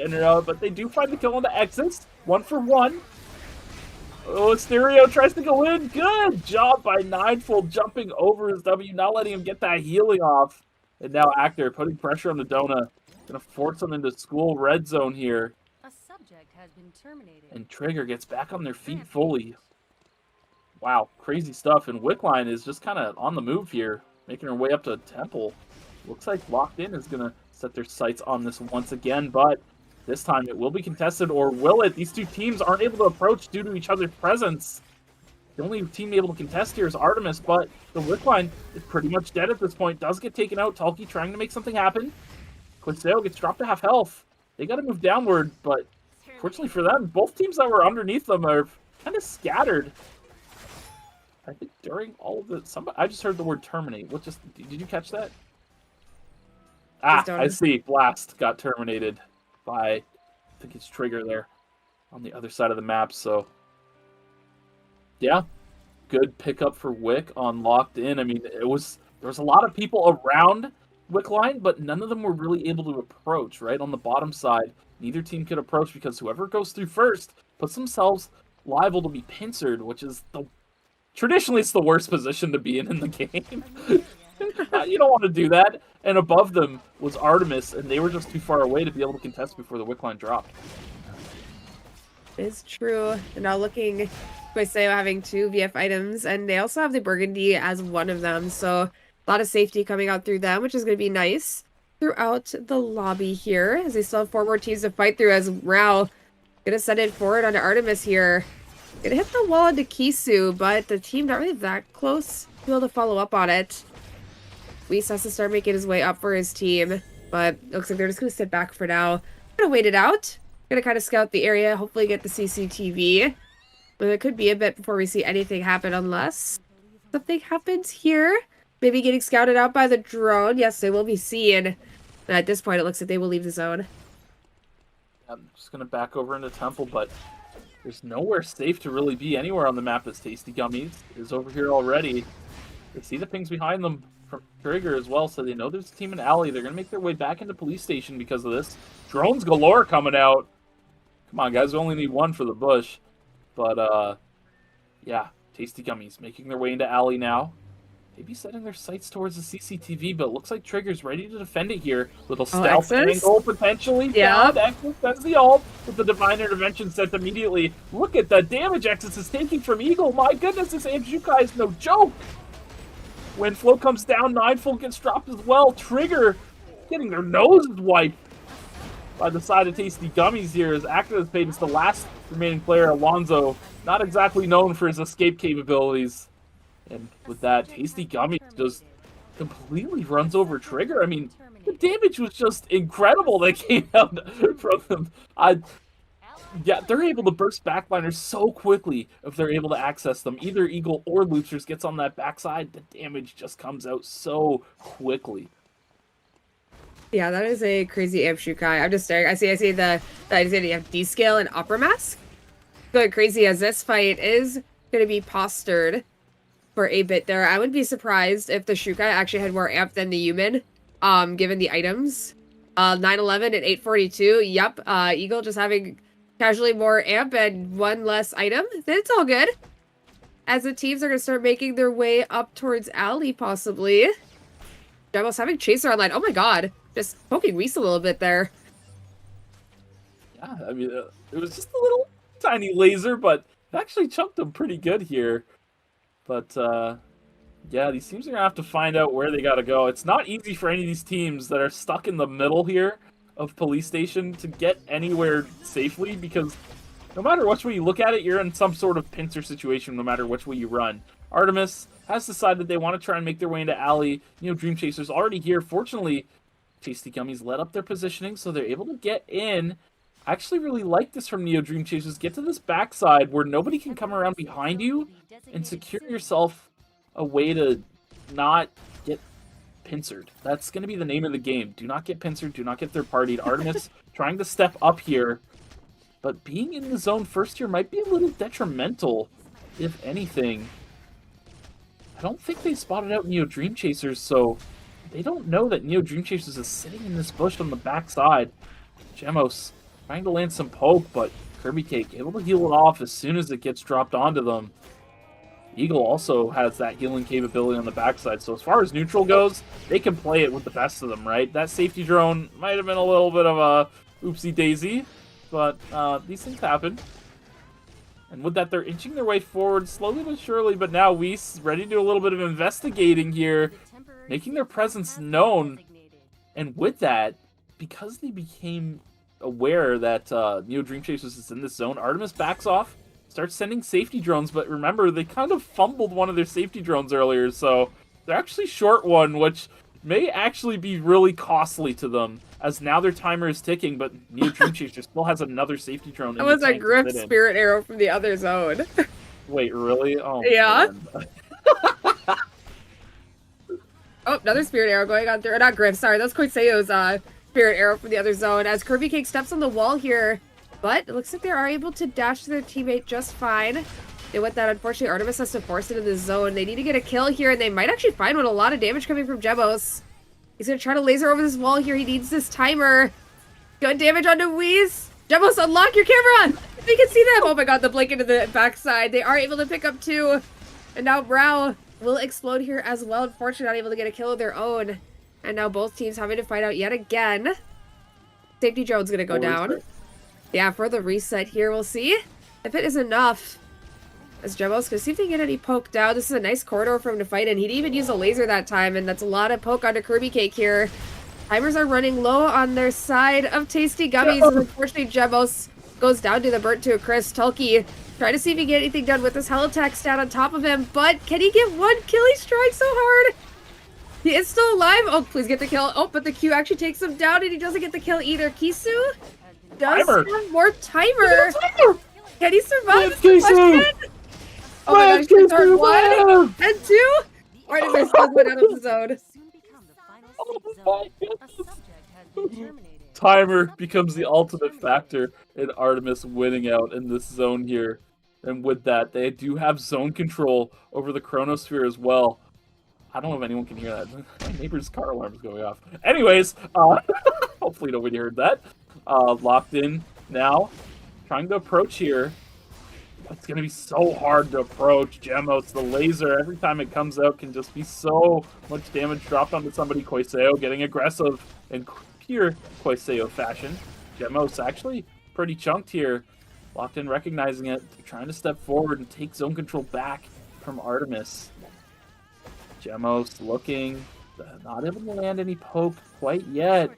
But they do find the kill on the exits. 1 for 1. Oh, Stereo tries to go in. Good job by Ninefold jumping over his W, not letting him get that healing off. And now Actor putting pressure on the Dona. Gonna force him into school red zone here. A subject has been terminated. And Trigger gets back on their feet fully. Wow, crazy stuff. And Wickline is just kind of on the move here, making her way up to Temple. Looks like Locked In is gonna set their sights on this once again, but this time it will be contested, or will it? These two teams aren't able to approach due to each other's presence. The only team able to contest here is Artemis, but the Wickline is pretty much dead at this point. Does get taken out. Talkie trying to make something happen. Quinzel gets dropped to half health. They got to move downward, but fortunately for them, both teams that were underneath them are kind of scattered. I think during all of the... I just heard the word terminate. What just... Did you catch that? Ah, I see. Blast got terminated by... I think it's Trigger there on the other side of the map, so... Yeah, good pickup for Wick on Locked In. I mean, there was a lot of people around Wickline, but none of them were really able to approach, right? On the bottom side, neither team could approach because whoever goes through first puts themselves liable to be pincered, which is traditionally it's the worst position to be in the game. You don't want to do that. and above them was Artemis, and they were just too far away to be able to contest before the wick line dropped. It's true. And now looking, Quiseo having 2 VF items, and they also have the Burgundy as one of them, so a lot of safety coming out through them, which is going to be nice throughout the lobby here, as they still have 4 more teams to fight through, as Rao gonna send it forward onto Artemis here. Gonna hit the wall into Kisu, but the team not really that close to be able to follow up on it. Weiss has to start making his way up for his team, but it looks like they're just gonna sit back for now. Gonna wait it out. Gonna kind of scout the area, hopefully get the CCTV. But it could be a bit before we see anything happen, unless something happens here. Maybe getting scouted out by the drone. Yes, they will be seen. And at this point, it looks like they will leave the zone. I'm just gonna back over into Temple, but there's nowhere safe to really be anywhere on the map as Tasty Gummies is over here already. They see the pings behind them from Trigger as well, so they know there's a team in Alley. They're gonna make their way back into police station because of this. Drones galore coming out. Come on, guys, we only need 1 for the bush. But, yeah, Tasty Gummies making their way into Alley now. Maybe setting their sights towards the CCTV, but it looks like Trigger's ready to defend it here. Little stealth angle, potentially. Yeah. Exus sends the ult with the Divine Intervention sent immediately. Look at the damage Exus is taking from Eagle. My goodness, this Amjukai is no joke. When Flow comes down, Nineful gets dropped as well. Trigger getting their noses wiped by the side of Tasty Gummies here, as Activa's paid is the last remaining player, Alonzo, not exactly known for his escape capabilities. And with that, Tasty Gummies just completely runs over Trigger. I mean, the damage was just incredible that came out from them. Yeah, they're able to burst backliners so quickly if they're able to access them. Either Eagle or Loopsters gets on that backside, the damage just comes out so quickly. Yeah, that is a crazy Amjukai. I'm just staring. I see you have D-Scale and Opera Mask. Going crazy as this fight is going to be postured for a bit there. I would be surprised if the Shukai actually had more amp than the human, given the items. 911 and 842. Yep, Eagle just having casually more amp and 1 less item. It's all good. As the teams are going to start making their way up towards Alley, possibly. Almost having Chaser online. Oh my god. Just poking Weiss a little bit there. Yeah, I mean, it was just a little tiny laser, but it actually chunked him pretty good here. But, yeah, these teams are going to have to find out where they got to go. It's not easy for any of these teams that are stuck in the middle here of Police Station to get anywhere safely, because no matter which way you look at it, you're in some sort of pincer situation no matter which way you run. Artemis has decided they want to try and make their way into Alley. DreamChasers already here. Fortunately, Tasty Gummies let up their positioning, so they're able to get in. I actually really like this from NeoDreamChasers. Get to this backside where nobody can come around behind you and secure yourself a way to not get pincered. That's going to be the name of the game. Do not get pincered. Do not get third-partied. Artemis trying to step up here, but being in the zone first here might be a little detrimental, if anything. I don't think they spotted out NeoDreamChasers, so they don't know that NeoDreamChasers is sitting in this bush on the backside. Gemos trying to land some poke, but Kirby Cake able to heal it off as soon as it gets dropped onto them. Eagle also has that healing capability on the backside, so as far as neutral goes, they can play it with the best of them, right? That safety drone might have been a little bit of a oopsie-daisy, but these things happen. And with that, they're inching their way forward slowly but surely, but now Weiss ready to do a little bit of investigating here, making their presence known. And with that, because they became aware that NeoDreamChasers is in this zone, Artemis backs off, starts sending safety drones, but remember, they kind of fumbled one of their safety drones earlier, so they're actually short one, which may actually be really costly to them, as now their timer is ticking, but NeoDreamChaser still has another safety drone. That was a Griff Spirit Arrow from the other zone. Wait, really? Oh, yeah. Man. Oh, another Spirit Arrow going on through. Not Griff, sorry. That was Koiseo's Spirit Arrow from the other zone. As Kirby Cake steps on the wall here, but it looks like they are able to dash to their teammate just fine. And with that, unfortunately, Artemis has to force it in the zone. They need to get a kill here, and they might actually find one. A lot of damage coming from Gemos. He's going to try to laser over this wall here. He needs this timer. Good damage onto Weiss. Gemos, unlock your camera! If you can see them! Oh my god, the blink into the backside. They are able to pick up 2. And now Brow will explode here as well. Unfortunately, not able to get a kill of their own. And now both teams having to fight out yet again. Safety drone's gonna go down. Yeah, for the reset here, we'll see if it is enough. As Gemmos gonna see if they can get any poke down. This is a nice corridor for him to fight in. He'd even use a laser that time, and that's a lot of poke onto Kirby Cake here. Timers are running low on their side of Tasty Gummies, and unfortunately Gemmos goes down to the burnt to a crisp. Tulky trying to see if he can get anything done with this Helitech stat on top of him, but can he get one kill? He strikes so hard. He is still alive. Oh, please get the kill. Oh, but the Q actually takes him down, and he doesn't get the kill either. Kisu does have more timer. Can he survive this question? Oh my gosh, he's hurt 1 and 2. Artemis does win out of the zone. Timer becomes the ultimate factor in Artemis winning out in this zone here. And with that, they do have zone control over the Chronosphere as well. I don't know if anyone can hear that. My neighbor's car alarm is going off. Anyways, hopefully nobody heard that. Locked in now. Trying to approach here. It's going to be so hard to approach. Gemmos, the laser, every time it comes out, can just be so much damage dropped onto somebody. Koiseo getting aggressive in pure Koiseo fashion. Gemmos actually pretty chunked here. Locked in, recognizing it. Trying to step forward and take zone control back from Artemis. Gemmos looking, not able to land any poke quite yet.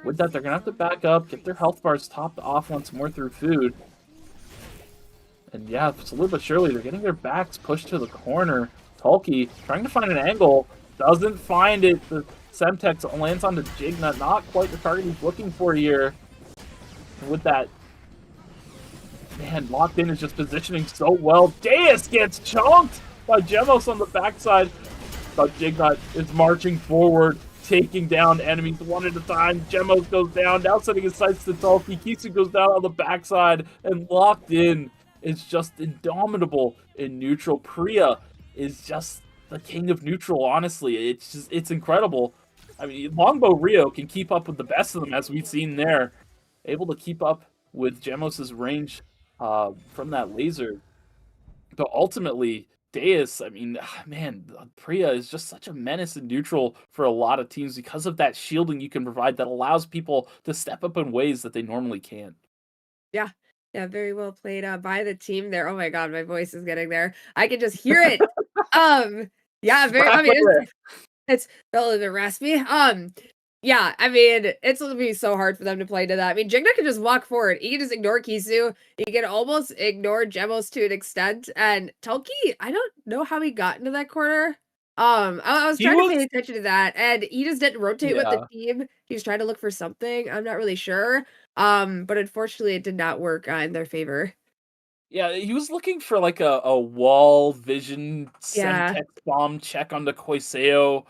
With that, they're going to have to back up, get their health bars topped off once more through food. And yeah, slowly but surely, they're getting their backs pushed to the corner. Tulky trying to find an angle, doesn't find it. The Semtex lands onto Jignut, not quite the target he's looking for here. And with that, man, Locked In is just positioning so well. Deus gets chunked by Gemmos on the backside. But Jignut is marching forward, taking down enemies one at a time. Gemmos goes down, now setting his sights to Tulky. Kisu goes down on the backside, and Locked In is just indomitable in neutral. Priya is just the king of neutral, honestly. It's incredible. I mean, Longbow Rio can keep up with the best of them, as we've seen there. Able to keep up with Gemmos' range from that laser. But ultimately, Deus, I mean, man, Priya is just such a menace in neutral for a lot of teams because of that shielding you can provide that allows people to step up in ways that they normally can't. Yeah. Yeah, very well played by the team there. Oh my god, my voice is getting there. I can just hear it. Yeah, very. I mean, it's a little bit raspy. Yeah, I mean, it's gonna be so hard for them to play to that. I mean, Jignut can just walk forward. He can just ignore Kisu. He can almost ignore Gemmos to an extent. And Tulky, I don't know how he got into that corner. I was trying to pay attention to that, and he just didn't rotate with the team. He was trying to look for something. I'm not really sure. But unfortunately, it did not work in their favor. Yeah, he was looking for like a wall vision Semtex bomb check onto Koiseo.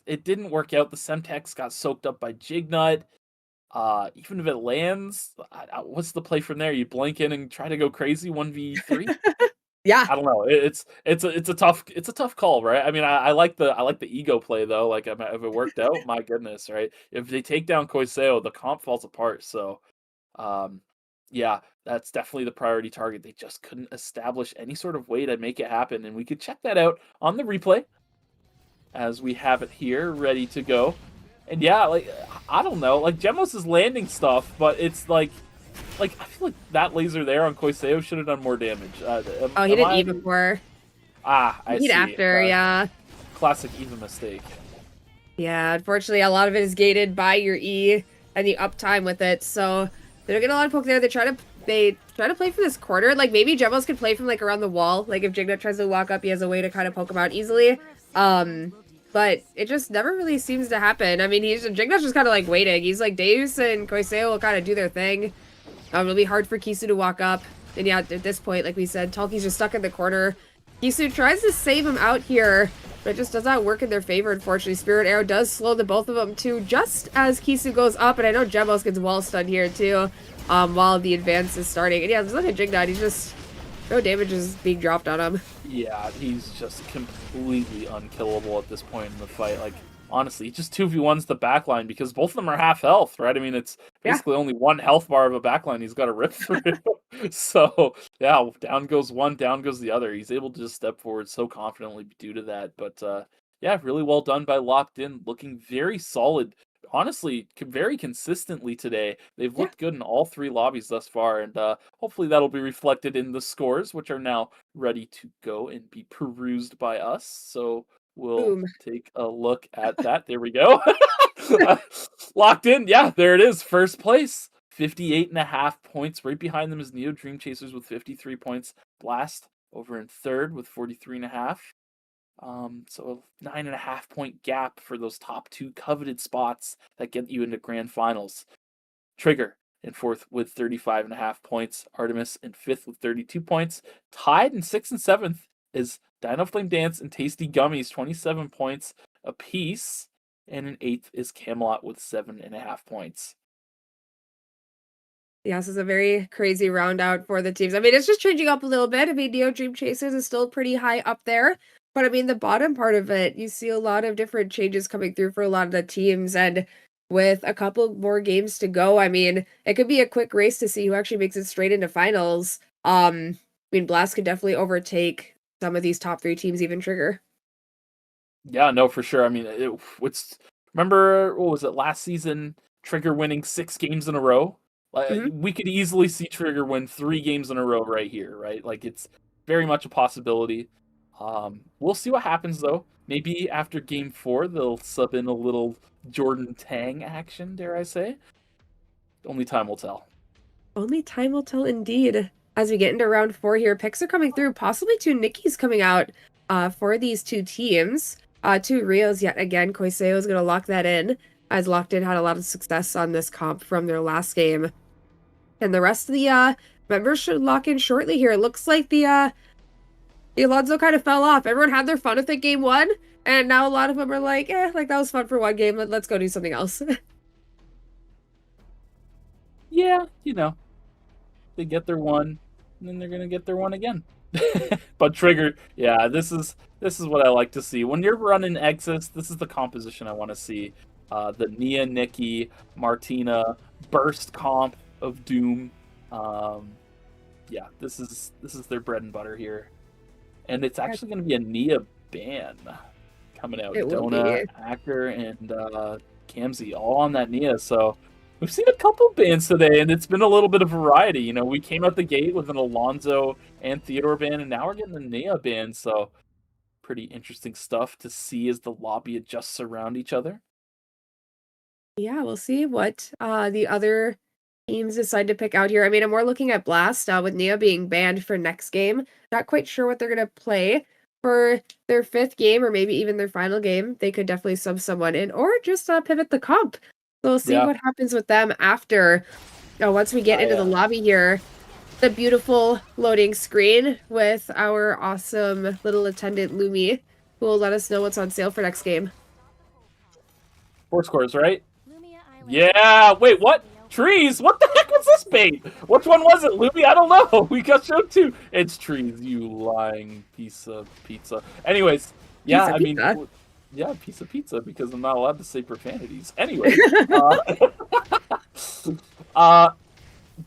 It didn't work out. The Semtex got soaked up by Jignut. Even if it lands, what's the play from there? You blink in and try to go crazy 1v3? Yeah, I don't know. It's a tough call, right? I mean, I like the ego play though. Like if it worked out, my goodness, right? If they take down Koiseo, the comp falls apart. So, yeah, that's definitely the priority target. They just couldn't establish any sort of way to make it happen, and we could check that out on the replay as we have it here ready to go. And yeah, like I don't know, like Gemmos is landing stuff, but it's like I feel like that laser there on Koiseo should have done more damage. He did E before. I see. After, yeah. Classic Eva mistake. Yeah, unfortunately, a lot of it is gated by your E and the uptime with it. So they're getting a lot of poke there. They try to play for this corner. Like maybe Gemmos could play from like around the wall. Like if Jignut tries to walk up, he has a way to kind of poke him out easily. But it just never really seems to happen. I mean, Jignut's just kind of like waiting. He's like Deus and Koiseo will kind of do their thing. It'll be hard for Kisu to walk up. And yeah, at this point, like we said, Tulky's just stuck in the corner. Kisu tries to save him out here, but it just does not work in their favor, unfortunately. Spirit Arrow does slow the both of them too, just as Kisu goes up. And I know Gemmos gets wall stunned here too, while the advance is starting. And yeah, just look at Jignut. He's just, no damage is being dropped on him. Yeah, he's just completely unkillable at this point in the fight. Like, honestly, he just 2v1s the backline because both of them are half health, right? I mean, it's basically only one health bar of a backline he's got to rip through. So, yeah, down goes one, down goes the other. He's able to just step forward so confidently due to that. But, yeah, really well done by Locked In, looking very solid. Honestly, very consistently today. They've Yeah. looked good in all 3 lobbies thus far, and hopefully that'll be reflected in the scores, which are now ready to go and be perused by us. So we'll Boom. take a look at that. There we go. Locked In, yeah, there it is. First place, 58.5 points. Right behind them is NeoDreamChasers with 53 points. Blast over in third with 43.5. So a 9.5 point gap for those top 2 coveted spots that get you into grand finals. Trigger in fourth with 35.5 points. Artemis in fifth with 32 points. Tied in sixth and seventh is DiNo Flame Dance and Tasty Gummies, 27 points apiece. And in eighth is Camelot with 7.5 points. Yeah, this is a very crazy round out for the teams. I mean, it's just changing up a little bit. I mean, NeoDreamChasers is still pretty high up there. But I mean, the bottom part of it, you see a lot of different changes coming through for a lot of the teams. And with a couple more games to go, I mean, it could be a quick race to see who actually makes it straight into finals. I mean, Blast could definitely overtake some of these top 3 teams, even Trigger. Yeah, no, for sure. I mean, remember, what was it, last season, Trigger winning 6 games in a row? We could easily see Trigger win 3 games in a row right here, right? Like, it's very much a possibility. We'll see what happens, though. Maybe after game 4, they'll sub in a little Jordan Tang action, dare I say. Only time will tell. Only time will tell indeed. As we get into round 4 here, picks are coming through. Possibly 2 Nikki's coming out for these 2 teams. 2 Rios yet again. Quiseo is going to lock that in, as Locked In had a lot of success on this comp from their last game. And the rest of the members should lock in shortly here. It looks like the Alonso kind of fell off. Everyone had their fun with it game 1, and now a lot of them are like, like that was fun for 1 game. Let's go do something else. Yeah, you know, they get their 1, and then they're gonna get their 1 again. But Trigger, yeah, this is what I like to see. When you're running ERCS, this is the composition I want to see. The Nia, Nikki, Martina, burst comp of Doom. Yeah, this is their bread and butter here. And it's actually going to be a Nia ban coming out. Dona, Actor, and Kamzi all on that Nia. So we've seen a couple bans today, and it's been a little bit of variety. You know, we came out the gate with an Alonso and Theodore ban, and now we're getting a Nia ban. So pretty interesting stuff to see as the lobby adjusts around each other. Yeah, we'll see what the other teams decide to pick out here. I mean, I'm more looking at Blast with Nia being banned for next game. Not quite sure what they're going to play for their 5th game or maybe even their final game. They could definitely sub someone in or just pivot the comp. So we'll see what happens with them after. Once we get into the lobby here, the beautiful loading screen with our awesome little attendant Lumi, who will let us know what's on sale for next game. 4 scores, right? Yeah, wait, what? Trees? What the heck was this bait? Which one was it, Lumi? I don't know. We got showed 2. It's trees, you lying piece of pizza. Anyways, yeah, I mean, yeah, piece of pizza, because I'm not allowed to say profanities. Anyway,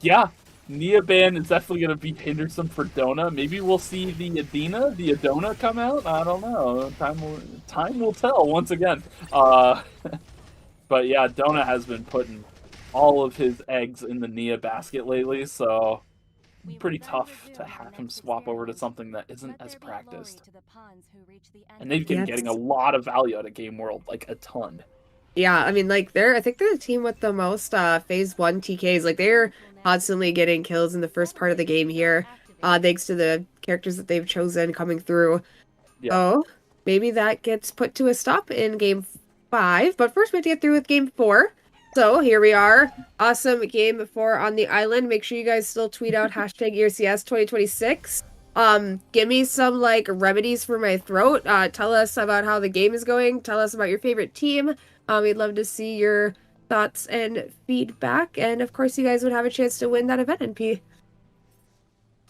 yeah, Nia ban is definitely going to be hindersome for Dona. Maybe we'll see the Adona come out. I don't know. Time will tell once again. But yeah, Dona has been putting all of his eggs in the Nia basket lately, so pretty tough to have him swap over to something that isn't as practiced. And they've been getting a lot of value out of Game World, like a ton. Yeah, I mean, like, I think they're the team with the most Phase 1 TKs. Like, they're constantly getting kills in the first part of the game here, thanks to the characters that they've chosen coming through. Yeah. So, maybe that gets put to a stop in Game 5. But first, we have to get through with Game 4. So, here we are. Awesome Game 4 on the island. Make sure you guys still tweet out hashtag ERCS 2026. Give me some, like, remedies for my throat. Tell us about how the game is going. Tell us about your favorite team. We'd love to see your thoughts and feedback. And, of course, you guys would have a chance to win that event NP.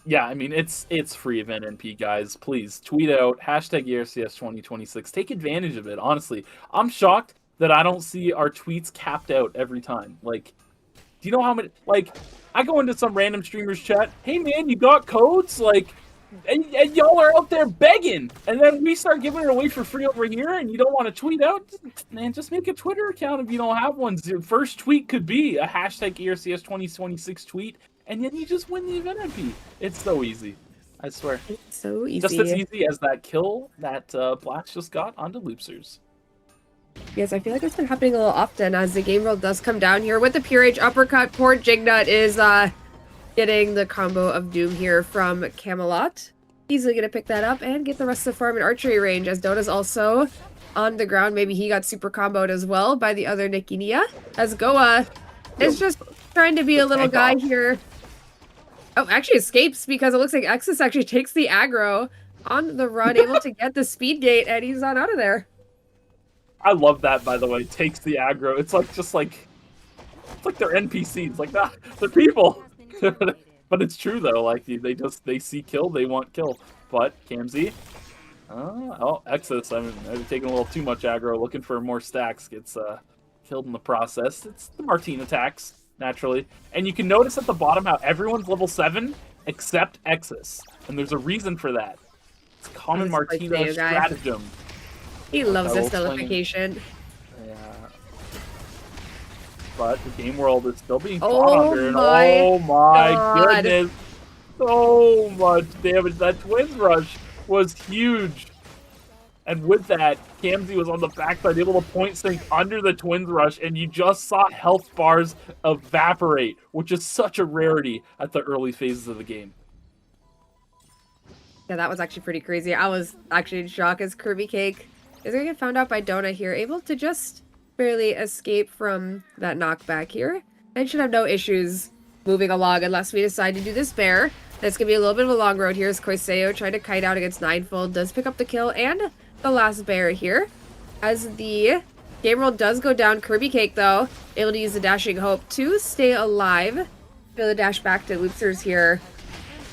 Yeah, I mean, it's free event NP, guys. Please, tweet out hashtag ERCS 2026. Take advantage of it, honestly. I'm shocked that I don't see our tweets capped out every time. Like, do you know how many... Like, I go into some random streamer's chat. Hey, man, you got codes? Like, And y'all are out there begging, and then we start giving it away for free over here, and you don't want to tweet out? Man, just make a Twitter account if you don't have one. Your first tweet could be a hashtag ERCS 2026 tweet, and then you just win the event MP. It's so easy. I swear. It's so easy. Just as easy as that kill that Blacks just got onto Loopsers. Yes, I feel like it's been happening a little often as the game roll does come down here with the Pure Age uppercut. Poor Jignut is getting the combo of doom here from Camelot. Easily gonna pick that up and get the rest of the farm in archery range as Dota's also on the ground. Maybe he got super comboed as well by the other Nikki Nia. As Goa is just trying to be a little guy here. Oh, actually escapes because it looks like Exus actually takes the aggro on the run, able to get the speed gate, and he's on out of there. I love that, by the way. Takes the aggro. It's like it's like they're NPCs. Like, nah, they're people. But it's true though. Like they see kill, they want kill. But Camzy, Exus. I mean, they're taking a little too much aggro, looking for more stacks. Gets killed in the process. It's the Martine attacks naturally, and you can notice at the bottom how everyone's level 7 except Exus, and there's a reason for that. It's common Martina stratagem. He loves this nullification. Yeah. But the game world is still being caught under, and oh my goodness, so much damage. That Twins Rush was huge. And with that, Camzy was on the backside, able to point sync under the Twins Rush, and you just saw health bars evaporate, which is such a rarity at the early phases of the game. Yeah, that was actually pretty crazy. I was actually in shock as Kirby Cake is going to get found out by Dona here, able to just barely escape from that knockback here. And should have no issues moving along unless we decide to do this bear. That's going to be a little bit of a long road here as Koiseo trying to kite out against Ninefold, does pick up the kill and the last bear here. As the game roll does go down, Kirby Cake though, able to use the Dashing Hope to stay alive. Feel the dash back to Loopsers here.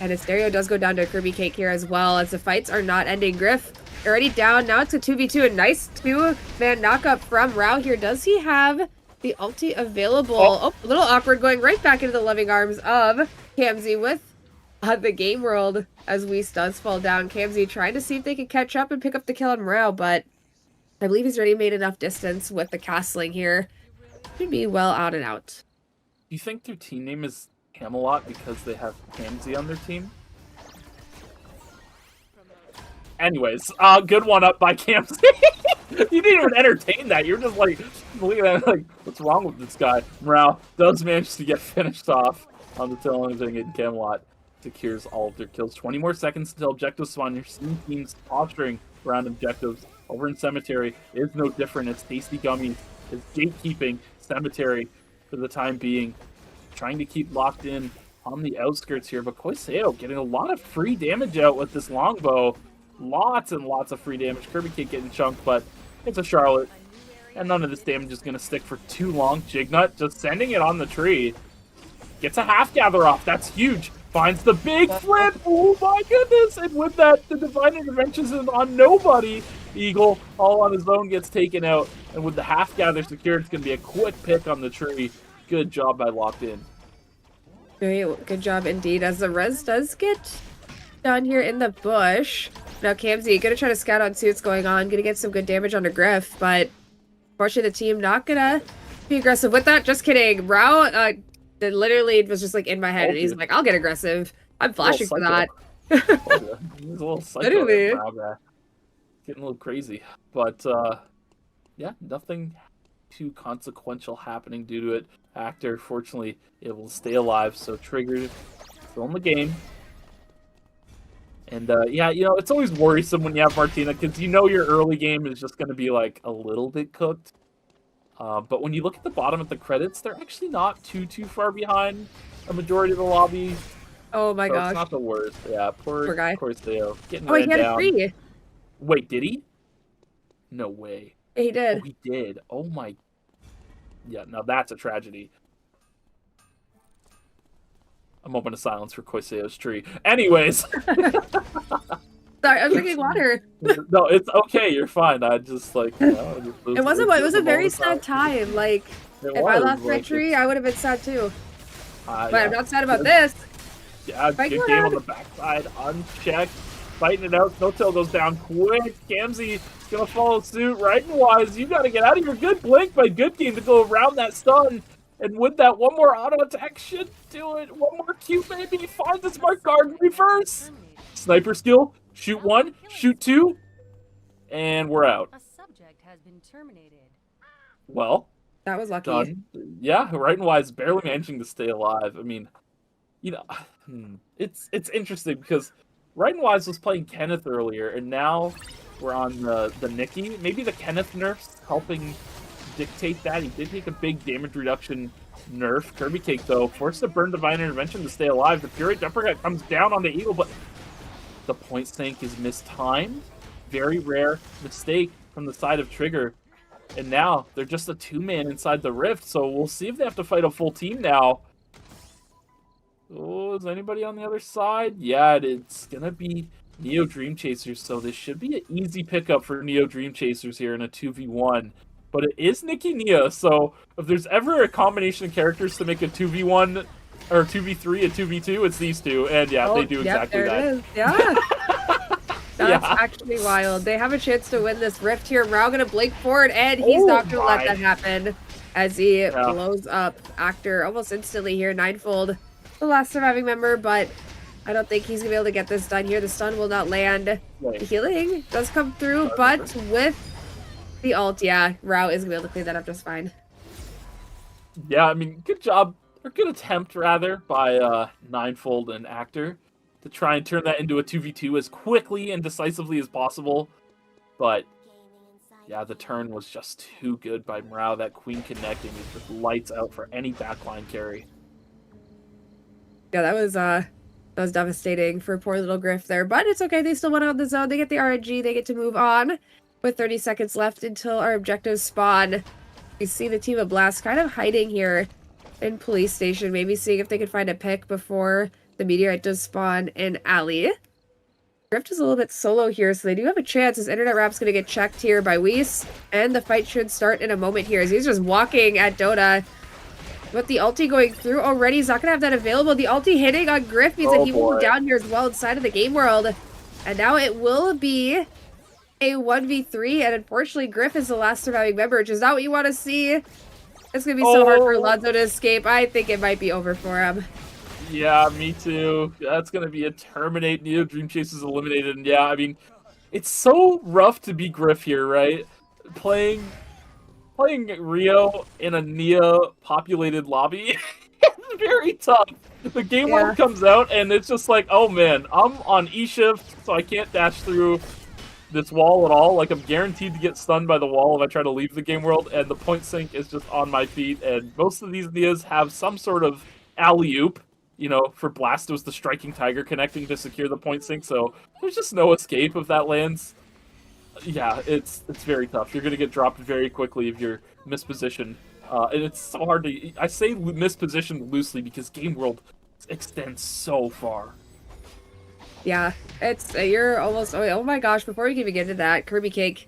And Asterio does go down to Kirby Cake here as well as the fights are not ending. Griff already down. Now it's a 2v2. A nice 2-man knockup from Rao here. Does he have the ulti available? Oh, a little awkward going right back into the loving arms of Camzy with the game world as Weiss does fall down. Camzy trying to see if they can catch up and pick up the kill on Rao, but I believe he's already made enough distance with the castling here. Should be well out and out. Do you think their team name is Camelot because they have Camzy on their team? Anyways, good one up by Camzy. You didn't even entertain that. You're just like, looking at it like, what's wrong with this guy? Morale does manage to get finished off on the tail end thing, and Camelot secures all of their kills. 20 more seconds until objectives spawn. Your team's posturing around objectives. Over in Cemetery is no different. It's Tasty Gummies. It's gatekeeping Cemetery for the time being. Trying to keep locked in on the outskirts here, but Koiseo getting a lot of free damage out with this longbow. Lots and lots of free damage. Kirby Cake getting chunked, but it's a Charlotte. And none of this damage is going to stick for too long. Jignut just sending it on the tree. Gets a half gather off. That's huge. Finds the big flip. Oh my goodness. And with that, the Divine Intervention is on nobody. Eagle, all on his own, gets taken out. And with the half gather secured, it's going to be a quick pick on the tree. Good job by Locked In. Very good job indeed as the res does get done here in the bush. Now Camzy gonna try to scout on see what's going on, gonna get some good damage on a Griff, but unfortunately the team not gonna be aggressive with that. Just kidding. Rao literally was just like in my head and he's like, I'll get aggressive. I'm flashing for that. He's a little psycho. Literally. Getting a little crazy. But yeah, nothing too consequential happening due to it. Actor, fortunately, able to stay alive, so Trigger still in the game. And yeah, you know, it's always worrisome when you have Martina, because you know your early game is just going to be like a little bit cooked. But when you look at the bottom of the credits, they're actually not too far behind a majority of the lobby. Oh my gosh. It's not the worst. Yeah, poor guy. Corseo getting he had a free. Wait, did he? No way. He did. Oh, he did. Oh my. Yeah, now that's a tragedy. A moment of silence for Koiseo's tree. Anyways. Sorry, I was drinking water. No, it's okay. You're fine. I just like. You know, it was a very sad time. Like, if I lost my tree, I would have been sad too. But yeah, I'm not sad about this. Yeah, good game on the backside, unchecked, fighting it out. Snowtail goes down quick. Gamzee gonna follow suit. Right and Wise, you gotta get out of here. Good blink by Good Game to go around that stun. And with that, one more auto attack should do it. One more Q maybe. Find the smart guard, reverse. Sniper skill, shoot one, shoot two, and we're out. A subject has been terminated. Well, That was lucky. done. Yeah, Right and Wise barely managing to stay alive. I mean, it's interesting because Right and Wise was playing Kenneth earlier, and now we're on the Nikki. Maybe the Kenneth nerfs helping dictate that. He did take a big damage reduction nerf. Kirby Cake, though, forced to burn Divine Intervention to stay alive. The Fury Uppercut comes down on the Eagle, but the point sync is mistimed. Very rare mistake from the side of Trigger. And now they're just a 2-man inside the Rift, so we'll see if they have to fight a full team now. Oh, is anybody on the other side? Yeah, it's gonna be NeoDreamChasers, so this should be an easy pickup for NeoDreamChasers here in a 2v1. But it is Nikki Nia, so if there's ever a combination of characters to make a 2v1 or 2v3 and 2v2, it's these two, and yeah, they do exactly that. It is. Yeah. That's actually wild. They have a chance to win this Rift here. Rao gonna blink forward, and he's not gonna let that happen as he blows up Actor almost instantly here. Ninefold, the last surviving member, but I don't think he's gonna be able to get this done here. The stun will not land. The healing does come through, but with the ult, yeah, Rao is gonna be able to clean that up just fine. Yeah, I mean, good job, or good attempt rather, by Ninefold and Actor to try and turn that into a 2v2 as quickly and decisively as possible. But yeah, the turn was just too good by Rao. That Queen connecting is just lights out for any backline carry. Yeah, that was devastating for poor little Griff there, but it's okay. They still went on the zone. They get the RNG. They get to move on with 30 seconds left until our objectives spawn. You see the team of Blast kind of hiding here in Police Station, maybe seeing if they can find a pick before the meteorite does spawn in Alley. Grift is a little bit solo here, so they do have a chance as Internet Rap's going to get checked here by Weiss, and the fight should start in a moment here as he's just walking at Dota. With the ulti going through already, he's not going to have that available. The ulti hitting on Griff means that he will be down here as well inside of the game world. And now it will be a 1v3, and unfortunately Griff is the last surviving member, which is not what you want to see. It's going to be so hard for Lonzo to escape. I think it might be over for him. Yeah, me too. That's going to be a terminate. NeoDreamChasers eliminated. And yeah, I mean, it's so rough to be Griff here, right? Playing Rio in a Nia-populated lobby is very tough. The game world comes out, and it's just like, oh man, I'm on E-shift, so I can't dash through this wall at all. Like, I'm guaranteed to get stunned by the wall if I try to leave the game world, and the point sync is just on my feet, and most of these Nias have some sort of alley-oop. You know, for Blast, it was the Striking Tiger connecting to secure the point sync, so there's just no escape if that lands. Yeah, it's very tough. You're going to get dropped very quickly if you're mispositioned. And it's so hard to... I say mispositioned loosely because Game World extends so far. Yeah, it's... You're almost... Oh my gosh, before we can even get into that, Kirby Cake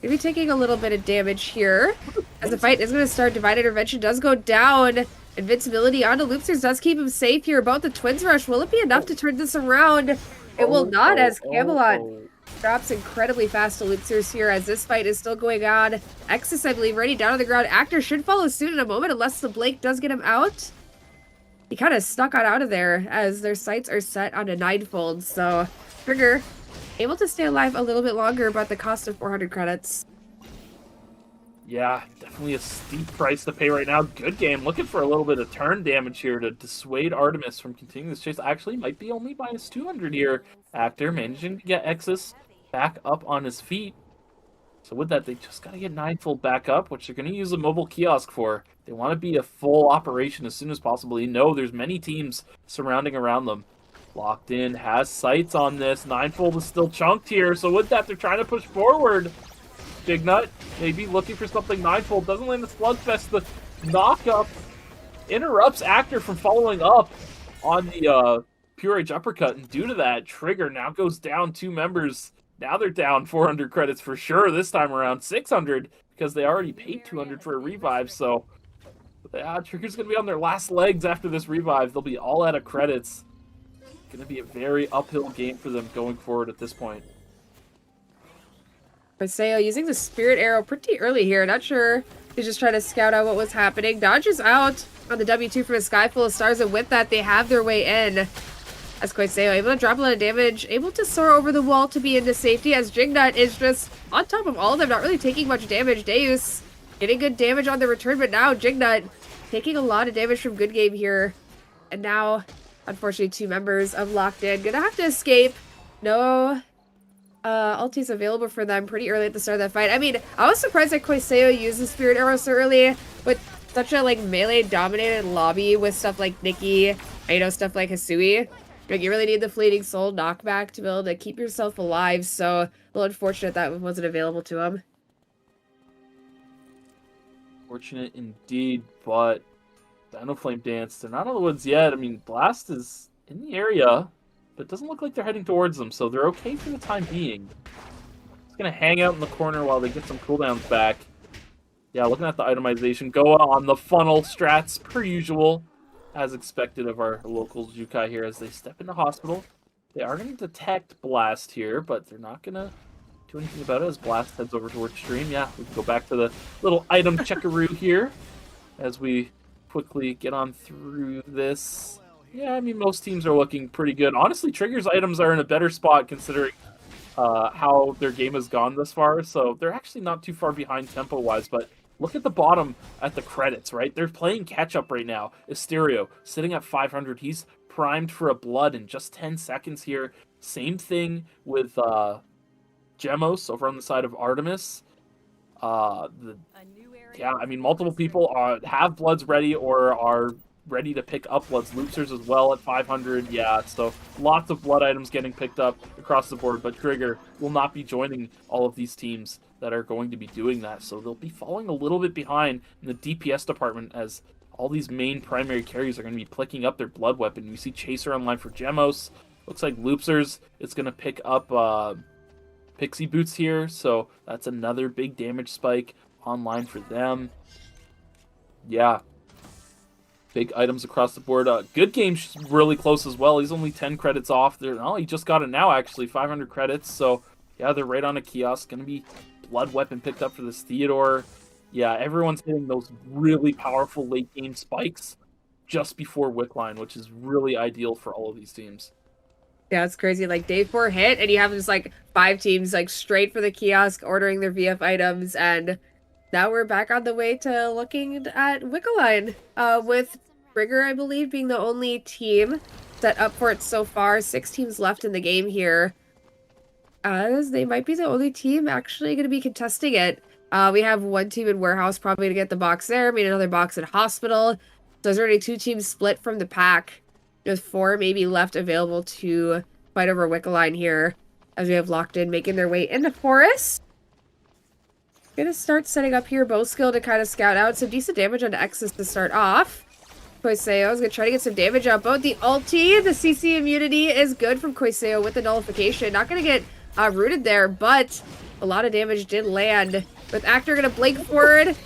going to be taking a little bit of damage here. As the fight is going to start, Divine Intervention does go down. Invincibility onto Loopsters does keep him safe here. About the Twins Rush, will it be enough to turn this around? It will not, as Camelot drops incredibly fast to Loopsters here as this fight is still going on. Exis, I believe, ready down on the ground. Actor should follow suit in a moment unless the Blake does get him out. He kind of snuck on out of there as their sights are set on a Ninefold. So Trigger able to stay alive a little bit longer, but at the cost of 400 credits. Yeah, definitely a steep price to pay right now. Good game. Looking for a little bit of turn damage here to dissuade Artemis from continuing this chase. Actually, might be only minus 200 here. Actor managing to get Exis back up on his feet. So with that, they just got to get Ninefold back up, which they're going to use a mobile kiosk for. They want to be a full operation as soon as possible. You know there's many teams surrounding around them. Locked in, has sights on this. Ninefold is still chunked here. So with that, they're trying to push forward. Big Nut, maybe looking for something. Ninefold doesn't land the Slugfest. The knock-up interrupts Actor from following up on the Pure Age Uppercut. And due to that, Trigger now goes down 2 members. Now they're down 400 credits for sure this time around. 600 because they already paid 200 for a revive. So Trigger's going to be on their last legs after this revive. They'll be all out of credits. going to be a very uphill game for them going forward at this point. Paseo using the Spirit Arrow pretty early here. Not sure. He's just trying to scout out what was happening. Dodges out on the W2 from a sky full of stars, and with that, they have their way in. As Quaseo able to drop a lot of damage, able to soar over the wall to be into safety, as Jingnut is just on top of all of them, not really taking much damage. Deus getting good damage on the return, but now Jingnut taking a lot of damage from Good Game here. And now, unfortunately, 2 members of Locked In gonna have to escape. No ultis available for them pretty early at the start of that fight. I mean, I was surprised that Quaseo used the Spirit Arrow so early, with such a like melee-dominated lobby with stuff like Nikki, stuff like Hisui. Like, you really need the Fleeting Soul knockback to be able to keep yourself alive, so a little unfortunate that wasn't available to him. Fortunate indeed, but Dino Flame Dance, they're not on the woods yet. I mean, Blast is in the area, but it doesn't look like they're heading towards them, so they're okay for the time being. Just gonna hang out in the corner while they get some cooldowns back. Yeah, looking at the itemization, go on the funnel strats per usual, as expected of our local Jukai here as they step into hospital. They are going to detect Blast here, but they're not going to do anything about it as Blast heads over towards stream. Yeah, we can go back to the little item checkaroo here as we quickly get on through this. Yeah, I mean, most teams are looking pretty good. Honestly, Trigger's items are in a better spot considering how their game has gone thus far, so they're actually not too far behind tempo-wise, but look at the bottom at the credits, right? They're playing catch-up right now. Asterio sitting at 500. He's primed for a blood in just 10 seconds here. Same thing with Gemos over on the side of Artemis. Yeah, I mean, multiple people have bloods ready or are ready to pick up bloods. Loopsters as well at 500. Yeah, so lots of blood items getting picked up across the board, but Trigger will not be joining all of these teams that are going to be doing that, so they'll be falling a little bit behind in the DPS department as all these main primary carries are going to be picking up their blood weapon. We see Chaser online for Gemos. Looks like Loopsters is going to pick up Pixie Boots here, so that's another big damage spike online for them. Yeah, big items across the board. Good Game's really close as well. He's only 10 credits off there. Oh, he just got it now, actually, 500 credits, so yeah, they're right on a kiosk. Going to be blood weapon picked up for this Theodore. Yeah, everyone's hitting those really powerful late game spikes just before Wickline, which is really ideal for all of these teams. Yeah, it's crazy. Like, day 4 hit, and you have just like 5 teams like straight for the kiosk ordering their VF items, and now we're back on the way to looking at Wickline, with Trigger, I believe, being the only team set up for it so far. 6 teams left in the game here, as they might be the only team actually going to be contesting it. We have 1 team in Warehouse probably to get the box there, maybe another box in Hospital. So there's already 2 teams split from the pack, with 4 maybe left available to fight over Wickline here, as we have Locked In making their way into Forest. Gonna start setting up here bow skill to kind of scout out some decent damage on Exus to start off. Quaseo is gonna try to get some damage out both the ulti. The CC immunity is good from Quaseo with the nullification. Not gonna get rooted there, but a lot of damage did land. With Actor gonna blink forward.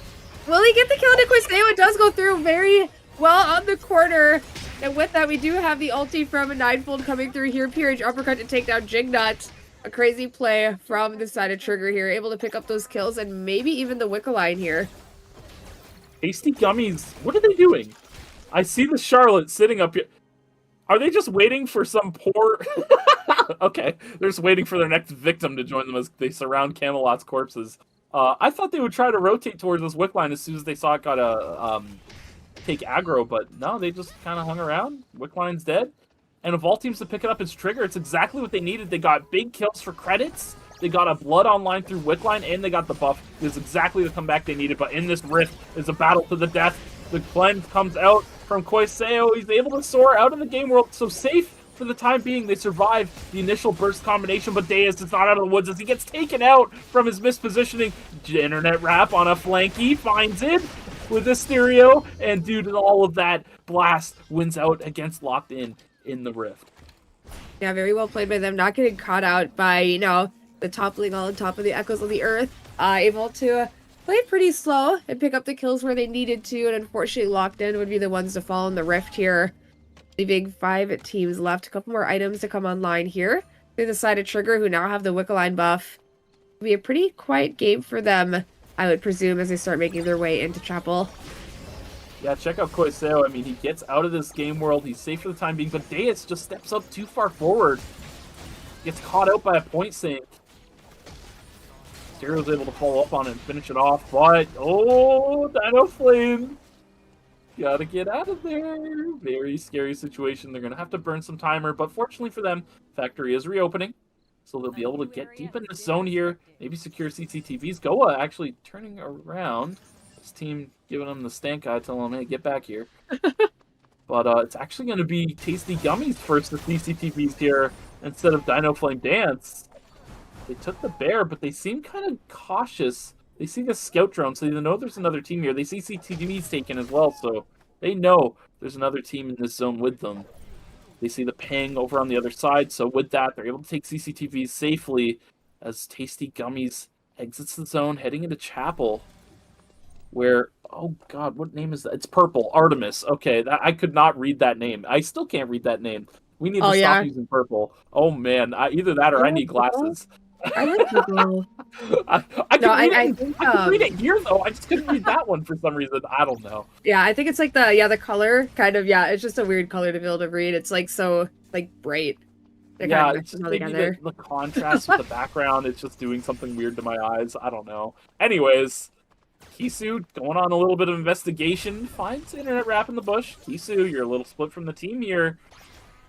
Will he get the kill into Quaseo? It does go through very well on the corner. And with that, we do have the ulti from a Ninefold coming through here. Peerage uppercut to take down Jingnut. A crazy play from the side of Trigger here. Able to pick up those kills and maybe even the Wickline here. Tasty Gummies, what are they doing? I see the Charlotte sitting up here. Are they just waiting for some poor... Okay, they're just waiting for their next victim to join them as they surround Camelot's corpses. I thought they would try to rotate towards this Wickline as soon as they saw it got a take aggro, but no, they just kind of hung around. Wickline's dead. And of all teams to pick it up as Trigger, it's exactly what they needed. They got big kills for credits. They got a blood online through Wickline, and they got the buff. It was exactly the comeback they needed, but in this rift is a battle to the death. The cleanse comes out from Quaseo. He's able to soar out of the game world, so safe for the time being. They survive the initial burst combination, but Deus is not out of the woods as he gets taken out from his mispositioning. Internet wrap on a flanky, finds it with Asterio, and due to all of that, Blast wins out against Locked In the rift. Yeah, very well played by them, not getting caught out by, the toppling on top of the Echoes of the Earth. Able to play pretty slow and pick up the kills where they needed to, and unfortunately Locked In would be the ones to fall in the rift here. leaving 5 teams left. A couple more items to come online here. Through the side of Trigger, who now have the Wickeline buff. It'll be a pretty quiet game for them, I would presume, as they start making their way into Chapel. Yeah, check out Quiseo. I mean, he gets out of this game world. He's safe for the time being, but Deus just steps up too far forward. Gets caught out by a point sink. Stereo's able to follow up on it and finish it off, but, oh, Dino Flame. Gotta get out of there. Very scary situation. They're going to have to burn some timer, but fortunately for them, factory is reopening. So they'll be able to get deep in the zone here, maybe secure CCTVs. Goa actually turning around. This team giving them the stank eye, telling them, hey, get back here. But it's actually going to be Tasty Gummies first, the CCTVs here, instead of Dino Flame Dance. They took the bear, but they seem kind of cautious. They see the scout drone, so they know there's another team here. They see CCTVs taken as well, so they know there's another team in this zone with them. They see the ping over on the other side, so with that, they're able to take CCTVs safely as Tasty Gummies exits the zone, heading into Chapel, where, oh god, what name is that? It's purple, Artemis. Okay, I could not read that name. I still can't read that name. We need to stop using purple. Oh man, either that or I need glasses. I like purple. I can read it here though. I just couldn't read that one for some reason. I don't know. Yeah, I think it's like the color kind of, it's just a weird color to be able to read. It's like so like bright. Yeah, it's just maybe the contrast with the background. It's just doing something weird to my eyes. I don't know. Anyways, Kisu going on a little bit of investigation. Finds internet wrap in the bush. Kisu, you're a little split from the team here.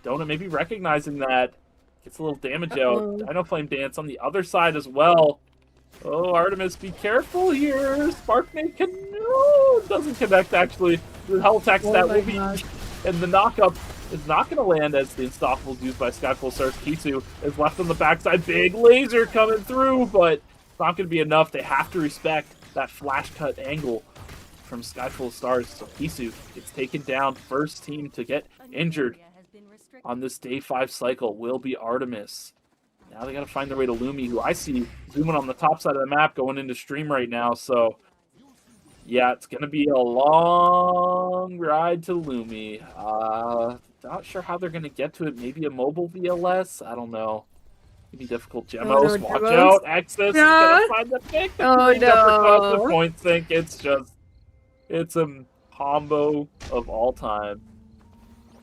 Donut maybe recognizing that. Gets a little damage out. Dino Flame Dance on the other side as well. Oh, Artemis, be careful here. Sparknade doesn't connect, actually. The hull text that will be... And the knockup is not going to land as the Unstoppables used by Skyfall Stars. Kisu is left on the backside. Big laser coming through, but it's not going to be enough. They have to respect that flash cut angle from Skyfall Stars. So Kisu gets taken down. First team to get injured on this day 5 cycle will be Artemis. Now they got to find their way to Lumi, who I see zooming on the top side of the map going into stream right now. So, yeah, it's going to be a long ride to Lumi. Not sure how they're going to get to it. Maybe a mobile VLS? I don't know. Maybe difficult. Gemos, watch out. Access is going to find the pick. The point sink. It's a combo of all time.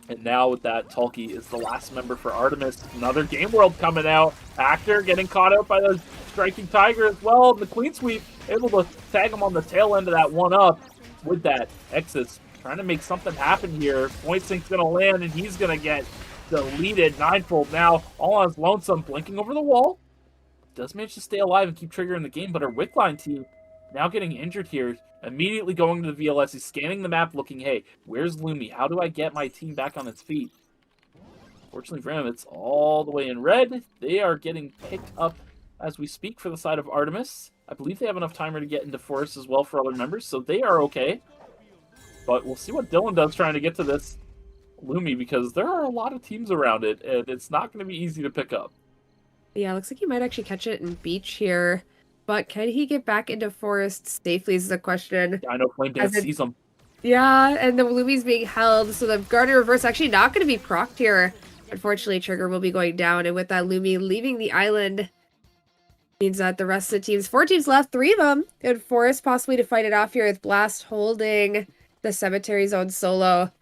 And now with that, Tulky is the last member for Artemis. Another Game World coming out. Actor getting caught out by the Striking Tiger as well. The Queen Sweep able to tag him on the tail end of that one up. With that, Exis trying to make something happen here. Point Sink's going to land and he's going to get deleted. Ninefold now all on his lonesome, blinking over the wall. Does manage to stay alive and keep triggering the game, but our Wickline team now getting injured here. Immediately going to the VLS, he's scanning the map looking, hey, where's Lumi? How do I get my team back on its feet? Fortunately for him, it's all the way in red. They are getting picked up as we speak for the side of Artemis. I believe they have enough timer to get into Forest as well for other members, so they are okay. But we'll see what Dylan does trying to get to this Lumi, because there are a lot of teams around it, and it's not going to be easy to pick up. Yeah, looks like he might actually catch it in Beach here. But can he get back into Forest safely is the question. I know Flame Dance sees him. Yeah, and the Lumi's being held, so the Guardian Reverse actually not going to be procced here. Unfortunately, Trigger will be going down, and with that Lumi leaving the island, means that the rest of the teams, 4 teams left, 3 of them in Forest possibly to fight it off here with Blast holding the Cemetery Zone solo,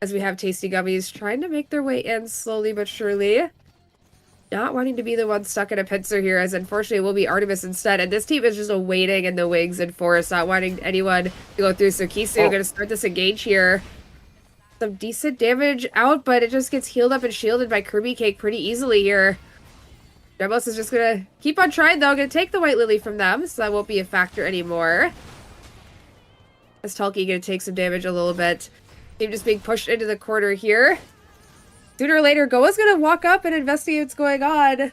as we have Tasty Gummies trying to make their way in slowly but surely. Not wanting to be the one stuck in a pincer here, as unfortunately it will be Artemis instead. And this team is just waiting in the wings in Forest, not wanting anyone to go through. So Kisu going to start this engage here. Some decent damage out, but it just gets healed up and shielded by Kirby Cake pretty easily here. Demos is just going to keep on trying, though. Going to take the White Lily from them, so that won't be a factor anymore. As Tulky going to take some damage a little bit. Team just being pushed into the corner here. Sooner or later, Goa's going to walk up and investigate what's going on.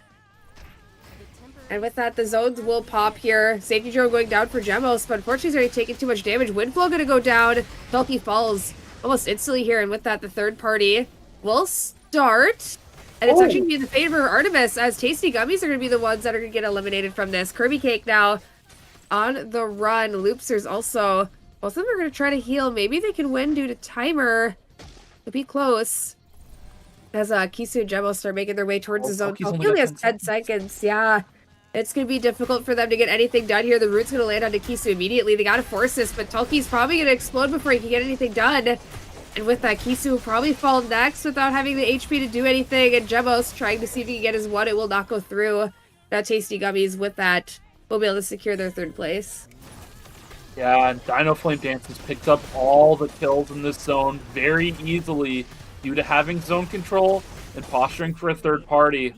And with that, the zones will pop here. Safety drone going down for Gemos, but unfortunately he's already taken too much damage. Windflow going to go down. Tulky falls almost instantly here, and with that, the third party will start. And it's actually going to be in the favor of Artemis, as Tasty Gummies are going to be the ones that are going to get eliminated from this. Kirby Cake now on the run. Loopsters also. Both of them are going to try to heal. Maybe they can win due to timer. It'll be close. As Kisu and Jebo start making their way towards the zone. Toki's Toki only only got has 10 10 seconds. Yeah. It's going to be difficult for them to get anything done here. The root's going to land onto Kisu immediately. They got to force this, but Toki's probably going to explode before he can get anything done. And with that, Kisu will probably fall next without having the HP to do anything. And Jebos trying to see if he can get his one. It will not go through. Now Tasty Gummies with that will be able to secure their 3rd place. Yeah, and Dino Flame Dance has picked up all the kills in this zone very easily due to having zone control and posturing for a third party.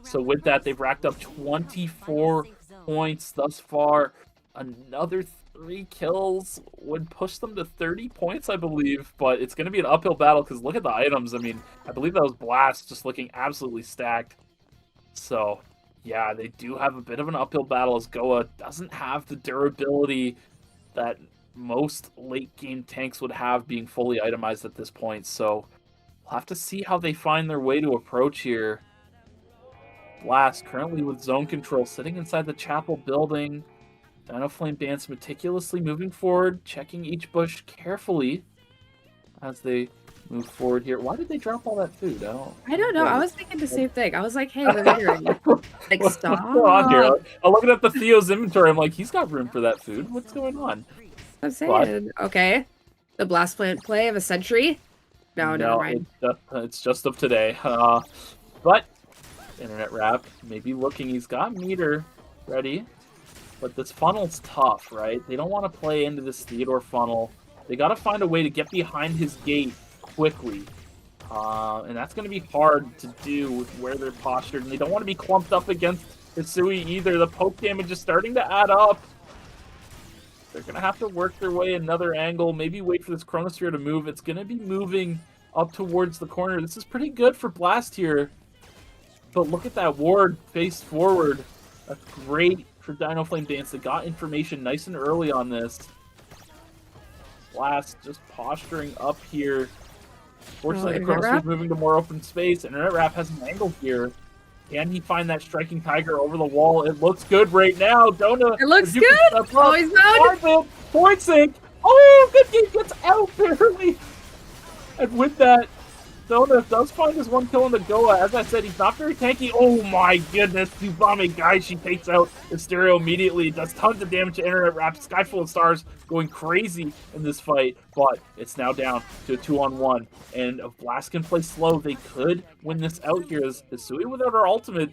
So with that, they've racked up 24 points thus far. Another 3 kills would push them to 30 points, I believe. But it's going to be an uphill battle because look at the items. I mean, I believe that was Blast just looking absolutely stacked. So, yeah, they do have a bit of an uphill battle as Goa doesn't have the durability that most late-game tanks would have being fully itemized at this point. So, we'll have to see how they find their way to approach here. Blast currently with zone control sitting inside the chapel building. Dino Flame Dance meticulously moving forward, checking each bush carefully as they move forward here. Why did they drop all that food? I don't know. I was thinking the same thing. I was like, hey, we're literally like, stop. What's going on here? I'm looking at the Theo's inventory. I'm like, he's got room for that food. What's going on? I'm saying, okay. The Blast Plant play of a century? No, never mind. It's just of today. But Internet Rap may be looking. He's got meter ready. But this funnel's tough, right? They don't want to play into this Theodore funnel. They got to find a way to get behind his gate quickly. And that's going to be hard to do with where they're postured. And they don't want to be clumped up against Hisui either. The poke damage is starting to add up. They're going to have to work their way another angle. Maybe wait for this Chronosphere to move. It's going to be moving up towards the corner. This is pretty good for Blast here. But look at that ward face forward. That's great for Dino Flame Dance. They got information nice and early on this. Blast just posturing up here. Fortunately, the Chronosphere is moving to more open space. Internet Rap has an angle here. Can he find that striking tiger over the wall? It looks good right now. Dona. It looks good. Oh, he's out. Point sync. Oh, Good Game gets out barely. And with that, Dona does find his one kill in the Goa. As I said, he's not very tanky. Oh my goodness. Tsubame guys, she takes out Mysterio immediately. Does tons of damage to Internet Rap. Sky full of stars going crazy in this fight. But it's now down to a 2-on-1. And if Blast can play slow, they could win this out here. As Hisui without her ultimate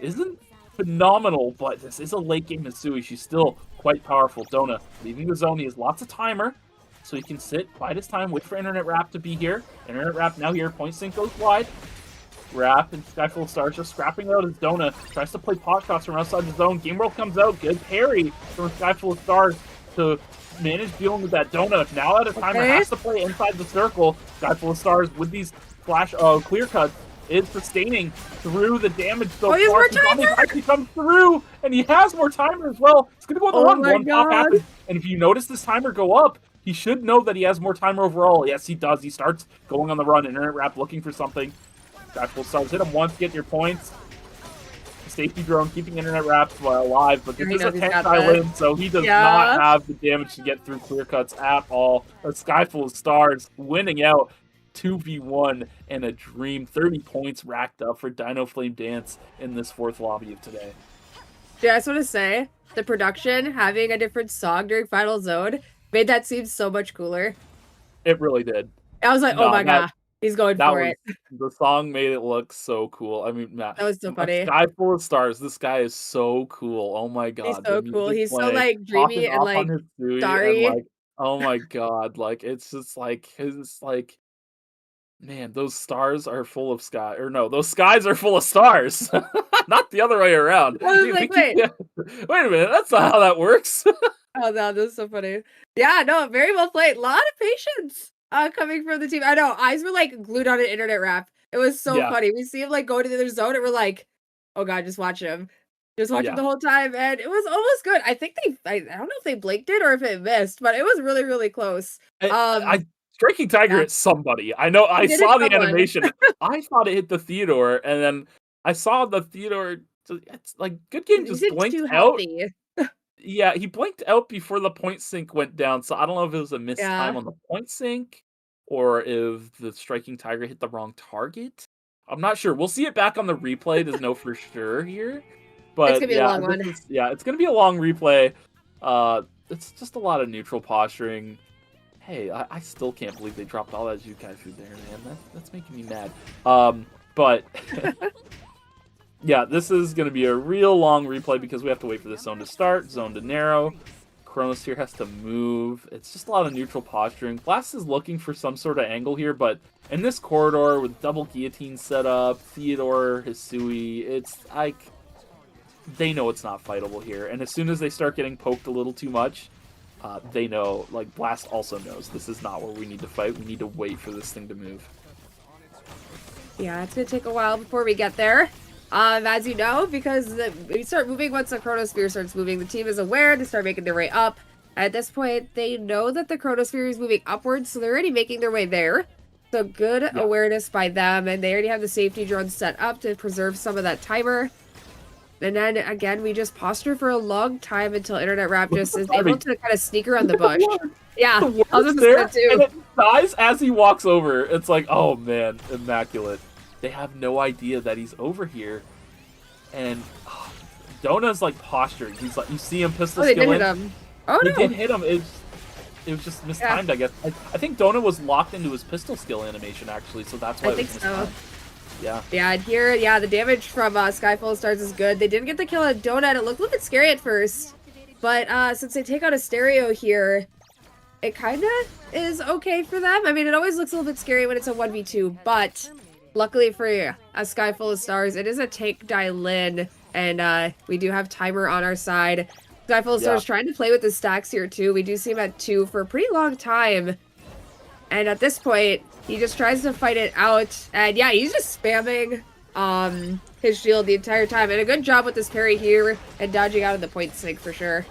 isn't phenomenal, but this is a late game Hisui. She's still quite powerful. Dona leaving the zone. He has lots of timer. So he can sit, bide his time, wait for Internet Rap to be here. Internet Rap now here. Point sync goes wide. Rap and Skyful of Stars just scrapping out as Dona tries to play pot shots from outside the zone. Game World comes out. Good parry from Skyful of Stars to manage dealing with that. Dona now out of timer has to play inside the circle. Skyful of Stars with these flash clear cuts is sustaining through the damage so far. He actually comes through, and he has more timer as well. It's going to go on the run. One pop happens. And if you notice this timer go up, he should know that he has more timer overall. Yes, he does. He starts going on the run. Internet Rap looking for something. Skyful Stars hit him once, get your points. Safety drone keeping Internet Rap alive, but this is a 10th island, so he does not have the damage to get through clear cuts at all. A Skyful of Stars winning out 2v1 and a dream. 30 points racked up for Dino Flame Dance in this 4th lobby of today. Yeah, I just want to say, the production, having a different song during Final Zone, made that seem so much cooler. It really did. I was like, oh my god, he's going for it. The song made it look so cool. I mean, Matt, that was so funny. Sky full of stars. This guy is so cool. Oh my god. He's so cool. He's so like dreamy and like starry. And, like, oh my god. Like, it's just like, man, those stars are full of sky. Or no, those skies are full of stars. Not the other way around. I was like, wait a minute. That's not how that works. Oh, no, that's so funny. Yeah, no, very well played. A lot of patience coming from the team. I know, eyes were like glued on an Internet Rap. It was so funny. We see him like go to the other zone and we're like, oh god, just watch him. Just watch him the whole time. And it was almost good. I think I don't know if they blinked it or if it missed, but it was really, really close. Striking Tiger hit somebody. I know, I saw the animation. I thought it hit the Theodore, and then I saw the Theodore. It's like, Good Game just blinked out. Yeah, he blinked out before the point sync went down, so I don't know if it was a missed time on the point sync, or if the Striking Tiger hit the wrong target. I'm not sure. We'll see it back on the replay to know for sure here. But It's gonna be a long one. It's gonna be a long replay. It's just a lot of neutral posturing. Hey, I still can't believe they dropped all that Jukai food there, man. That's making me mad. But yeah, this is gonna be a real long replay because we have to wait for this zone to start, zone to narrow. Chronosphere has to move. It's just a lot of neutral posturing. Blast is looking for some sort of angle here, but in this corridor with double guillotine set up, Theodore, Hisui, it's like they know it's not fightable here. And as soon as they start getting poked a little too much, they know, like Blast also knows, this is not where we need to fight. We need to wait for this thing to move. Yeah, it's gonna take a while before we get there. As you know, because we start moving once the Chronosphere starts moving, the team is aware to start making their way up. At this point, they know that the Chronosphere is moving upwards, so they're already making their way there. So good awareness by them, and they already have the safety drones set up to preserve some of that timer. And then, again, we just posture for a long time until Internet Rap just is able to kind of sneak around the bush. Yeah, I was just there, too. And it dies as he walks over. It's like, oh man, immaculate. They have no idea that he's over here, and Dona's like posturing. He's like, you see him pistol they skill did in. hit him. Oh They no! did hit him. It was just mistimed, I guess. I think Dona was locked into his pistol skill animation actually, so that's why I it was think mistimed. so. Yeah. Yeah, and here, the damage from Skyfall Stars is good. They didn't get the kill on Donut. It looked a little bit scary at first, but since they take out a stereo here, it kind of is okay for them. I mean, it always looks a little bit scary when it's a 1v2, but luckily for a Sky Full of Stars, it is a take die Lin, and we do have timer on our side. Sky Full of Stars trying to play with the stacks here too. We do see him at 2 for a pretty long time, and at this point, he just tries to fight it out, and yeah, he's just spamming his shield the entire time, and a good job with this parry here and dodging out of the point sink for sure.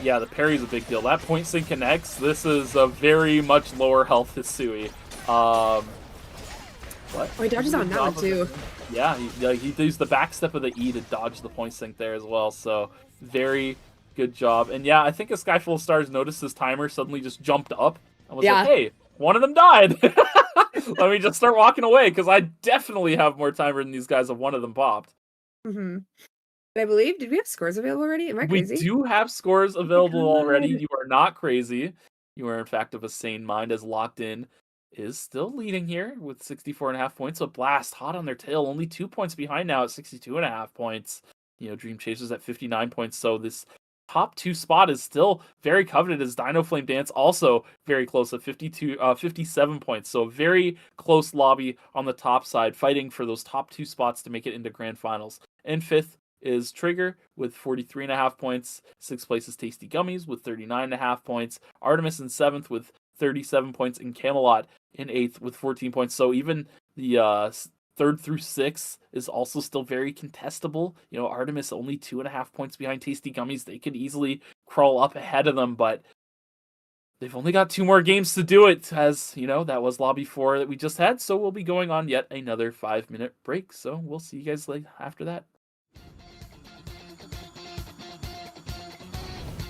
Yeah, the parry's a big deal. That point sync connects. This is a very much lower health Hisui. What? Oh, he dodges on that one too. Yeah, he used the back step of the E to dodge the point sync there as well. So very good job. And yeah, I think a Sky Full of Stars noticed this timer suddenly just jumped up and was like, hey, one of them died. Let me just start walking away because I definitely have more timer than these guys if one of them popped. Mm-hmm. I believe, did we have scores available already? Am I crazy? We do have scores available already. You are not crazy. You are, in fact, of a sane mind, as Locked In is still leading here with 64.5 points. So Blast, hot on their tail, only 2 points behind now at 62.5 points. DreamChasers at 59 points. So this top 2 spot is still very coveted, as DiNo Flame Dance also very close at 57 points. So a very close lobby on the top side, fighting for those top 2 spots to make it into Grand Finals. And 5th is Trigger with 43.5 points. 6th place is Tasty Gummies with 39.5 points. Artemis in 7th with 37 points, and Camelot in 8th with 14 points. So even the 3rd through 6th is also still very contestable. Artemis only 2.5 points behind Tasty Gummies. They could easily crawl up ahead of them, but they've only got 2 more games to do it, as, that was Lobby 4 that we just had. So we'll be going on yet another 5-minute break. So we'll see you guys after that.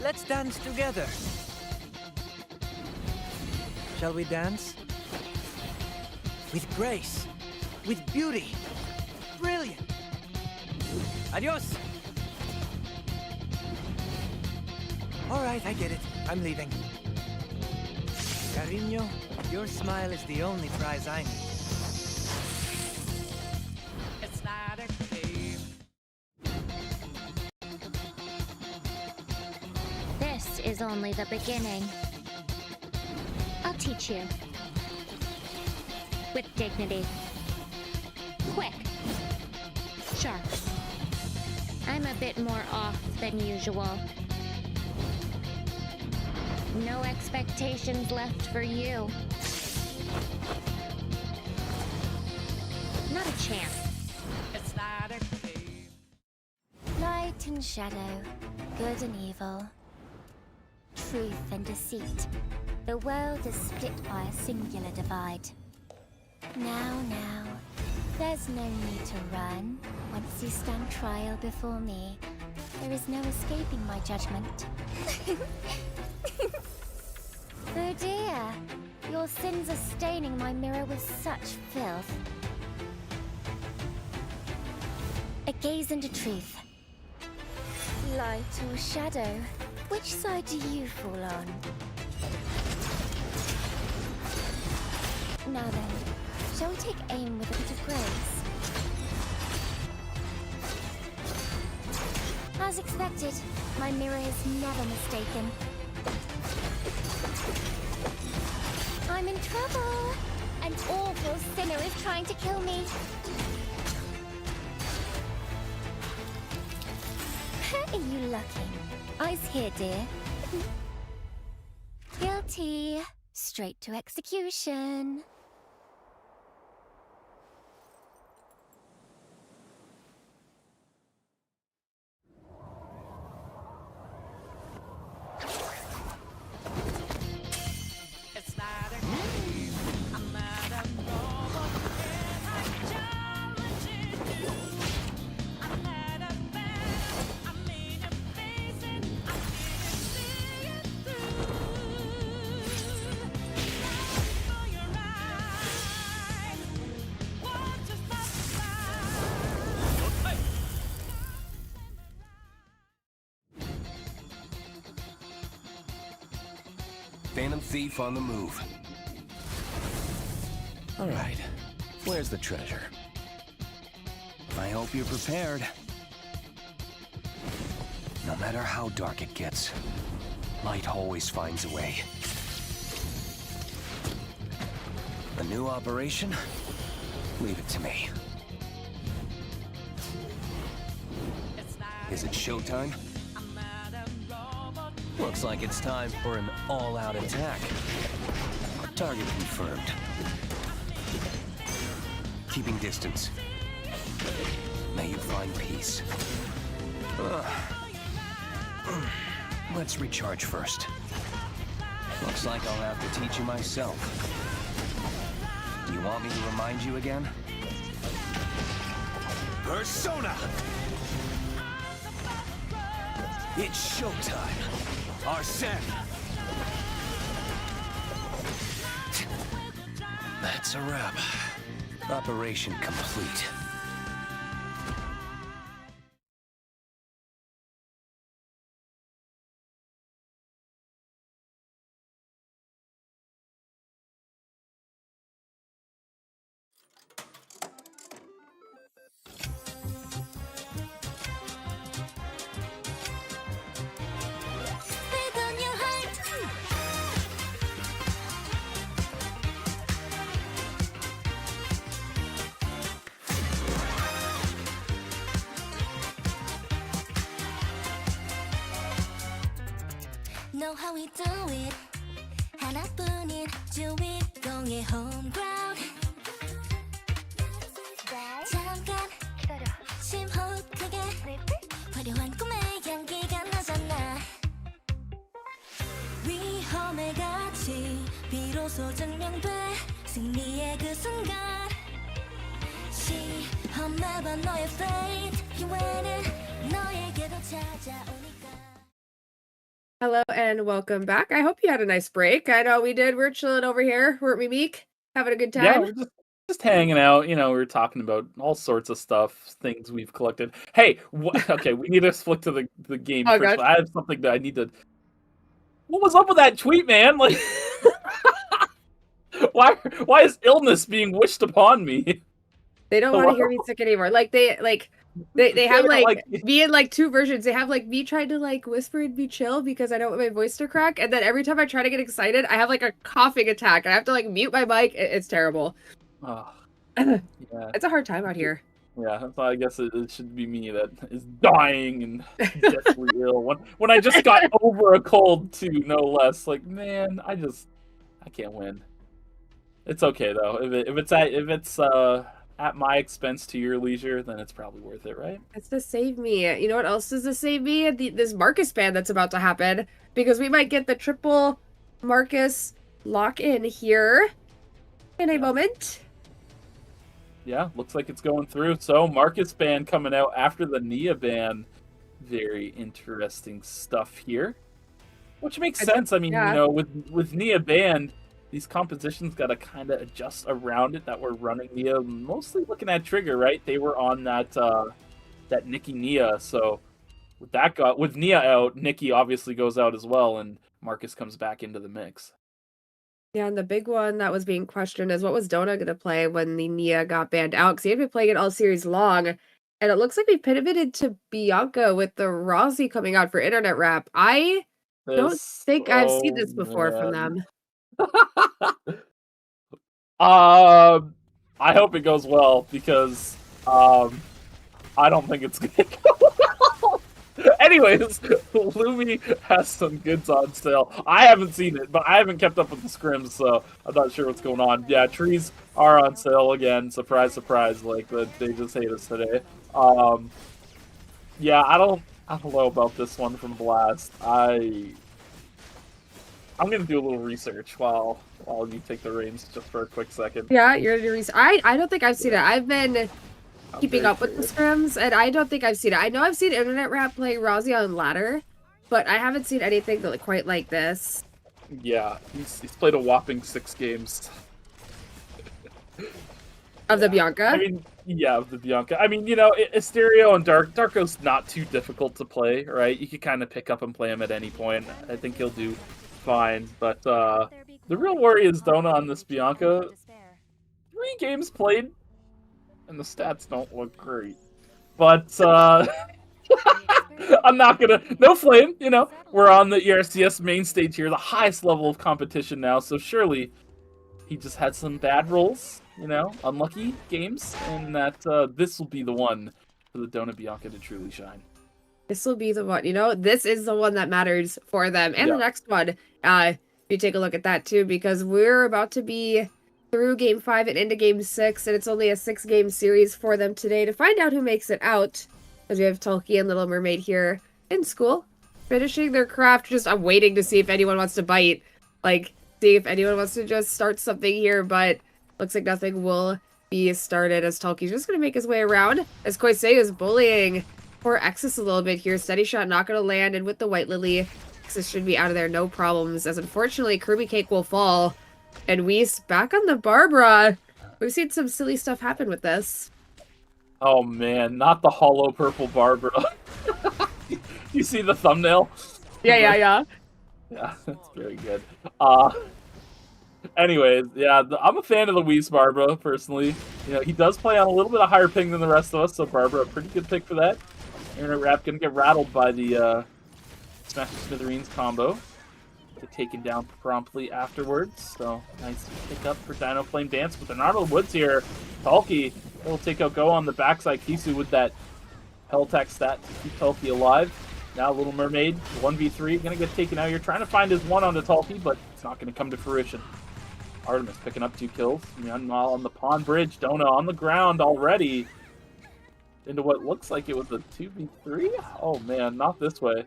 Let's dance together. Shall we dance? With grace, with beauty. Brilliant. Adios. All right, I get it. I'm leaving. Cariño, your smile is the only prize I need. It's not a game. This is only the beginning. I'll teach you. With dignity. Quick. Sharp. I'm a bit more off than usual. No expectations left for you. Not a chance. It's not a game. Light and shadow, good and evil, truth and deceit. The world is split by a singular divide. Now, there's no need to run. Once you stand trial before me, there is no escaping my judgment. Oh dear, your sins are staining my mirror with such filth. Gaze into truth. Light or shadow? Which side do you fall on? Now then, shall we take aim with a bit of grace? As expected, my mirror is never mistaken. I'm in trouble! An awful sinner is trying to kill me. Are you lucky? Eyes here, dear. Guilty. Straight to execution. It's not a game. I'm not a robot. I'm challenging you. I'm not a fan. I'm in your face and I didn't see it through. For your eyes, what just passed by? Phantom Thief on the move. All right, where's the treasure? I hope you're prepared. No matter how dark it gets, light always finds a way. A new operation? Leave it to me. Is it showtime? I'm not a robot. Looks like it's time for an all-out attack. Target confirmed. Keeping distance. May you find peace. Ugh. Let's recharge first. Looks like I'll have to teach you myself. Do you want me to remind you again? Persona! It's showtime! Arsene! That's a wrap. Operation complete. Within your heart. Know how we do it. 하나뿐인 주인공의 home ground. 잠깐 심호흡 크게 화려한 꿈의 향기가 나잖아. 위험의 가치 비로소 증명돼 승리의 그 순간. 시험해봐 너의 fate 기회는 너에게로 찾아오니까. Hello and welcome back. I hope you had a nice break. I know we did. We're chilling over here, weren't we, Meek? Having a good time. Yeah, we're just hanging out. You know, we were talking about all sorts of stuff, things we've collected. Hey, okay, we need to flick to the game. Oh, first. gosh. I have something that I need to. What was up with that tweet, man? Like, why is illness being wished upon me? They don't want to hear me sick anymore. Like they have like me in like two versions. They have like me trying to like whisper and be chill because I don't want my voice to crack, and then every time I try to get excited, I have like a coughing attack. I have to like mute my mic. It's terrible. Oh, yeah. It's a hard time out here. Yeah, so I guess it should be me that is dying and deathly ill. When I just got over a cold too, no less. Like, man, I can't win. It's okay though. If it's at my expense to your leisure, then it's probably worth it, right? It's to save me. You know what else is to save me? This Marcus ban that's about to happen, because we might get the triple Marcus lock-in here in a moment. Yeah, looks like it's going through. So Marcus ban coming out after the Nia ban. Very interesting stuff here, which makes sense. I mean, yeah. you know, with Nia banned, these compositions got to kind of adjust around it that we're running Nia. Mostly looking at Trigger, right? They were on that that Nikki Nia. So with Nia out, Nikki obviously goes out as well, and Marcus comes back into the mix. Yeah, and the big one that was being questioned is what was Dona going to play when the Nia got banned out? Because he had been playing it all series long, and it looks like we pivoted to Bianca with the Rossi coming out for Internet Rap. I don't think I've seen this before from them. I hope it goes well, because I don't think it's gonna go well. Anyways, Lumi has some goods on sale. I haven't seen it, but I haven't kept up with the scrims, so I'm not sure what's going on. Yeah, trees are on sale again. Surprise, surprise! Like they just hate us today. Yeah, I don't know about this one from Blast. I'm gonna do a little research while you take the reins just for a quick second. Yeah, you're gonna do research. I don't think I've seen it. I've been keeping up with the scrims, and I don't think I've seen it. I know I've seen Internet Rap play Rossi on ladder, but I haven't seen anything that quite like this. Yeah, he's played a whopping 6 games. Of the Bianca? I mean, yeah, of the Bianca. I mean, you know, Asterio and Darko's not too difficult to play, right? You can kind of pick up and play him at any point. I think he'll do fine, but the real worry is Dona on this Bianca. 3 games played, and the stats don't look great. But I'm not gonna, no flame, you know. We're on the ERCS main stage here, the highest level of competition now, so surely he just had some bad rolls, you know, unlucky games, and that this will be the one for the Dona Bianca to truly shine. This will be the one, you know, this is the one that matters for them. And the next one, you take a look at that too, because we're about to be through Game 5 and into Game 6, and it's only a 6-game series for them today to find out who makes it out. As we have Tulki and Little Mermaid here in school, finishing their craft. Just, I'm waiting to see if anyone wants to bite. Like, see if anyone wants to just start something here, but looks like nothing will be started as Tulki's just going to make his way around. As Koisei is bullying for Exis a little bit here. Steady shot not going to land, and with the White Lily, Exis should be out of there, no problems, as unfortunately Kirby Cake will fall. And Weiss back on the Barbara. We've seen some silly stuff happen with this. Oh man, not the hollow purple Barbara. You see the thumbnail? Yeah. Yeah, that's very good. Anyways, yeah, I'm a fan of the Weiss Barbara, personally. You know, he does play on a little bit of higher ping than the rest of us, so Barbara, a pretty good pick for that. Internet Rap gonna get rattled by the Smash the Smithereens combo. Get taken down promptly afterwards, so nice pick up for DiNo Flame Dance with an Armor of the Woods here. Tulki will take out Go on the backside. Kisu with that Hell Attack stat to keep Tulki alive. Now Little Mermaid, 1v3, gonna get taken out here. Trying to find his one onto Tulki, but it's not gonna come to fruition. Artemis picking up 2 kills. Meanwhile, on the Pond Bridge, Dona on the ground already. Into what looks like it was a 2v3? Oh man, not this way.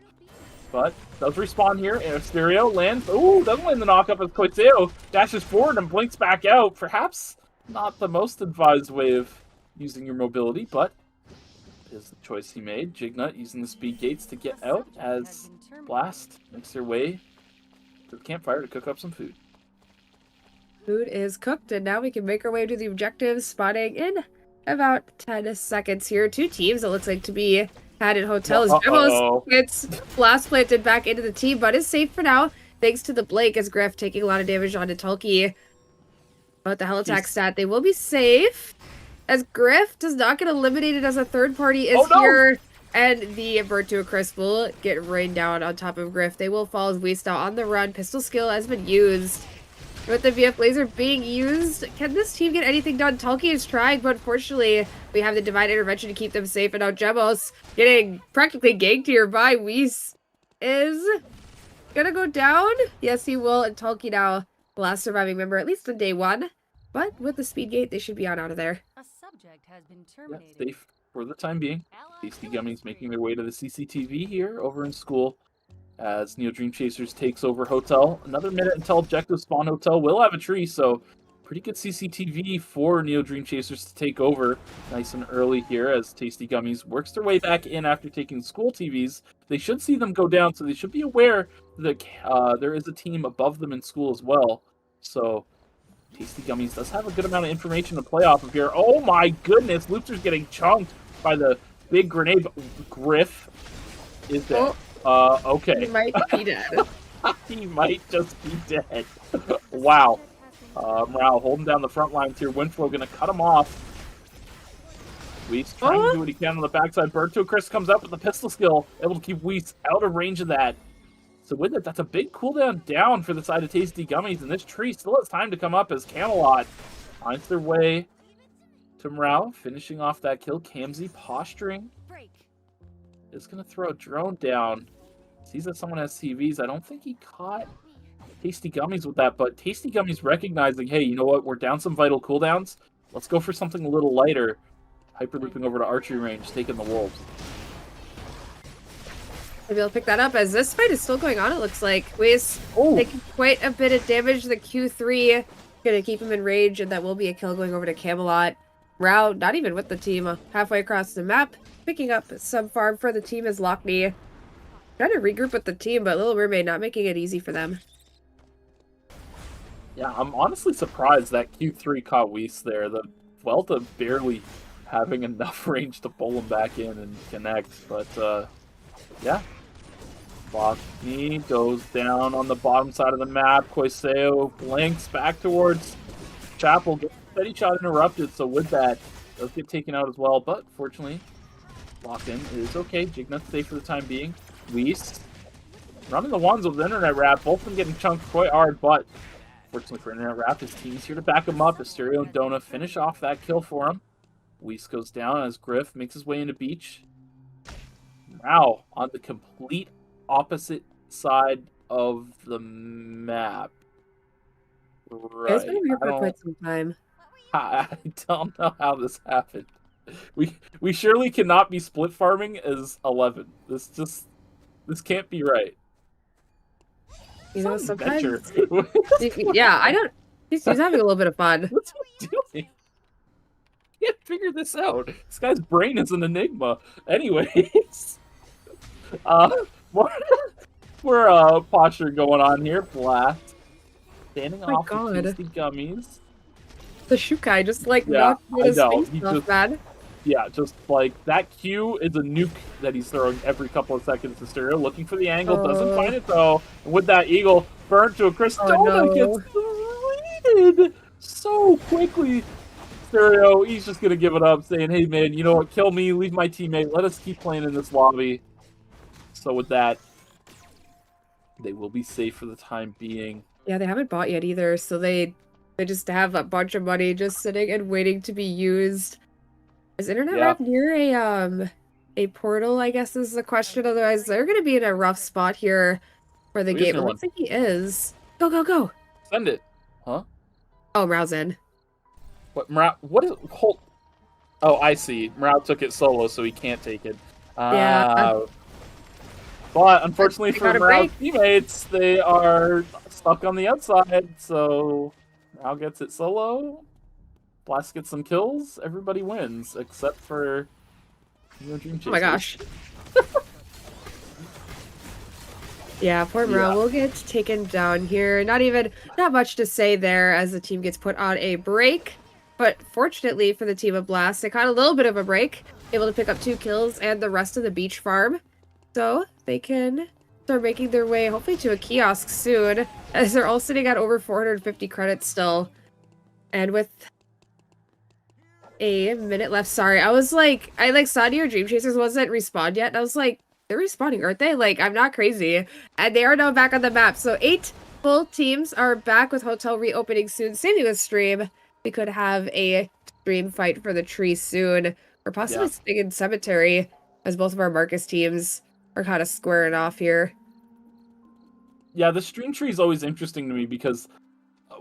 But does respawn here. Stereo lands. Ooh, doesn't land the knockup as Koitseo dashes forward and blinks back out. Perhaps not the most advised way of using your mobility, but it is the choice he made. Jignut using the speed gates to get out as Blast makes their way to the campfire to cook up some food. Food is cooked, and now we can make our way to the objectives, spotting in about 10 seconds here. 2 teams, it looks like, to be had in hotels. Demos gets blast planted back into the team, but is safe for now, thanks to the Blake, as Griff taking a lot of damage onto Tulki. But the Hell Attack stat, they will be safe, as Griff does not get eliminated as a third party is here, and the Bird to a Crisp will get rained down on top of Griff. They will fall as Weiss now on the run. Pistol skill has been used. With the VF laser being used, can this team get anything done? Tulki is trying, but unfortunately, we have the Divine Intervention to keep them safe. And now Gemos getting practically ganked here by Weiss is gonna go down. Yes, he will. And Tulki now, the last surviving member, at least on day 1. But with the speed gate, they should be on out of there. A subject has been terminated. Yeah, safe for the time being. Tasty Gummies making their way to the CCTV here over in school. As NeoDreamChasers takes over Hotel. Another minute until objective spawn. Hotel will have a tree, so pretty good CCTV for NeoDreamChasers to take over nice and early here as Tasty Gummies works their way back in after taking school TVs. They should see them go down, so they should be aware that there is a team above them in school as well. So Tasty Gummies does have a good amount of information to play off of here. Oh my goodness, Loopster's getting chunked by the big grenade. Griff is dead. Okay. He might be dead. He might just be dead. Wow. Morale holding down the front lines here. Winflow gonna cut him off. Weiss trying to do what he can on the backside. Bird to a Chris comes up with the pistol skill, able to keep Weiss out of range of that. So with it, that's a big cooldown down for the side of Tasty Gummies, and this tree still has time to come up as Camelot finds their way to Morale, finishing off that kill. Camzy posturing. Is going to throw a drone down. Sees that someone has CVs. I don't think he caught Tasty Gummies with that, but Tasty Gummies recognizing, hey, you know what? We're down some vital cooldowns. Let's go for something a little lighter. Hyperlooping over to archery range, taking the wolves. Maybe I'll pick that up as this fight is still going on, it looks like. Weiss taking quite a bit of damage. The Q3 gonna keep him in range, and that will be a kill going over to Camelot. Rao, not even with the team, halfway across the map, picking up some farm for the team as Lockney. Trying to regroup with the team, but Little Mermaid not making it easy for them. Yeah, I'm honestly surprised that Q3 caught Weiss there. The Vuelta barely having enough range to pull him back in and connect, but yeah. Lockney goes down on the bottom side of the map. Quaiseo blinks back towards Chapel. Gets a steady shot interrupted, so with that, does get taken out as well, but fortunately, locked-in is okay. Jignut's safe for the time being. Weiss running the ones with Internet Wrap, both of them getting chunked quite hard, but fortunately for Internet Wrap, his team's here to back him up. Asterio and Dona finish off that kill for him. Weiss goes down as Griff makes his way into Beach. Wow, on the complete opposite side of the map. Right. It's been here for quite some time. I don't know how this happened. We surely cannot be split farming as 11. This can't be right. You know, sometimes... yeah, I don't... He's having a little bit of fun. What's he doing? Can't figure this out. This guy's brain is an enigma. Anyways, we're posture going on here. Blast standing off with Tasty Gummies. The Shukai just like knocked his face off, man. Yeah, just like that Q is a nuke that he's throwing every couple of seconds to Stereo, looking for the angle, doesn't find it though. And with that Eagle, burn to a Crystona gets deleted so quickly. Stereo, he's just gonna give it up, saying, hey man, you know what, kill me, leave my teammate, let us keep playing in this lobby. So with that, they will be safe for the time being. Yeah, they haven't bought yet either, so they just have a bunch of money just sitting and waiting to be used. Is Internet Wrap near a portal, I guess is the question, otherwise they're gonna be in a rough spot here for the game. It looks like he is. Go, go, go! Send it. Huh? Oh, Mrau's in. What is hold? Oh, I see. Mrau took it solo, so he can't take it. Yeah. But unfortunately for Mrau's teammates, they are stuck on the outside. So Mrau gets it solo. Blast gets some kills. Everybody wins except for NeoDreamChasers. Oh my gosh. Yeah, poor Mrau will get taken down here. Not much to say there as the team gets put on a break. But fortunately for the team of Blast, they caught a little bit of a break, able to pick up 2 kills and the rest of the beach farm. So they can start making their way, hopefully, to a kiosk soon, as they're all sitting at over 450 credits still. And with a minute left, sorry, I saw NeoDreamChasers wasn't respawned yet, and I was like, they're respawning, aren't they? Like, I'm not crazy. And they are now back on the map. So 8 full teams are back with Hotel reopening soon. Same thing with Stream. We could have a stream fight for the tree soon, or possibly something in Cemetery, as both of our Marcus teams are kind of squaring off here. Yeah, the stream tree is always interesting to me because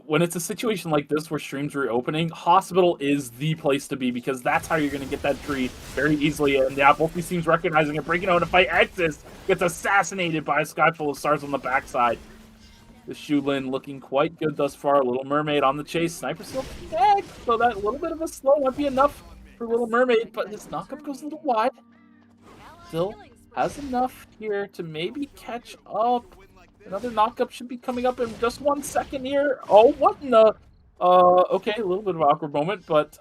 when it's a situation like this where streams reopening, Hospital is the place to be because that's how you're going to get that tree very easily. And yeah, both these teams recognizing it, breaking out to fight. Exis gets assassinated by a sky full of stars on the backside. The Shulin looking quite good thus far. Little Mermaid on the chase. Sniper still dead, so that little bit of a slow might be enough for Little Mermaid, but his knockup goes a little wide. Still has enough here to maybe catch up. Another knockup should be coming up in just 1 second here. Oh, what in the... okay, a little bit of an awkward moment, but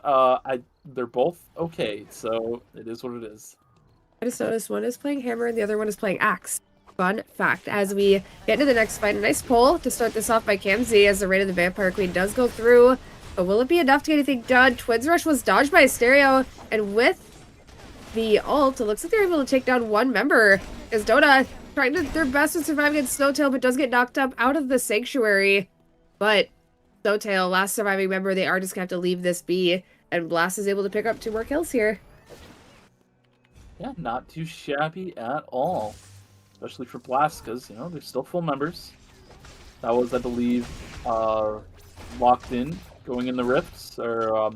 they're both okay, so it is what it is. I just noticed one is playing hammer and the other one is playing axe. Fun fact. As we get into the next fight, a nice pull to start this off by Camzy as the Raid of the Vampire Queen does go through. But will it be enough to get anything done? Twins Rush was dodged by a stereo, and with the ult, it looks like they're able to take down one member. As Dota trying their best to survive against Snowtail, but does get knocked up out of the Sanctuary. But Snowtail, last surviving member, they are just going to have to leave this be. And Blast is able to pick up 2 more kills here. Yeah, not too shabby at all. Especially for Blast, because, you know, they're still full members. That was, I believe, locked in, going in the rifts, or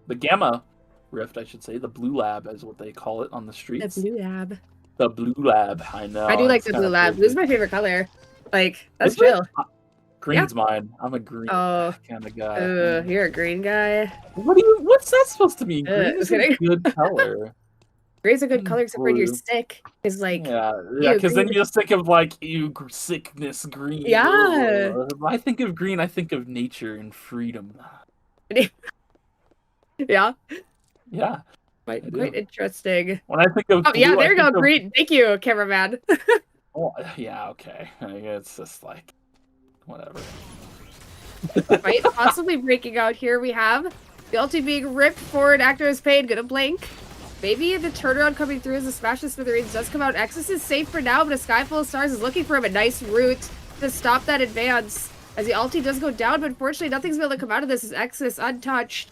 the Gamma Rift, I should say. The Blue Lab is what they call it on the streets. The Blue Lab. The Blue Lab, I know. I do like the Blue Lab. Blue's my favorite color. Like, that's chill. Green's mine. I'm a green kind of guy. You're a green guy. What's that supposed to mean? Green is a good color. Green's a good color, except for your sick is like... Yeah, because then you just think of, like, sickness green. Yeah. When I think of green, I think of nature and freedom. Yeah. Yeah. Quite interesting. When I think of... Oh, yeah, there you go, green. Thank you, cameraman. Oh, yeah, okay. It's just like... Whatever. Right, possibly breaking out here. We have the ulti being ripped forward. Actor is paid. Gonna blink. Maybe the turnaround coming through as the Smash the Smithereens does come out. Exus is safe for now, but a Sky Full of Stars is looking for him. A nice route to stop that advance. As the ulti does go down, but unfortunately nothing's able to come out of this as Exus untouched.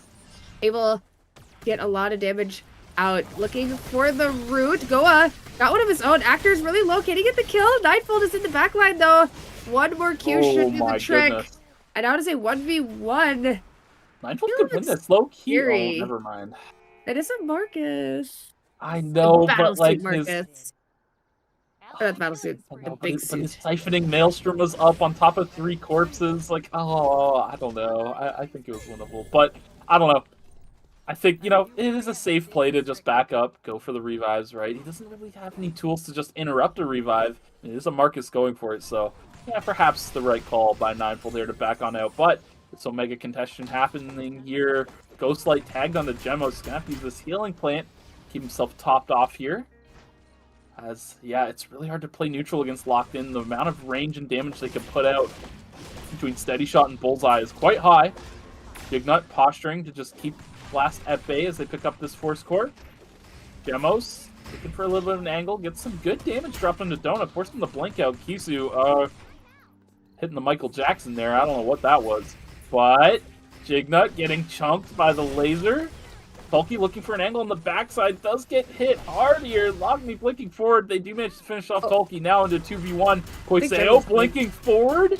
Able to get a lot of damage out. Looking for the route. Goa got one of his own. Actor's really low. Can he get the kill? Ninefold is in the backline though. One more Q should do the trick. Goodness. And now it is a 1v1. Ninefold could win this low key. Oh, never mind. It is a Marcus. I know, but like Marcus. That's Battlesuit. The big suit. But his siphoning Maelstrom was up on top of 3 corpses. Like, oh, I don't know. I think it was winnable. But, I don't know. I think, you know, it is a safe play to just back up, go for the revives, right? He doesn't really have any tools to just interrupt a revive. It is a Marcus going for it, so, yeah, perhaps the right call by Ninefold there to back on out. But, it's Omega contestation happening here. Ghostlight tagged on the Gemos. Gonna have to use this healing plant. Keep himself topped off here. As, yeah, it's really hard to play neutral against Locked In. The amount of range and damage they can put out between Steady Shot and Bullseye is quite high. Jignut posturing to just keep Blast at bay as they pick up this Force Core. Gemos looking for a little bit of an angle. Gets some good damage dropped into Donut. Forcing the blink out. Kisu hitting the Michael Jackson there. I don't know what that was. But Jignut getting chunked by the laser. Tolkien looking for an angle on the backside. Does get hit hard here. Logme blinking forward. They do manage to finish off Tolkien now into 2v1. Koiseo blinking forward.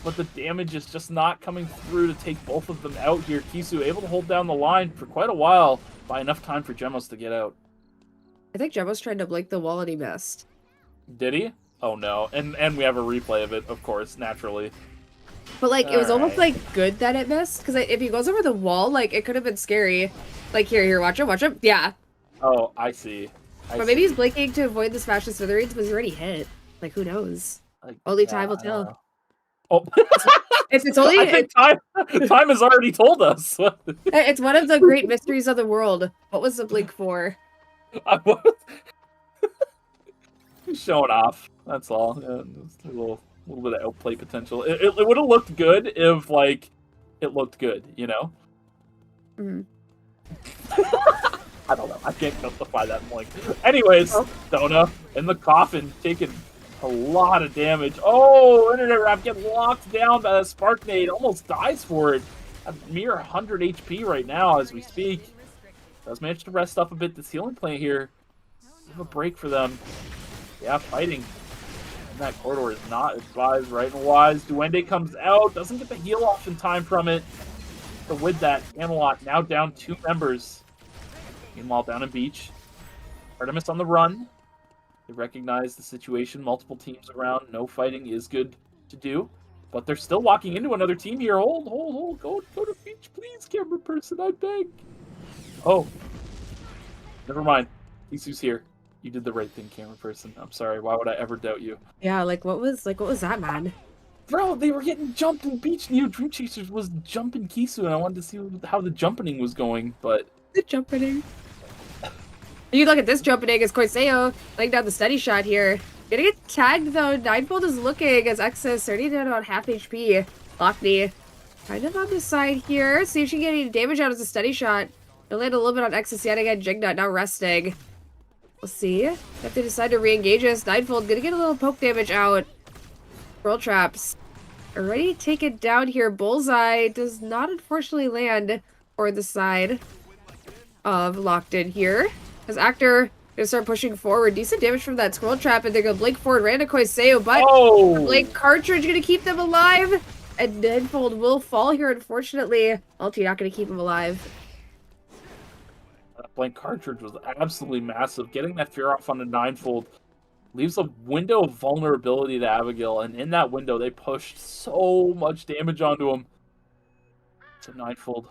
But the damage is just not coming through to take both of them out here. Kisu able to hold down the line for quite a while by enough time for Gemos to get out. I think Gemos tried to blink the wall and he missed. Did he? Oh no. And we have a replay of it, of course, naturally. But, like, it was almost, like, good that it missed. Because if he goes over the wall, like, it could have been scary. Like, here, watch him. Yeah. Oh, I see. But maybe he's blinking to avoid the Smash the Smithereens, but he's already hit. Like, who knows? Like, only time will tell. Oh. It's only... I think time has already told us. It's one of the great mysteries of the world. What was the blink for? Showing off. That's all. Yeah, just a little bit of outplay potential. It would have looked good if, like, it looked good, you know? Mm. I don't know. I can't justify that blink. Anyways, Dona in the coffin taking a lot of damage. Oh, Internet Rap getting locked down by a Spark Nade. Almost dies for it. A mere 100 HP right now as we speak. Does manage to rest up a bit. This healing plant here. Have a break for them. Yeah, fighting. And that corridor is not advised right and wise. Duende comes out. Doesn't get the heal off in time from it. But with that, Camelot now down 2 members. Meanwhile, down in Beach. Artemis on the run. They recognize the situation. Multiple teams around. No fighting is good to do. But they're still walking into another team here. Hold. Go to Beach, please, camera person. I beg. Oh. Never mind. Isu's here. You did the right thing, camera person. I'm sorry. Why would I ever doubt you? Yeah, what was that, man? Bro, they were getting jumped in Beach. NeoDreamChasers was jumping Kisu, and I wanted to see how the jumping was going, but... The jumping. You look at this jumping as Coiseo laying down the steady shot here. Gonna get tagged though. Ninefold is looking as Exis already down about half HP. Lockney kind of on the side here. See if she can get any damage out as a steady shot. It'll land a little bit on Exis yet again. Jignut now resting. We'll see if they decide to re-engage us. Ninefold gonna get a little poke damage out. Roll traps. Already taken down here. Bullseye does not unfortunately land for the side of Locked In here. As Actor gonna start pushing forward. Decent damage from that scroll trap, and they're gonna blink forward. Randa Koiseo, but Blink Cartridge gonna keep them alive. And Ninefold will fall here, unfortunately. Ulti not gonna keep him alive. That blank cartridge was absolutely massive. Getting that fear off on a Ninefold leaves a window of vulnerability to Abigail, and in that window, they pushed so much damage onto him. It's a Ninefold.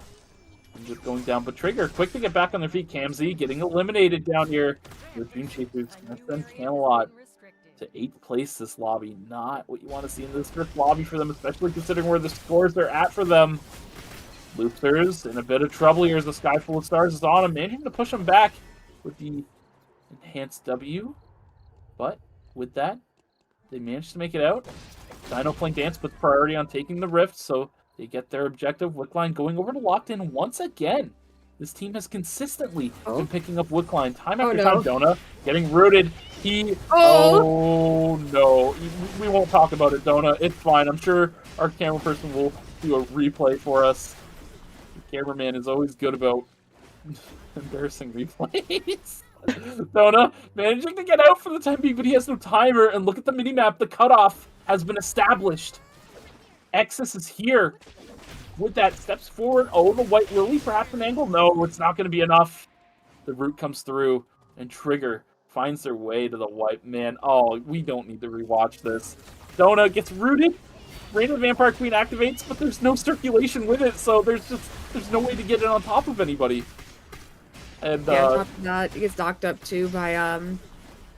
And just going down, but Trigger quick to get back on their feet. Camzy getting eliminated down here. The DreamChasers gonna send Camelot to 8th place this lobby. Not what you want to see in this first lobby for them, especially considering where the scores are at for them. Loopsters in a bit of trouble here as the Sky Full of Stars is on him, managing to push him back with the enhanced W. But with that, they managed to make it out. DiNo playing dance puts priority on taking the rift, so they get their objective. Wickline going over to Locked In once again. This team has consistently been picking up Wickline time after time. Dona getting rooted. Oh no. We won't talk about it, Dona. It's fine. I'm sure our camera person will do a replay for us. The cameraman is always good about embarrassing replays. Dona managing to get out for the time being, but he has no timer. And look at the minimap. The cutoff has been established. Exis is here with that, steps forward. Oh, the White Lily, perhaps an angle? No, it's not going to be enough. The root comes through, and Trigger finds their way to the White. Man, oh, we don't need to rewatch this. Dona gets rooted. Reign of the Vampire Queen activates, but there's no circulation with it, so there's no way to get it on top of anybody. And yeah, on top of that, it gets knocked up too by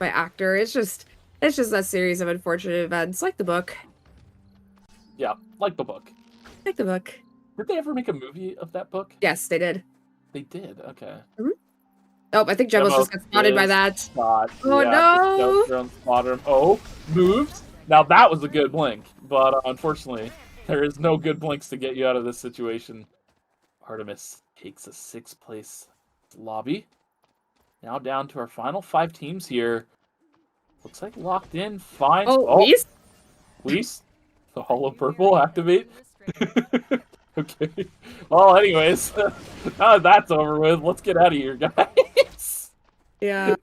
Actor. It's just a series of unfortunate events, like the book. Yeah, like the book. Like the book. Did they ever make a movie of that book? Yes, they did. They did, okay. Mm-hmm. Oh, I think Gemos just got spotted by that. Oh no! Oh, moves. Now that was a good blink, but unfortunately, there is no good blinks to get you out of this situation. Artemis takes a 6th place lobby. Now down to our final 5 teams here. Looks like Locked In finds... Weiss? Weiss? The Hollow Purple activate? Okay. Well, anyways, now that's over with, let's get out of here, guys. Yeah.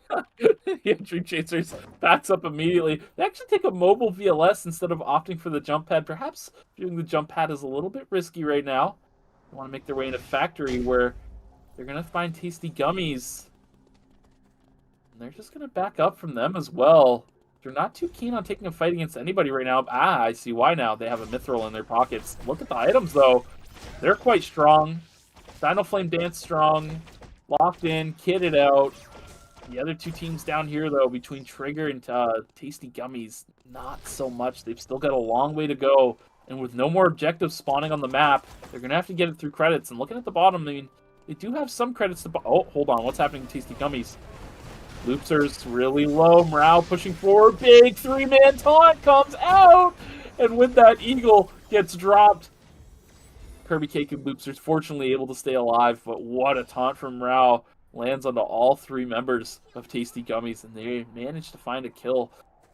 DreamChasers backs up immediately. They actually take a mobile VLS instead of opting for the jump pad. Perhaps doing the jump pad is a little bit risky right now. They want to make their way into Factory where they're going to find tasty gummies. And they're just going to back up from them as well. They're not too keen on taking a fight against anybody right now. Ah, I see why now. They have a Mithril in their pockets. Look at the items, though. They're quite strong. Dino Flame Dance strong. Locked In, kitted out. The other 2 teams down here, though, between Trigger and Tasty Gummies, not so much. They've still got a long way to go. And with no more objectives spawning on the map, they're going to have to get it through credits. And looking at the bottom, I mean, they do have some credits to... Oh, hold on. What's happening to Tasty Gummies? Loopsters really low. Morale pushing forward. Big 3-man taunt comes out. And with that, Eagle gets dropped. Kirby Cake and Loopsters fortunately able to stay alive. But what a taunt from Morale. Lands onto all 3 members of Tasty Gummies. And they manage to find a kill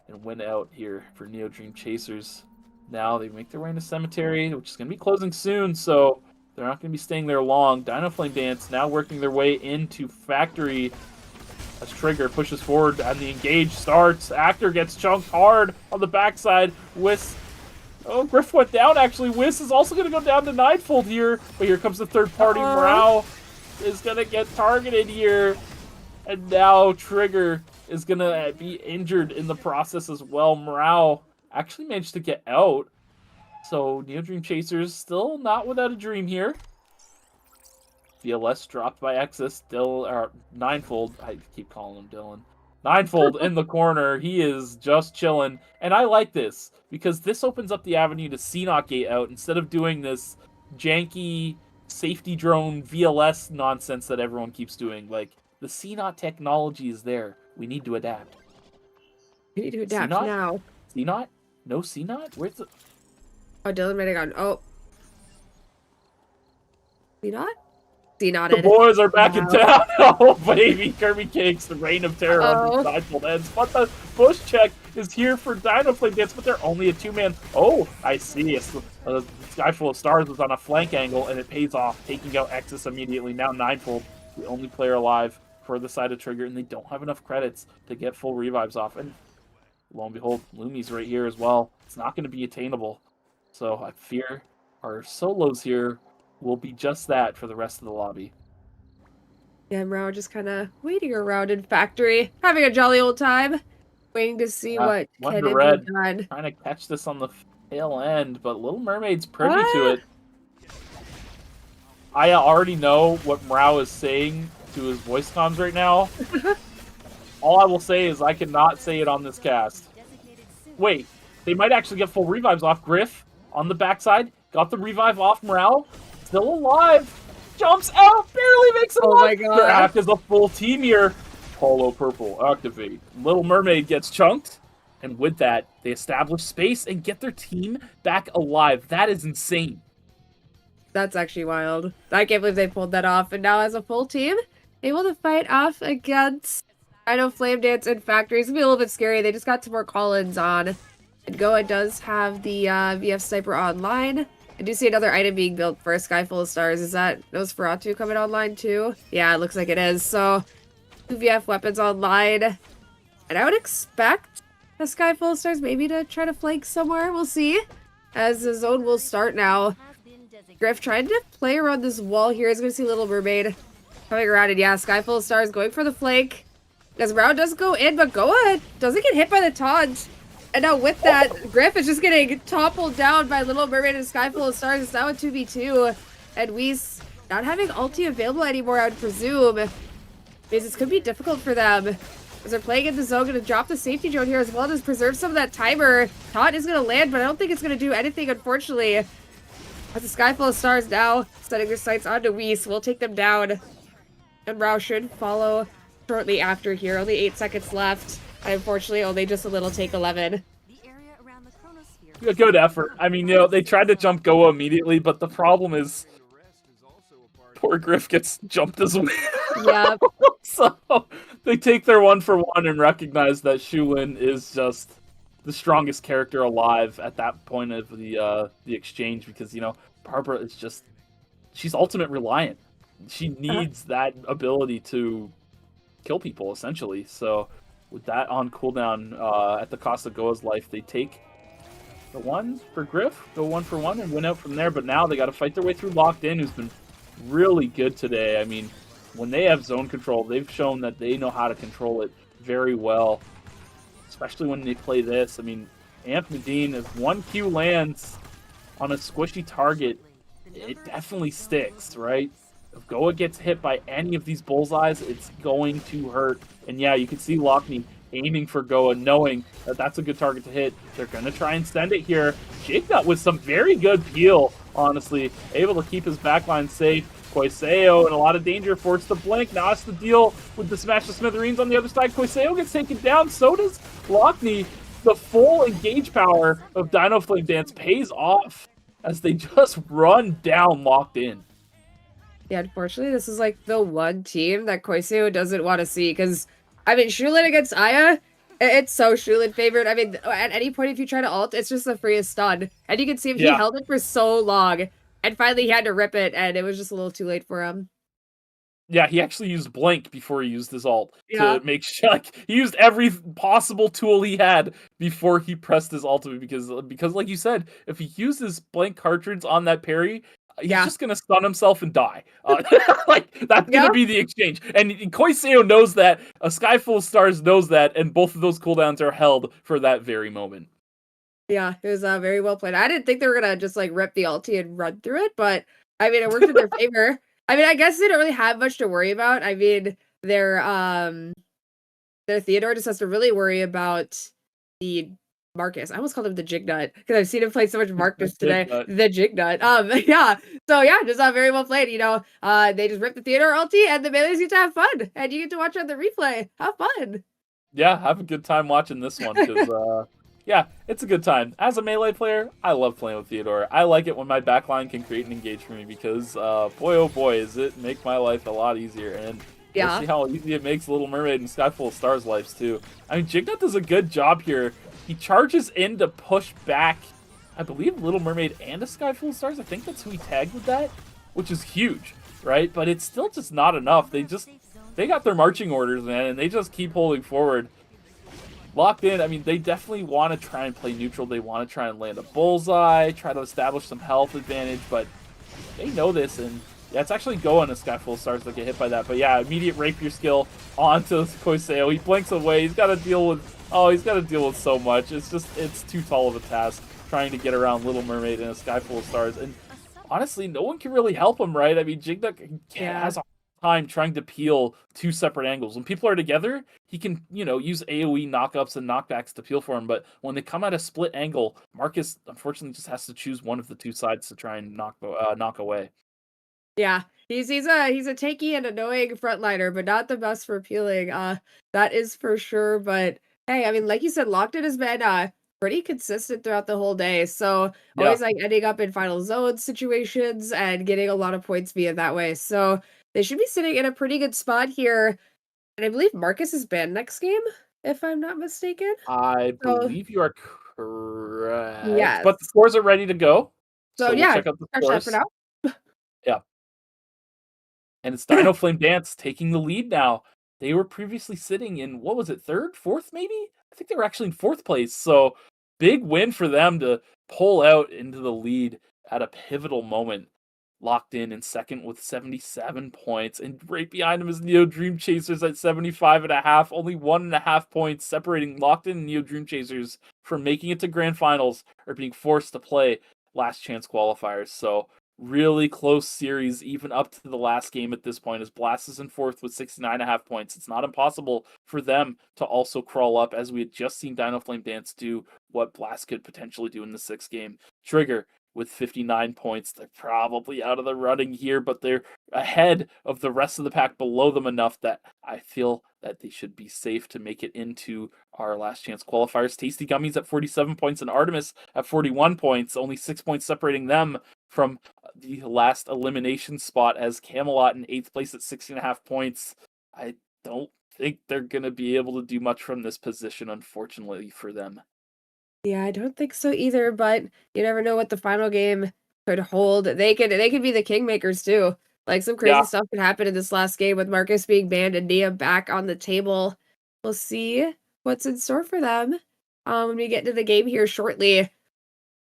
and win out here for NeoDreamChasers. Now they make their way into Cemetery, which is going to be closing soon. So they're not going to be staying there long. Dino Flame Dance now working their way into Factory. As Trigger pushes forward and the engage starts. Actor gets chunked hard on the backside. Whis. Oh, Griff went down actually. Whis is also going to go down to Ninefold here. But here comes the third party. Morale is going to get targeted here. And now Trigger is going to be injured in the process as well. Morale actually managed to get out. So NeoDreamChasers still not without a dream here. VLS dropped by Exis, still, or Ninefold, I keep calling him Dylan. Ninefold in the corner, he is just chilling. And I like this, because this opens up the avenue to C-Not Gate out, instead of doing this janky safety drone VLS nonsense that everyone keeps doing. Like, The CNOT technology is there. We need to adapt. We need to adapt CNOT? now. CNOT? No CNOT? Where's the... Oh, Dylan might have gone. Oh. CNOT? The CNOTted. boys are back in Wow. town. Oh, baby. Kirby Cakes, the reign of terror under Seinfeld ends. But the bush check is here for Dino Flame Dance, but they're only a 2-man. Oh, I see. Sky Full of Stars was on a flank angle, and it pays off, taking out ERCS immediately. Now Ninefold, the only player alive for the side of Trigger, and they don't have enough credits to get full revives off. And lo and behold, Lumi's right here as well. It's not going to be attainable. So I fear our solos here will be just that for the rest of the lobby. Yeah, Mrao just kind of waiting around in factory, having a jolly old time, waiting to see what One can to be red, done. trying to catch this on the tail end, but Little Mermaid's privy to it. I already know what Mrao is saying to his voice comms right now. All I will say is I cannot say it on this cast. Wait, they might actually get full revives off. Griff on the backside, got the revive off Mrao, still alive, jumps out, barely makes it. Oh my god. They're act as a full team here. Polo Purple, activate. Little Mermaid gets chunked, and with that, they establish space and get their team back alive. That is insane. That's actually wild. I can't believe they pulled that off, and now as a full team, able to fight off against Dino Flame Dance and Factory. It's gonna be a little bit scary. They just got some more call-ins on. And Goa does have the VF Sniper online. I do see another item being built for a Sky Full of Stars. Is that Nosferatu coming online too? Yeah, it looks like it is. So, 2 VF weapons online. And I would expect a Sky Full of Stars maybe to try to flank somewhere. We'll see. As the zone will start now. Griff trying to play around this wall here. He's going to see Little Mermaid coming around. And yeah, Sky Full of Stars going for the flank. As Mrao does go in, but Goa doesn't get hit by the taunt. And now with that, Griff is just getting toppled down by Little Mermaid and Sky Full of Stars. It's now a 2v2. And Whis not having ulti available anymore, I would presume. Because this could be difficult for them. As they're playing in the zone, going to drop the safety drone here as well to preserve some of that timer. Taunt is going to land, but I don't think it's going to do anything, unfortunately. As the Sky Full of Stars now setting their sights onto Whis, will take them down. And Mrao should follow shortly after here. Only 8 seconds left. And unfortunately, only just a little take 11. A good effort. I mean, you know, they tried to jump Goa immediately, but the problem is poor Griff gets jumped as well. Yeah. So they take their 1-for-1 and recognize that Shulin is just the strongest character alive at that point of the exchange, because, you know, Barbara is just, she's ultimate reliant. She needs that ability to kill people, essentially. So with that on cooldown, at the cost of Goa's life, they take the 1 for Griff, go 1-for-1 and win out from there. But now they got to fight their way through Locked In, who's been really good today. I mean, when they have zone control, they've shown that they know how to control it very well, especially when they play this. I mean, Anthony Dean, if 1 Q lands on a squishy target, it definitely sticks, right? If Goa gets hit by any of these bullseyes, it's going to hurt. And yeah, you can see Lockney aiming for Goa, knowing that that's a good target to hit. They're going to try and send it here. Jakenut with some very good peel, honestly. Able to keep his backline safe. Koiseo in a lot of danger, forced to blink. Now has to deal with the Smash to Smithereens on the other side. Koiseo gets taken down, so does Lockney. The full engage power of Dino Flame Dance pays off as they just run down Locked In. Yeah, unfortunately, this is like the one team that Koiseo doesn't want to see, because, I mean, Shulin against Aya, it's so Shulin favored. I mean, at any point, if you try to ult, it's just the freest stun. And you can see him, he held it for so long, and finally he had to rip it, and it was just a little too late for him. Yeah, he actually used Blink before he used his ult to make sure, like, he used every possible tool he had before he pressed his ultimate, because like you said, if he uses Blink cartridge on that parry, he's just gonna stun himself and die. Like, that's gonna be the exchange. And Koiseo knows that, a Sky Full of Stars knows that, and both of those cooldowns are held for that very moment. Yeah, it was very well played. I didn't think they were gonna just like rip the ulti and run through it, but I mean, it worked in their favor. I mean, I guess they don't really have much to worry about. I mean, their Theodore just has to really worry about the Marcus. I almost called him the Jignut because I've seen him play so much Marcus today. Jignut. The Jignut. Yeah. So yeah, just very well played. You know, they just ripped the theater ulti, and the melees get to have fun, and you get to watch on the replay. Have fun. Yeah, have a good time watching this one because yeah, it's a good time. As a melee player, I love playing with Theodore. I like it when my backline can create an engage for me because boy oh boy, does it make my life a lot easier. And yeah, we'll see how easy it makes Little Mermaid and Sky Full of Stars lives too. I mean, Jignut does a good job here. He charges in to push back, I believe, Little Mermaid and a Sky Full of Stars. I think that's who he tagged with that, which is huge, right? But it's still just not enough. They got their marching orders, man, and they just keep holding forward. Locked in, I mean, they definitely want to try and play neutral. They want to try and land a bullseye, try to establish some health advantage, but they know this, and yeah, it's actually going a Sky Full of Stars to get hit by that. But yeah, immediate rapier skill onto Koiseo. He blinks away. He's got to deal with so much. It's too tall of a task trying to get around Little Mermaid and a Sky Full of Stars. And honestly, no one can really help him, right? I mean, Jignut has a time trying to peel two separate angles. When people are together, he can, use AoE knockups and knockbacks to peel for him. But when they come at a split angle, Marcus unfortunately just has to choose one of the two sides to try and knock away. Yeah, he's a takey and annoying frontliner, but not the best for peeling. That is for sure. But hey, I mean, like you said, Locked In has been pretty consistent throughout the whole day. So always like ending up in final zone situations and getting a lot of points via that way. So they should be sitting in a pretty good spot here. And I believe Marcus is banned next game, if I'm not mistaken. I believe you are correct. Yes. But the scores are ready to go. So we'll yeah, check out the scores for now. Yeah. And it's Dino Flame Dance taking the lead now. They were previously sitting in, what was it, third, fourth maybe? I think they were actually in fourth place. So big win for them to pull out into the lead at a pivotal moment. Locked in second with 77 points. And right behind him is NeoDreamChasers at 75.5. Only 1.5 points separating Locked In and NeoDreamChasers from making it to Grand Finals or being forced to play last chance qualifiers. So really close series, even up to the last game at this point, as Blast is in fourth with 69.5 points. It's not impossible for them to also crawl up, as we had just seen Dino Flame Dance do what Blast could potentially do in the sixth game. Trigger with 59 points. They're probably out of the running here, but they're ahead of the rest of the pack below them enough that I feel that they should be safe to make it into our last chance qualifiers. Tasty Gummies at 47 points and Artemis at 41 points, only 6 points separating them from the last elimination spot, as Camelot in 8th place at 60.5 points. I don't think they're going to be able to do much from this position, unfortunately for them. Yeah, I don't think so either, but you never know what the final game could hold. They could be the kingmakers too. Like, some crazy stuff could happen in this last game with Marcus being banned and Nia back on the table. We'll see what's in store for them when we get into the game here shortly.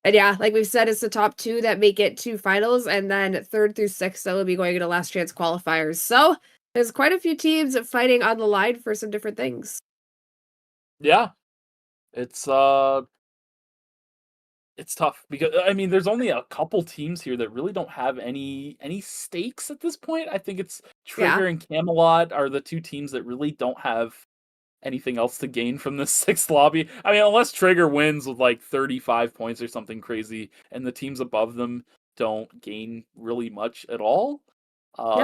And yeah, like we've said, it's the top two that make it to finals, and then third through sixth that will be going into last chance qualifiers. So there's quite a few teams fighting on the line for some different things. Yeah, it's tough because, I mean, there's only a couple teams here that really don't have any stakes at this point. I think it's Trigger and Camelot are the two teams that really don't have anything else to gain from this sixth lobby. I mean, unless Trigger wins with like 35 points or something crazy, and the teams above them don't gain really much at all.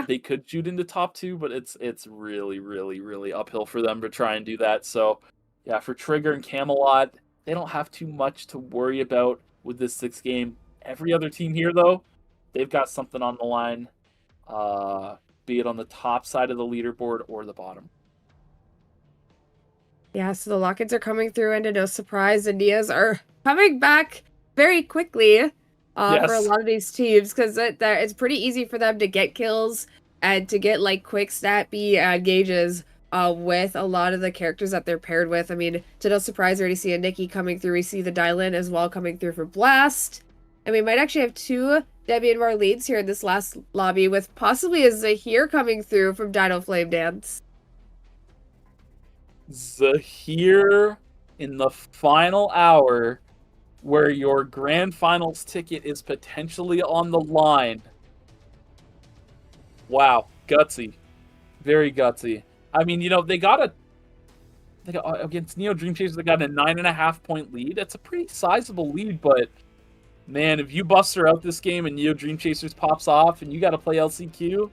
They could shoot into top two, but it's really, really, really uphill for them to try and do that. So yeah, for Trigger and Camelot, they don't have too much to worry about with this sixth game. Every other team here, though, they've got something on the line, be it on the top side of the leaderboard or the bottom. Yeah, so the Lock-ins are coming through, and to no surprise, the Nias are coming back very quickly for a lot of these teams, because it's pretty easy for them to get kills and to get like quick snappy engages with a lot of the characters that they're paired with. I mean, to no surprise, we already see a Nikki coming through. We see the Dylan as well coming through for Blast. And we might actually have two Debbie and Marlene's here in this last lobby, with possibly a Zahir coming through from Dino Flame Dance. Zahir in the final hour, where your grand finals ticket is potentially on the line. Wow, gutsy. Very gutsy. I mean, they got against NeoDreamChasers, they got a 9.5-point lead. That's a pretty sizable lead, but man, if you buster out this game and NeoDreamChasers pops off and you got to play LCQ,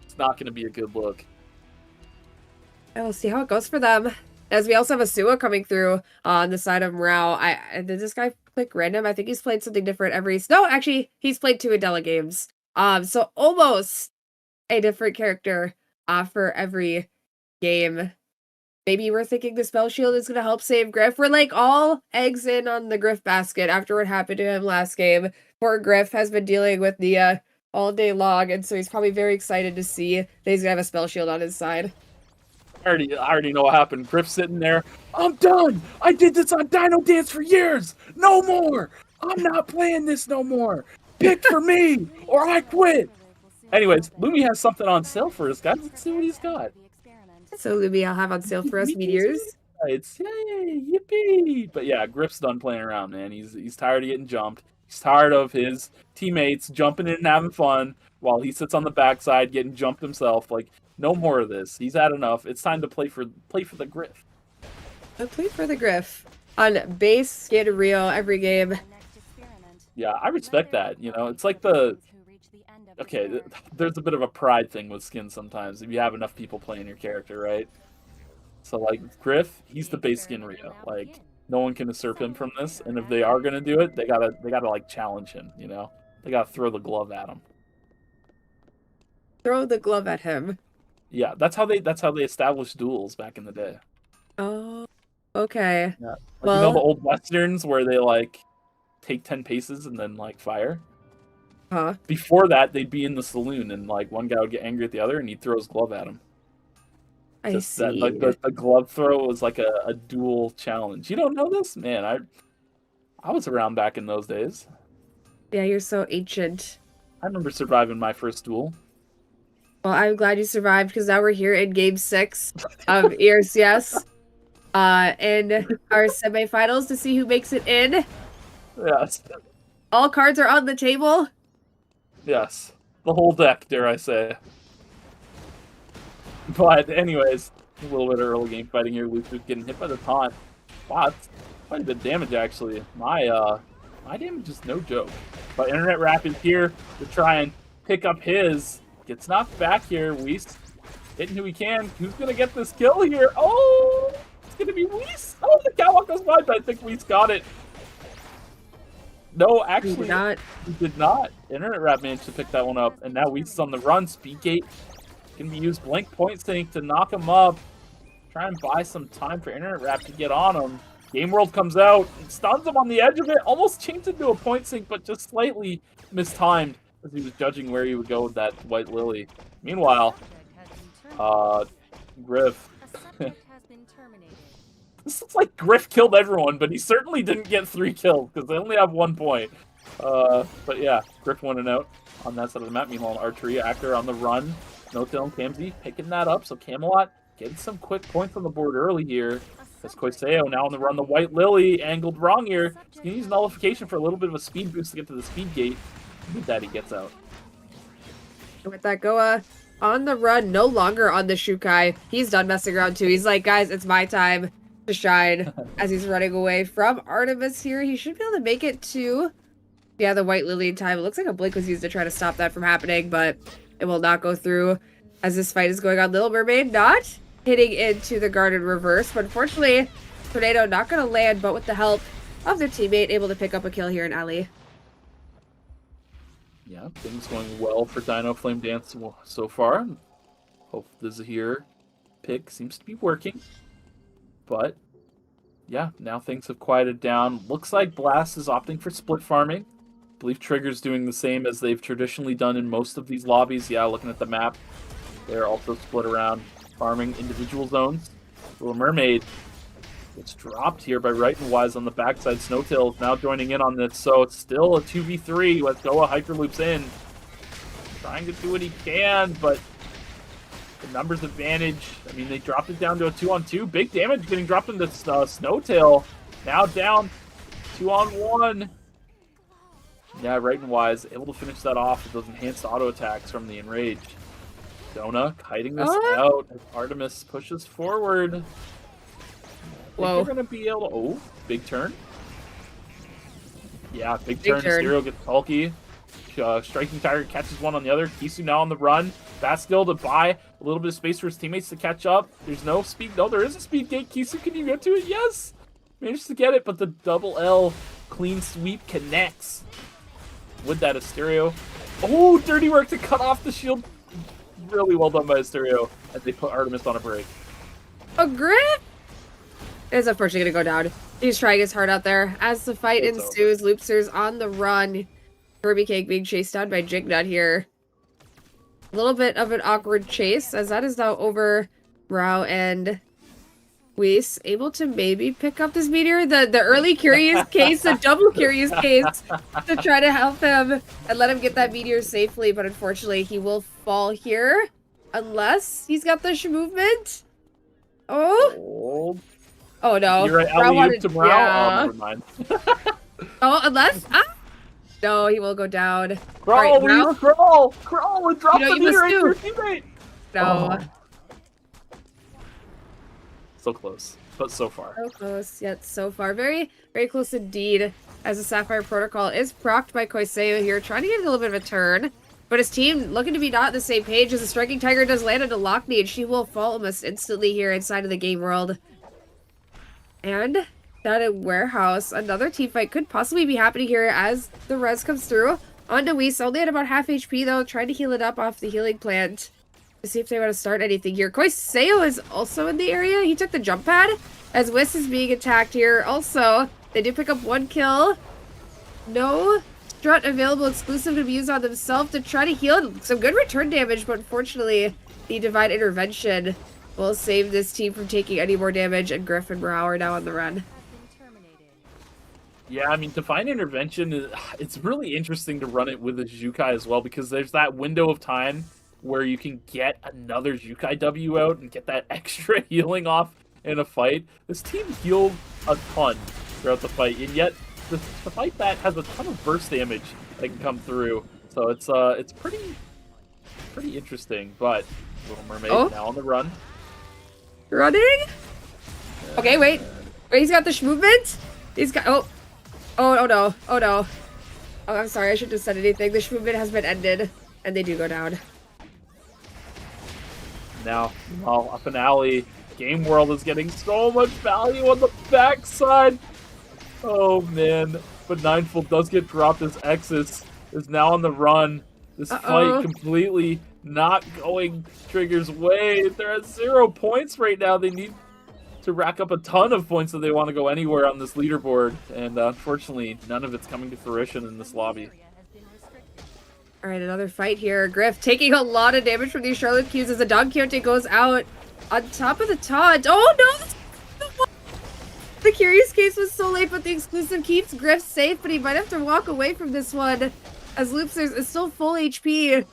it's not going to be a good look. We'll see how it goes for them. As we also have a Sua coming through on the side of Morale. Did this guy click random? I think he's played something different every... No, actually, he's played 2 Adela games. So almost a different character for every game. Maybe we're thinking the Spell Shield is going to help save Griff. We're like all eggs in on the Griff basket after what happened to him last game. Poor Griff has been dealing with the all day long, and so he's probably very excited to see that he's going to have a Spell Shield on his side. I already know what happened. Griff sitting there. I'm done. I did this on Dino Dance for years. No more. I'm not playing this no more. Pick for me or I quit. Anyways, Lumi has something on sale for us, guys. Let's see what he's got. So Lumi, I'll have on sale for us Meteors. It's yay, yippee. But yeah, Griff's done playing around, man. He's tired of getting jumped. He's tired of his teammates jumping in and having fun while he sits on the backside getting jumped himself. Like, no more of this. He's had enough. It's time to play for the Griff. Play for the Griff. On base, Skid Rio every game. Yeah, I respect that. You know, it's like the... Okay, there's a bit of a pride thing with skins sometimes if you have enough people playing your character, right? So, like, Griff, he's the base skin Rio. Like, no one can usurp him from this, and if they are gonna do it, they gotta like challenge him, you know? They gotta throw the glove at him. Throw the glove at him. Yeah, that's how they established duels back in the day. Oh, okay. Yeah. Like, well, you know the old westerns where they like take 10 paces and then like fire? Huh? Before that, they'd be in the saloon and like one guy would get angry at the other and he'd throw his glove at him. I see. That, like the glove throw was like a duel challenge. You don't know this? Man, I was around back in those days. Yeah, you're so ancient. I remember surviving my first duel. Well, I'm glad you survived because now we're here in Game 6 of ERCS. In our semifinals to see who makes it in. Yes. All cards are on the table. Yes. The whole deck, dare I say. But anyways, a little bit of early game fighting here. Luke's getting hit by the taunt. Wow, that's quite a bit of damage actually. My damage is no joke. But Internet Rap is here to try and pick up his. Gets knocked back here. Weiss hitting who he can. Who's gonna get this kill here? Oh, it's gonna be Weiss. Oh, the Camelot goes by, but I think Weiss got it. No, actually, he did not. Internet Rap managed to pick that one up, and now Weiss is on the run. Speedgate can be used. Blank Point Sync to knock him up. Try and buy some time for Internet Rap to get on him. Game World comes out and stuns him on the edge of it. Almost changed into a point sync, but just slightly mistimed as he was judging where he would go with that White Lily. Meanwhile, Griff. This looks like Griff killed everyone, but he certainly didn't get 3 kills because they only have 1 point. But yeah, Griff winning out on that side of the map. Meanwhile, Arteria Actor on the run. No-tail and Kamzy picking that up. So Camelot getting some quick points on the board early here. As Koiseo now on the run. The White Lily angled wrong here. He's going to use Nullification for a little bit of a speed boost to get to the speed gate. With that, he gets out. With that Goa on the run, no longer on the Shukai. He's done messing around too. He's like, guys, it's my time to shine as he's running away from Artemis here. He should be able to make it to, yeah, the White Lily in time. It looks like a blink was used to try to stop that from happening, but it will not go through as this fight is going on. Little Mermaid not hitting into the guard in reverse, but unfortunately, Tornado not going to land, but with the help of their teammate, able to pick up a kill here in Alley. Yeah, things going well for Dino Flame Dance so far. Hope the Zahir pick seems to be working. But, yeah, now things have quieted down. Looks like Blast is opting for split farming. I believe Trigger's doing the same as they've traditionally done in most of these lobbies. Yeah, looking at the map, they're also split around farming individual zones. Little Mermaid gets dropped here by Right and Wise on the backside. Snowtail is now joining in on this, so it's still a 2v3. Let's go, Hyperloops in. Trying to do what he can, but the numbers advantage. I mean, they dropped it down to a 2-on-2. Big damage getting dropped into Snowtail. Now down 2-on-1. Yeah, Right and Wise able to finish that off with those enhanced auto attacks from the Enraged. Dona kiting this out as Artemis pushes forward. Whoa. They're gonna be able to... Oh, big turn. Yeah, big turn. turn. Stereo gets bulky. Striking Tiger catches one on the other. Kisu now on the run. Fastskill to buy a little bit of space for his teammates to catch up. There's no speed. No, there is a speed gate. Kisu, can you get to it? Yes! Managed to get it, but the double L clean sweep connects. With that, Asterio. Oh, dirty work to cut off the shield. Really well done by Asterio as they put Artemis on a break. A grip is unfortunately going to go down. He's trying his heart out there. As the fight ensues, Loopster's on the run. Kirby Cake being chased down by Jignut here. A little bit of an awkward chase, as that is now over. Rao and Weiss able to maybe pick up this meteor. The early curious case, the double curious case, to try to help him and let him get that meteor safely, but unfortunately he will fall here. Unless he's got the movement. Oh. Oh no. You're right, alley-oop to Rao? Yeah. Oh, never mind. Oh, unless... No, he will go down. Crawl, right, now, crawl, and drop the meteor into your teammate. No. So close, but so far. So close, yet so far. Very, very close indeed, as the Sapphire Protocol is procced by Koiseo here, trying to get a little bit of a turn. But his team looking to be not on the same page, as the Striking Tiger does land into Lockney, and she will fall almost instantly here inside of the game world. And down at Warehouse, another team fight could possibly be happening here as the res comes through. On to Weiss, only at about half HP though, trying to heal it up off the healing plant to see if they want to start anything here. Koiseo is also in the area. He took the jump pad as Weiss is being attacked here. Also, they do pick up one kill. No strut available exclusive to be used on themselves to try to heal. Some good return damage, but unfortunately, the Divine Intervention will save this team from taking any more damage, and Griff and Rao are now on the run. Yeah, I mean, Divine Intervention, it's really interesting to run it with a Xiukai as well, because there's that window of time where you can get another Xiukai W out and get that extra healing off in a fight. This team healed a ton throughout the fight, and yet the fight back has a ton of burst damage that can come through. So it's pretty interesting, but Little Mermaid now on the run. Running? Okay, wait. He's got the movement? He's got... Oh no. Oh, I'm sorry. I shouldn't have said anything. The movement has been ended, and they do go down. Now, up an alley. Game World is getting so much value on the backside. Oh, man. But Ninefold does get dropped as Exis is now on the run. This fight completely not going Trigger's way. They're at 0 points right now. They need to rack up a ton of points if they want to go anywhere on this leaderboard. And unfortunately, none of it's coming to fruition in this lobby. All right, another fight here. Griff taking a lot of damage from these Charlotte Qs as the Don Quixote goes out on top of the taunt. Oh no! The Curious Case was so late, but the exclusive keeps Griff safe, but he might have to walk away from this one as Loopsters is still full HP.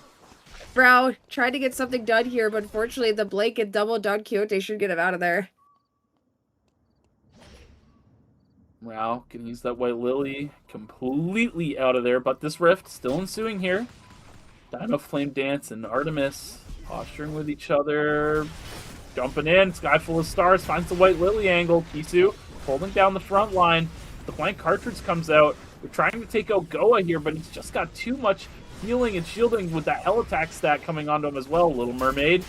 Rao tried to get something done here, but unfortunately the Blake and double Don Quixote should get him out of there. Rao can use that White Lily completely out of there, but this rift still ensuing here. DiNo Flame Dance and Artemis posturing with each other. Jumping in, Sky Full of Stars finds the White Lily angle. Kisu holding down the front line. The blank cartridge comes out. They're trying to take out Goa here, but he's just got too much healing and shielding with that Hell Attack stat coming onto him as well. Little Mermaid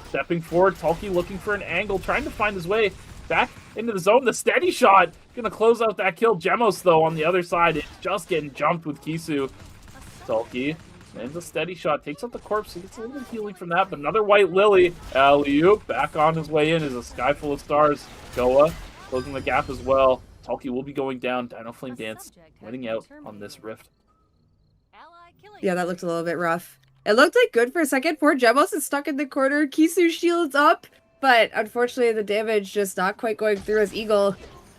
stepping forward. Talkie looking for an angle, trying to find his way back into the zone. The steady shot gonna close out that kill. Gemos, though, on the other side, it's just getting jumped with Kisu. Talkie lands a steady shot, takes out the corpse, so gets a little bit of healing from that, but another White Lily. Alley-oop, back on his way in is a Sky Full of Stars. Goa closing the gap as well. Talkie will be going down. DiNo Flame Dance winning out on this rift. Yeah, that looked a little bit rough. It looked like good for a second. Poor Gemos is stuck in the corner. Kisu shields up, but unfortunately the damage just not quite going through as Eagle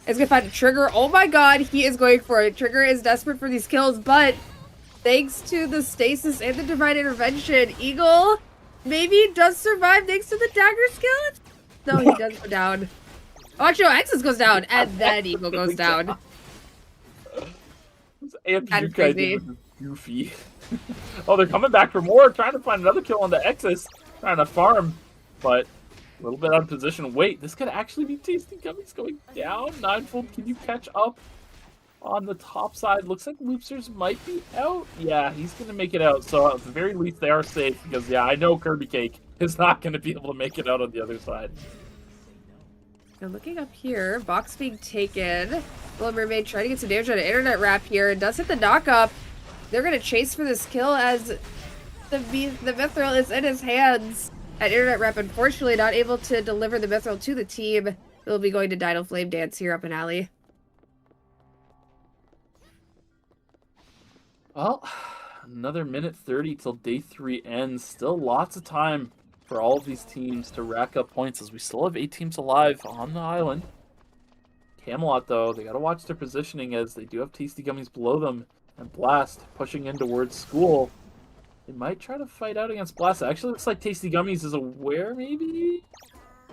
is going to find a Trigger. Oh my god, he is going for it. Trigger is desperate for these kills, but thanks to the stasis and the Divine Intervention, Eagle maybe does survive thanks to the dagger skill. No, he does go down. Oh, actually, no, Exis goes down, and then Eagle goes down. And crazy. Goofy. Oh, they're coming back for more, trying to find another kill on the Exis, trying to farm, but A little bit out of position. Wait, this could actually be Tasty Gummies going down. Ninefold, can you catch up on the top side? Looks like Loopsters might be out. Yeah, he's going to make it out. So at the very least, they are safe because, yeah, I know Kirby Cake is not going to be able to make it out on the other side. Now looking up here, box being taken. Little Mermaid trying to get some damage on an internet wrap here. Does hit the knock up. They're going to chase for this kill as the Mithril is in his hands. At internet wrap, unfortunately, not able to deliver the Mithril to the team. They'll be going to DiNo Flame Dance here up in Alley. Well, another minute 30 till day 3 ends. Still lots of time for all of these teams to rack up points as we still have 8 teams alive on the island. Camelot, though, they got to watch their positioning as they do have Tasty Gummies below them. And Blast pushing in towards school. They might try to fight out against Blast. It actually looks like Tasty Gummies is aware, maybe?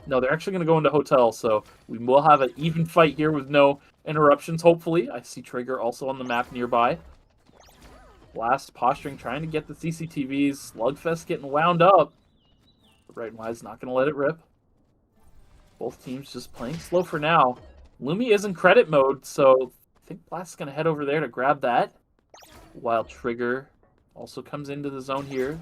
No, they're actually going to go into Hotel, so we will have an even fight here with no interruptions, hopefully. I see Trigger also on the map nearby. Blast posturing, trying to get the CCTVs. Slugfest getting wound up. Right and Wide's not going to let it rip. Both teams just playing slow for now. Lumi is in credit mode, so I think Blast's going to head over there to grab that. While Trigger also comes into the zone here.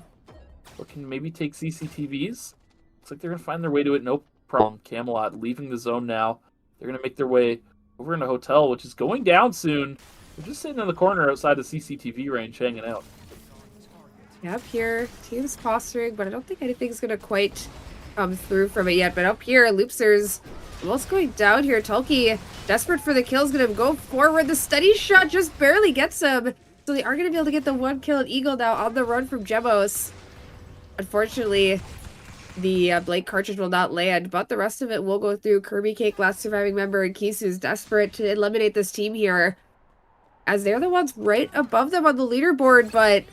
Looking to maybe take CCTVs. Looks like they're going to find their way to it. No problem. Camelot leaving the zone now. They're going to make their way over into Hotel, which is going down soon. They're just sitting in the corner outside the CCTV range hanging out. Yeah, up here, team's posturing, but I don't think anything's going to quite come through from it yet. But up here, Loopsters almost going down here. Tulky, desperate for the kill, is going to go forward. The steady shot just barely gets him. So they are going to be able to get the 1 kill at Eagle now on the run from Gemos. Unfortunately, the Blake cartridge will not land, but the rest of it will go through. Kirby Cake, last surviving member, and Kisu's desperate to eliminate this team here, as they're the ones right above them on the leaderboard, but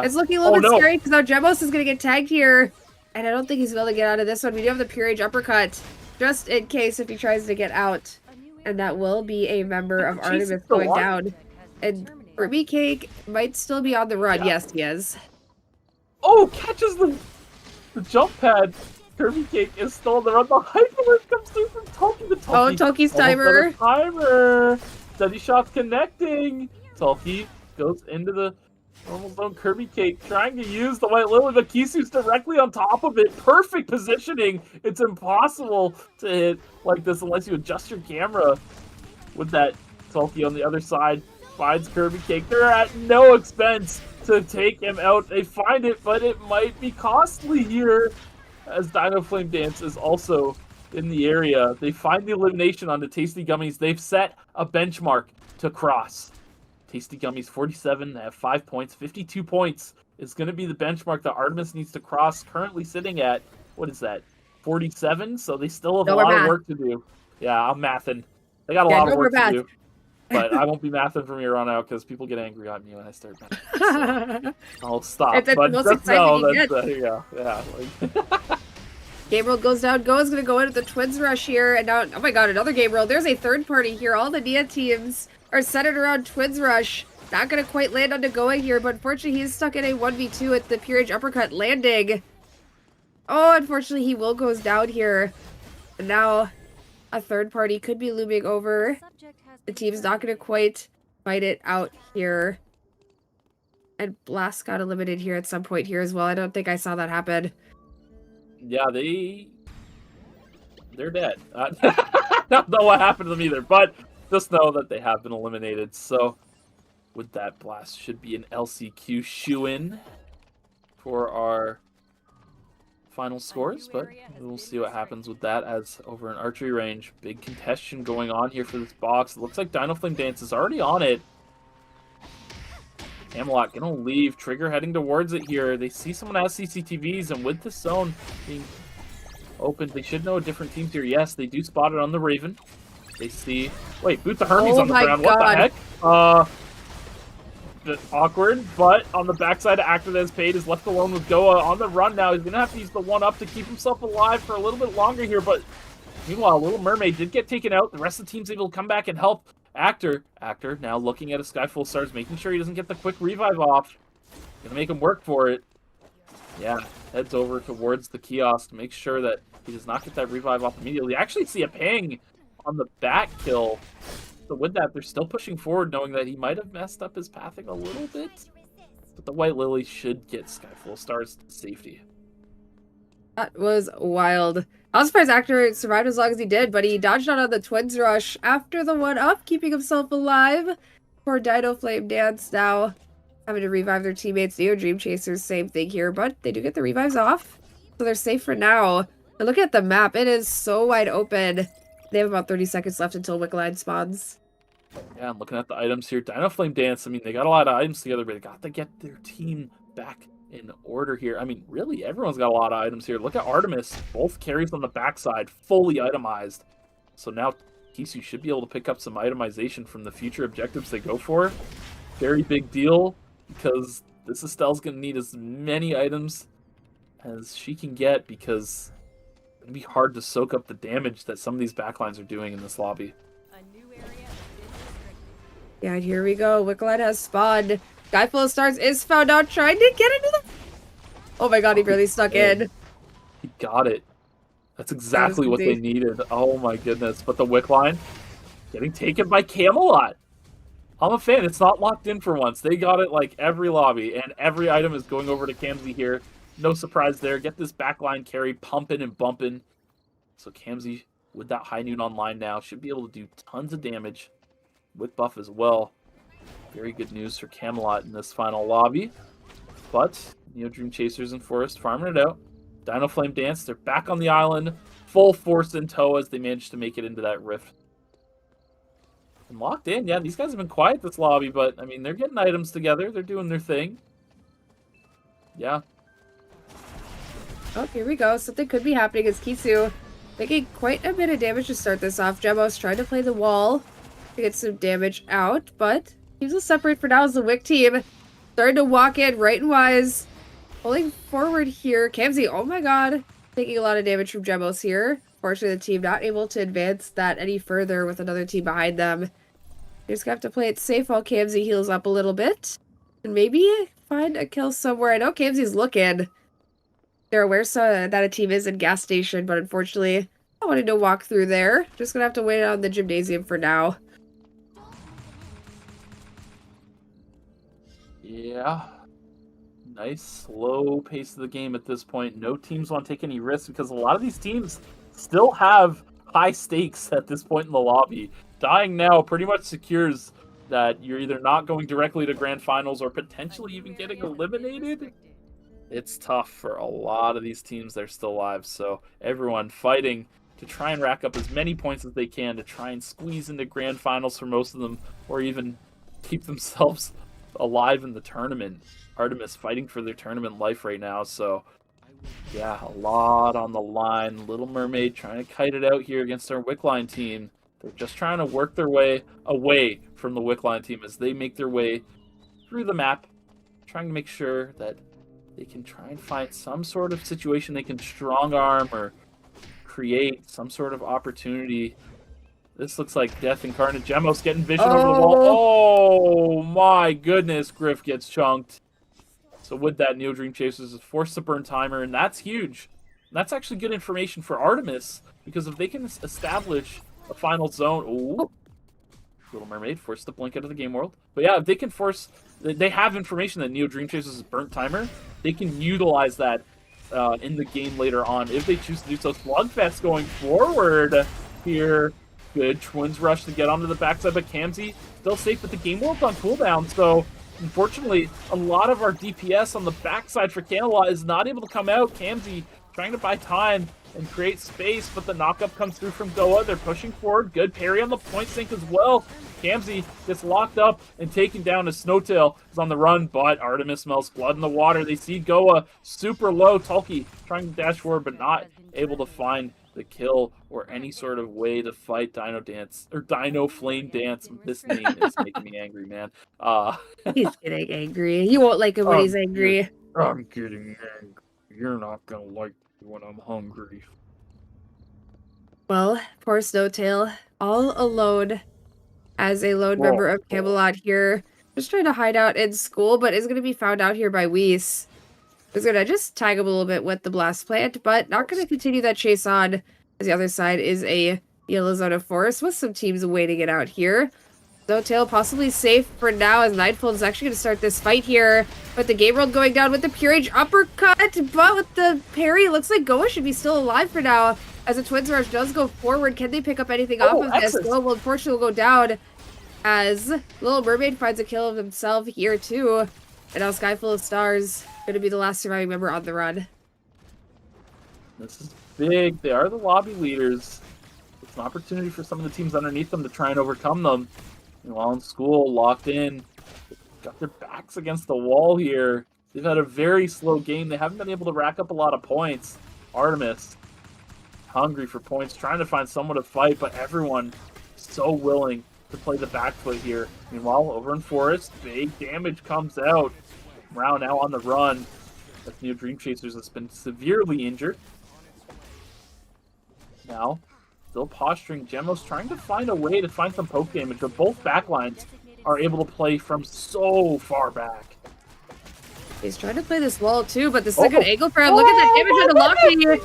it's looking a little bit scary because now Gemos is going to get tagged here, and I don't think he's able to get out of this one. We do have the Pure Age uppercut, just in case if he tries to get out, and that will be a member of Artemis going down. And Kirby Cake might still be on the run. Yeah. Yes, he is. Oh, catches the jump pad. Kirby Cake is still on the run. The hyper comes through from Tulky. Oh, Tulky's timer. Timer. Steady shots connecting. Tulky goes into the normal zone. Kirby Cake trying to use the White Lily, but Kisu's directly on top of it. Perfect positioning. It's impossible to hit like this unless you adjust your camera with that. Tulky on the other side finds Kirby Cake. They're at no expense to take him out. They find it, but it might be costly here as DiNo Flame Dance is also in the area. They find the elimination on the Tasty Gummies. They've set a benchmark to cross. Tasty Gummies 47, they have 5 points. 52 points is going to be the benchmark that Artemis needs to cross. Currently sitting at, what is that, 47? So they still have a lot of work to do. Yeah, I'm mathing. They got a lot of work to do. But I won't be mathing from here on out because people get angry at me when I start mathing. So I'll stop. It's but the most just exciting know you that's, get. yeah. Like Gabriel goes down. Go is going to go in with the Twins rush here. And now, oh my god, another Gabriel. There's a third party here. All the Nia teams are centered around Twins rush. Not going to quite land on Nagoa here, but unfortunately he's stuck in a 1v2 with the Pure Age uppercut landing. Oh, unfortunately he will goes down here. And now a third party could be looming over. The team's not going to quite fight it out here. And Blast got eliminated here at some point here as well. I don't think I saw that happen. Yeah, they're dead. I don't know what happened to them either, but just know that they have been eliminated. So with that, Blast should be an LCQ shoe-in for our final scores, but we'll see what happens with that as over in archery range. Big contestation going on here for this box. It looks like DiNo Flame Dance is already on it. Camelot gonna leave. Trigger heading towards it here. They see someone has CCTVs, and with the zone being open, they should know different teams here. Yes, they do spot it on the Raven. They see... Wait, Boot the Hermes on the ground. God. What the heck? Awkward, but on the backside, Actor that is paid is left alone with Goa on the run now. He's going to have to use the 1-up to keep himself alive for a little bit longer here, but meanwhile, Little Mermaid did get taken out. The rest of the team's able to come back and help Actor now looking at a sky full of stars, making sure he doesn't get the quick revive off. Gonna make him work for it. Yeah, heads over towards the kiosk to make sure that he does not get that revive off immediately. You actually see a ping on the back kill. So with that, they're still pushing forward, knowing that he might have messed up his pathing a little bit. But the White Lily should get Skyfall Stars to safety. That was wild. I was surprised Actor survived as long as he did, but he dodged out on the Twins Rush after the 1-up, keeping himself alive. Poor Dino Flame Dance now having to revive their teammates. NeoDreamChasers, same thing here, but they do get the revives off, so they're safe for now. And look at the map. It is so wide open. They have about 30 seconds left until Wickline spawns. Yeah, I'm looking at the items here. Dino Flame Dance, I mean, they got a lot of items together, but they got to get their team back in order here. I mean, really, everyone's got a lot of items here. Look at Artemis. Both carries on the backside, fully itemized. So now Kisu should be able to pick up some itemization from the future objectives they go for. Very big deal, because this Estelle's going to need as many items as she can get, because it'd be hard to soak up the damage that some of these backlines are doing in this lobby. Yeah, and here we go. Wickline has spawned. Guy full of stars is found out trying to get into the... Oh my god, he barely stuck in. He got it. That's exactly what they needed. Oh my goodness. But the Wickline getting taken by Camelot. I'm a fan. It's not locked in for once. They got it like every lobby, and every item is going over to Kamzy here. No surprise there. Get this backline carry pumping and bumping. So Kamzy, with that high noon online now, should be able to do tons of damage with buff as well. Very good news for Camelot in this final lobby. But NeoDreamChasers and Forest farming it out. Dino Flame Dance, they're back on the island. Full force in tow as they manage to make it into that rift. And locked in. Yeah, these guys have been quiet this lobby, but, I mean, they're getting items together. They're doing their thing. Yeah. Oh, here we go. Something could be happening as Kisu making quite a bit of damage to start this off. Gemos trying to play the wall to get some damage out, but teams will separate for now as the Wick team starting to walk in right and wise. Pulling forward here. Kamzy, oh my god, taking a lot of damage from Gemos here. Fortunately, the team not able to advance that any further with another team behind them. They're just gonna have to play it safe while Kamzy heals up a little bit. And maybe find a kill somewhere. I know Kamzy's looking. They're aware that a team is in gas station, but unfortunately, I wanted to walk through there. Just gonna have to wait on the gymnasium for now. Yeah. Nice, slow pace of the game at this point. No teams want to take any risks because a lot of these teams still have high stakes at this point in the lobby. Dying now pretty much secures that you're either not going directly to grand finals or potentially even getting eliminated. It's tough for a lot of these teams that are still alive, so everyone fighting to try and rack up as many points as they can to try and squeeze into grand finals for most of them, or even keep themselves alive in the tournament. Artemis fighting for their tournament life right now, so yeah, a lot on the line. Little Mermaid trying to kite it out here against our Wickline team. They're just trying to work their way away from the Wickline team as they make their way through the map, trying to make sure that they can try and find some sort of situation they can strong arm or create some sort of opportunity. This looks like Death Incarnate. Gemos getting vision over the wall. Oh my goodness, Griff gets chunked. So with that, NeoDreamChasers is forced to burn timer, and that's huge. And that's actually good information for Artemis, because if they can establish a final zone... Ooh, Little Mermaid forced to blink out of the game world. But yeah, if they can force... They have information that NeoDreamChasers is burnt timer. They can utilize that in the game later on if they choose to do so. Slugfest going forward here. Good Twins rush to get onto the backside, but Kamzy still safe with the game world on cooldown, so... Unfortunately, a lot of our DPS on the backside for Camelot is not able to come out. Kamzy trying to buy time and create space, but the knockup comes through from Goa. They're pushing forward. Good parry on the point sink as well. Kamzy gets locked up and taken down as Snowtail is on the run, but Artemis smells blood in the water. They see Goa super low. Tulki trying to dash forward, but not able to find the kill or any sort of way to fight Dino Flame Dance. This name is making me angry, man. He's getting angry. You won't like him when he's angry. I'm getting angry. You're not gonna like me when I'm hungry. Well, poor Snowtail, all alone as a lone member of Camelot here. Just trying to hide out in school, but is going to be found out here by Whis. is gonna just tag him a little bit with the blast plant, but not gonna continue that chase on, as the other side is a yellow zone of forest with some teams waiting it out here. Snowtail possibly safe for now, as Nightfold is actually gonna start this fight here. But the Game World going down with the Pure Age uppercut, but with the parry, it looks like Goa should be still alive for now. As the Twins Rush does go forward, can they pick up anything off of this? Goa will unfortunately go down, as Little Mermaid finds a kill of himself here too. And now Sky Full of Stars gonna be the last surviving member on the run. This is big. They are the lobby leaders. It's an opportunity for some of the teams underneath them to try and overcome them. While in school, locked in, got their backs against the wall here. They've had a very slow game. They haven't been able to rack up a lot of points. Artemis, hungry for points, trying to find someone to fight, but everyone so willing to play the back foot here. Meanwhile, over in Forest, big damage comes out. Rao now on the run. That's NeoDreamChasers has been severely injured. Now, still posturing. Gemmo's trying to find a way to find some poke damage, but both backlines are able to play from so far back. He's trying to play this wall too, but this is a good angle for him. Look at that damage on the Locky.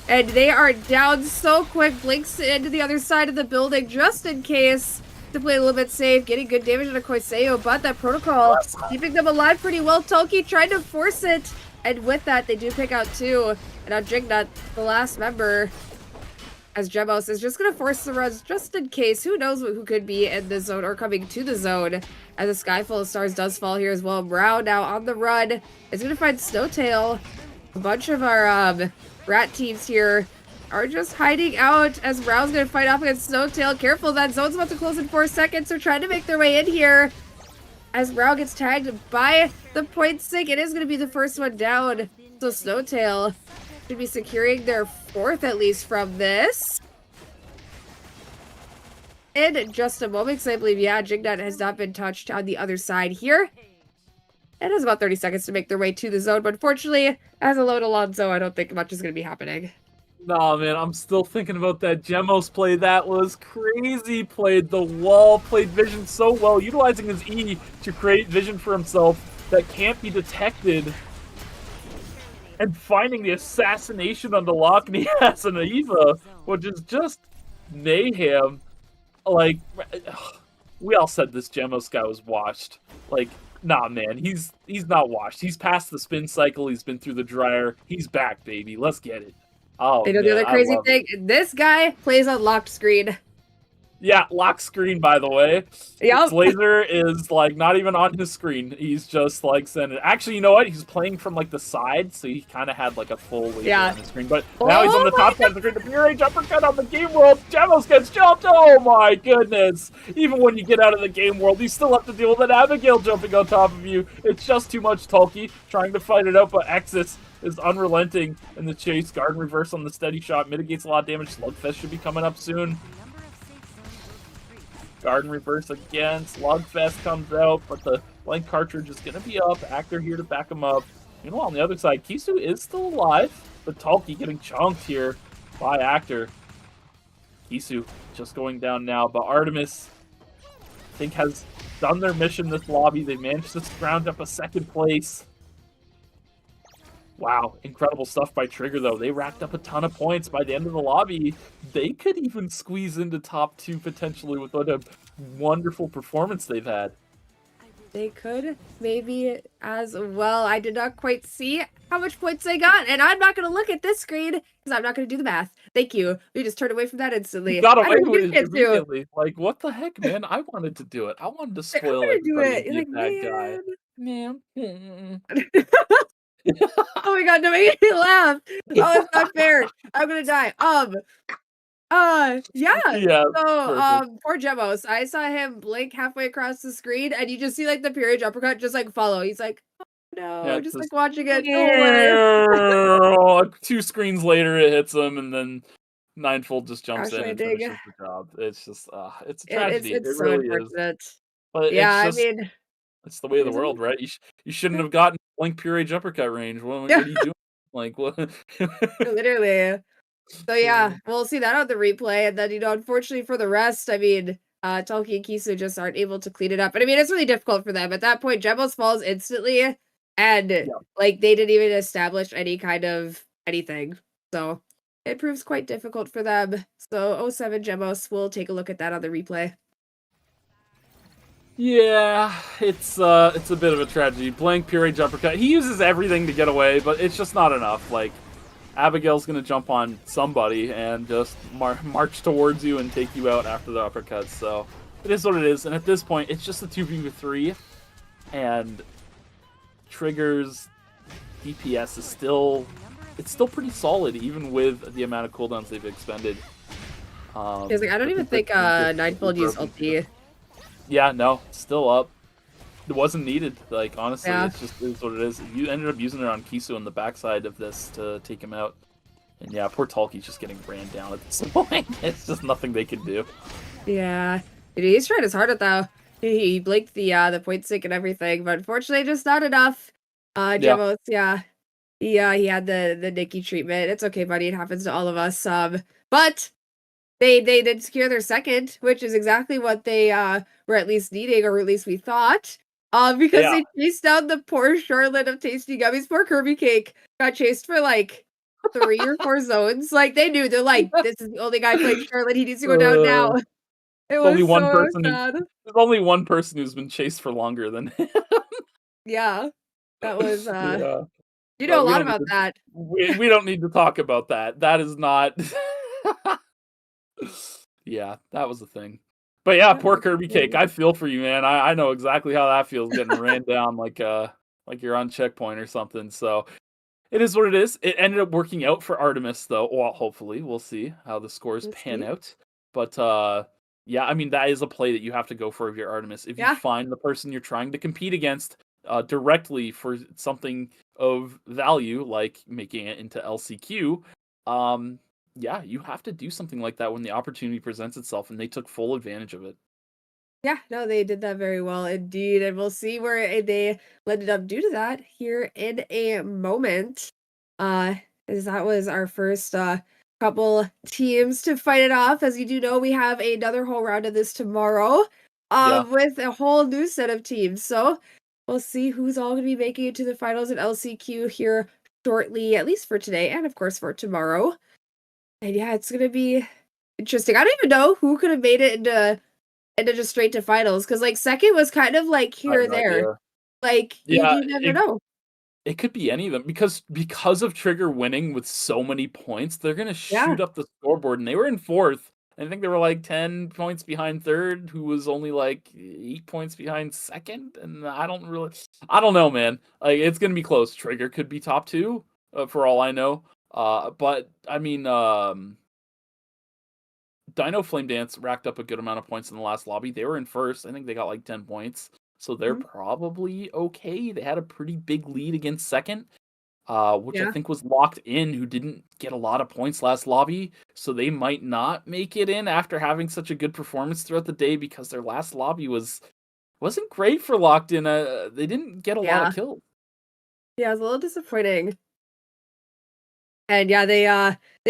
And they are down so quick. Blinks into the other side of the building just in case to play a little bit safe. Getting good damage on a Koiseo, but that protocol keeping them alive pretty well. Tolki trying to force it. And with that, they do pick out two. And now Jignut, the last member, as Gemos is just going to force the runs just in case. Who knows who could be in the zone or coming to the zone. As the Sky Full of Stars does fall here as well. Rao now on the run is going to find Snowtail. A bunch of our rat teams here are just hiding out as Rao's going to fight off against Snowtail. Careful, that zone's about to close in 4 seconds. They're trying to make their way in here. As Rao gets tagged by the point sink, it is going to be the first one down. So Snowtail should be securing their 4th at least from this. In just a moment, because I believe, yeah, Jignut has not been touched on the other side here. It has about 30 seconds to make their way to the zone, but unfortunately, as a load Alonso, I don't think much is going to be happening. Nah, man, I'm still thinking about that Gemos play. That was crazy. Played the wall, played vision so well, utilizing his E to create vision for himself that can't be detected. And finding the assassination on the Lockney as an Eva, which is just mayhem. Like, we all said this Gemos guy was washed. Like, nah, man, he's not washed. He's past the spin cycle. He's been through the dryer. He's back, baby. Let's get it. Oh, you know, the other crazy thing, this guy plays on locked screen. Yeah, lock screen, by the way. Yep. His laser is, like, not even on his screen. He's just, like, sending... Actually, you know what? He's playing from, like, the side, so he kind of had, like, a full laser on his screen. But now he's on the top side of the screen. The Pure Age uppercut on the Game World. Gemos gets jumped. Oh, my goodness. Even when you get out of the Game World, you still have to deal with an Abigail jumping on top of you. It's just too much. Tolki trying to fight it out, but Exis is unrelenting in the chase. Guard reverse on the steady shot. Mitigates a lot of damage. Slugfest should be coming up soon. Guard and reverse again. Slugfest comes out, but the blank cartridge is going to be up. Actor here to back him up. Meanwhile, on the other side, Kisu is still alive, but Tolki getting chunked here by Actor. Kisu just going down now, but Artemis, I think, has done their mission this lobby. They managed to scrounge up a 2nd place. Wow, incredible stuff by Trigger, though. They racked up a ton of points by the end of the lobby. They could even squeeze into top 2 potentially with what a wonderful performance they've had. They could, maybe as well. I did not quite see how much points they got, and I'm not going to look at this screen because I'm not going to do the math. Thank you. We just turned away from that instantly. You got away with it immediately. Like, what the heck, man? I wanted to do it. I wanted to spoil everybody and be that guy. Man. Oh my god, don't make me laugh. Oh, it's not fair. I'm gonna die. Yeah. So, poor Gemos. I saw him blink halfway across the screen, and you just see like the Pure Age uppercut just like follow. He's like, oh no, yeah, just like watching it. 2 screens later, it hits him, and then Ninefold just jumps in and finishes the job. It's just, it's a tragedy. It's it so really unfortunate. is. But yeah, it's just, I mean, it's the way of the world, right? You shouldn't have gotten Blink Pure Age uppercut range. What are you doing? Like, what? Literally. So yeah, we'll see that on the replay, and then, you know, unfortunately for the rest, I mean, Tolki and Kisu just aren't able to clean it up. And I mean, it's really difficult for them. At that point, Gemos falls instantly, And like they didn't even establish any kind of anything. So it proves quite difficult for them. So oh 07 Gemos, we'll take a look at that on the replay. Yeah, it's a bit of a tragedy. Blank pure rage uppercut. He uses everything to get away, but it's just not enough. Like, Abigail's gonna jump on somebody and just march towards you and take you out after the uppercut. So it is what it is. And at this point, it's just a 2v3, and Trigger's DPS is still pretty solid, even with the amount of cooldowns they've expended. I don't even think Ninefold used ulti. Yeah, no, still up. It wasn't needed. Like, honestly, it's what it is. You ended up using it on Kisu on the backside of this to take him out. And yeah, poor Talkie's just getting ran down at this point. It's just nothing they can do. Yeah. He's trying his hardest, though. He blinked the point sync and everything, but unfortunately just not enough. Gemos, he had the Nikki treatment. It's okay, buddy. It happens to all of us. But they did secure their second, which is exactly what they were at least needing, or at least we thought. Because they chased down the poor Charlotte of Tasty Gummies. Poor Kirby Cake got chased for like 3 or 4 zones. Like they knew, they're like, this is the only guy playing Charlotte. He needs to go down now. It was only one so person sad. There's only one person who's been chased for longer than him. Yeah, that was. Yeah. You know a lot about that. We don't need to talk about that. That is not. Yeah, that was the thing. But yeah, poor Kirby Cake. I feel for you, man. I know exactly how that feels, getting ran down like you're on checkpoint or something. So it is what it is. It ended up working out for Artemis, though. Well, hopefully, we'll see how the scores pan out. But yeah, I mean, that is a play that you have to go for if you're Artemis. If you find the person you're trying to compete against directly for something of value, like making it into LCQ, yeah, you have to do something like that when the opportunity presents itself, and they took full advantage of it. Yeah, no, they did that very well indeed, and we'll see where they ended up due to that here in a moment. As that was our first couple teams to fight it off. As you do know, we have another whole round of this tomorrow, with a whole new set of teams. So we'll see who's all going to be making it to the finals at LCQ here shortly, at least for today, and of course for tomorrow. And yeah, it's gonna be interesting. I don't even know who could have made it into just straight to finals, because like second was kind of like here or there. Idea. Like you never know. It could be any of them because of Trigger winning with so many points, they're gonna shoot up the scoreboard, and they were in fourth. I think they were like 10 points behind third, who was only like 8 points behind second. And I don't know, man. Like, it's gonna be close. Trigger could be top 2, for all I know. But I mean, DiNo Flame Dance racked up a good amount of points in the last lobby. They were in first. I think they got like 10 points. So they're probably okay. They had a pretty big lead against second, which I think was Locked In, who didn't get a lot of points last lobby. So they might not make it in after having such a good performance throughout the day, because their last lobby wasn't great for Locked In. They didn't get a lot of kills. Yeah, it was a little disappointing. And yeah, they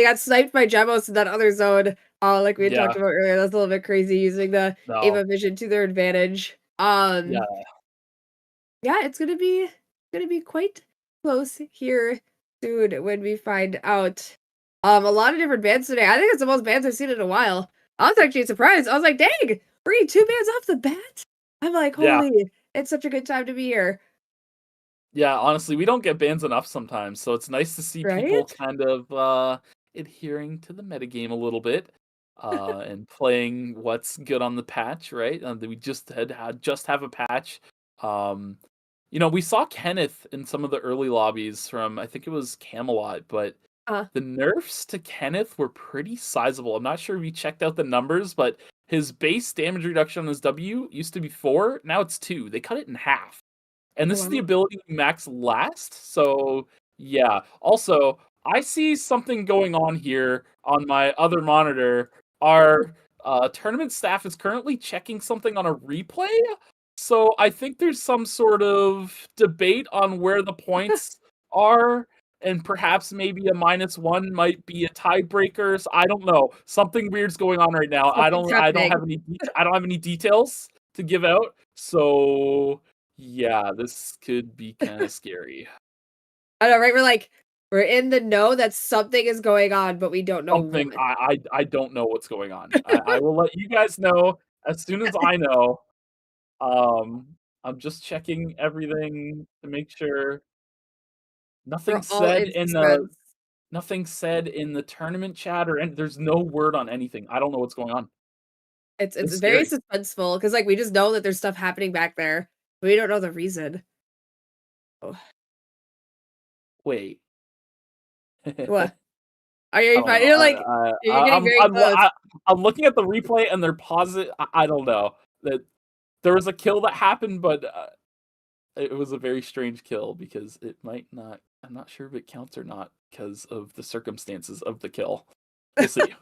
got sniped by Gemos in that other zone. Like we had talked about earlier. That's a little bit crazy, using the Ava vision to their advantage. Yeah, it's gonna be quite close here soon when we find out. A lot of different bans today. I think it's the most bans I've seen in a while. I was actually surprised. I was like, dang, we're getting 2 bans off the bat. I'm like, holy, it's such a good time to be here. Yeah, honestly, we don't get bans enough sometimes, so it's nice to see people kind of adhering to the metagame a little bit, and playing what's good on the patch, right? We just have a patch. You know, we saw Kenneth in some of the early lobbies from, I think it was Camelot, but the nerfs to Kenneth were pretty sizable. I'm not sure if you checked out the numbers, but his base damage reduction on his W used to be 4, now it's 2. They cut it in half. And this is the ability to max last. So, yeah. Also, I see something going on here on my other monitor. Our tournament staff is currently checking something on a replay. So I think there's some sort of debate on where the points are. And perhaps maybe a -1 might be a tiebreaker. So I don't know. Something weird's going on right now. I don't have any details to give out. So Yeah, this could be kind of scary. I know, right? We're in the know that something is going on, but we don't know Something what. I don't know what's going on. I will let you guys know as soon as I know. Um, I'm just checking everything to make sure We're nothing all said in in the suspense. nothing said in the tournament chat and there's no word on anything. I don't know what's going on. It's It's very scary. suspenseful because like we just know that there's stuff happening back there. We don't know the reason. Oh, Wait. what? I Are you don't fine? know. You're like you're getting very close. I'm looking at the replay and they're positive. I don't know that there was a kill that happened, but it was a very strange kill because it might not. I'm not sure if it counts or not because of the circumstances of the kill. We'll see.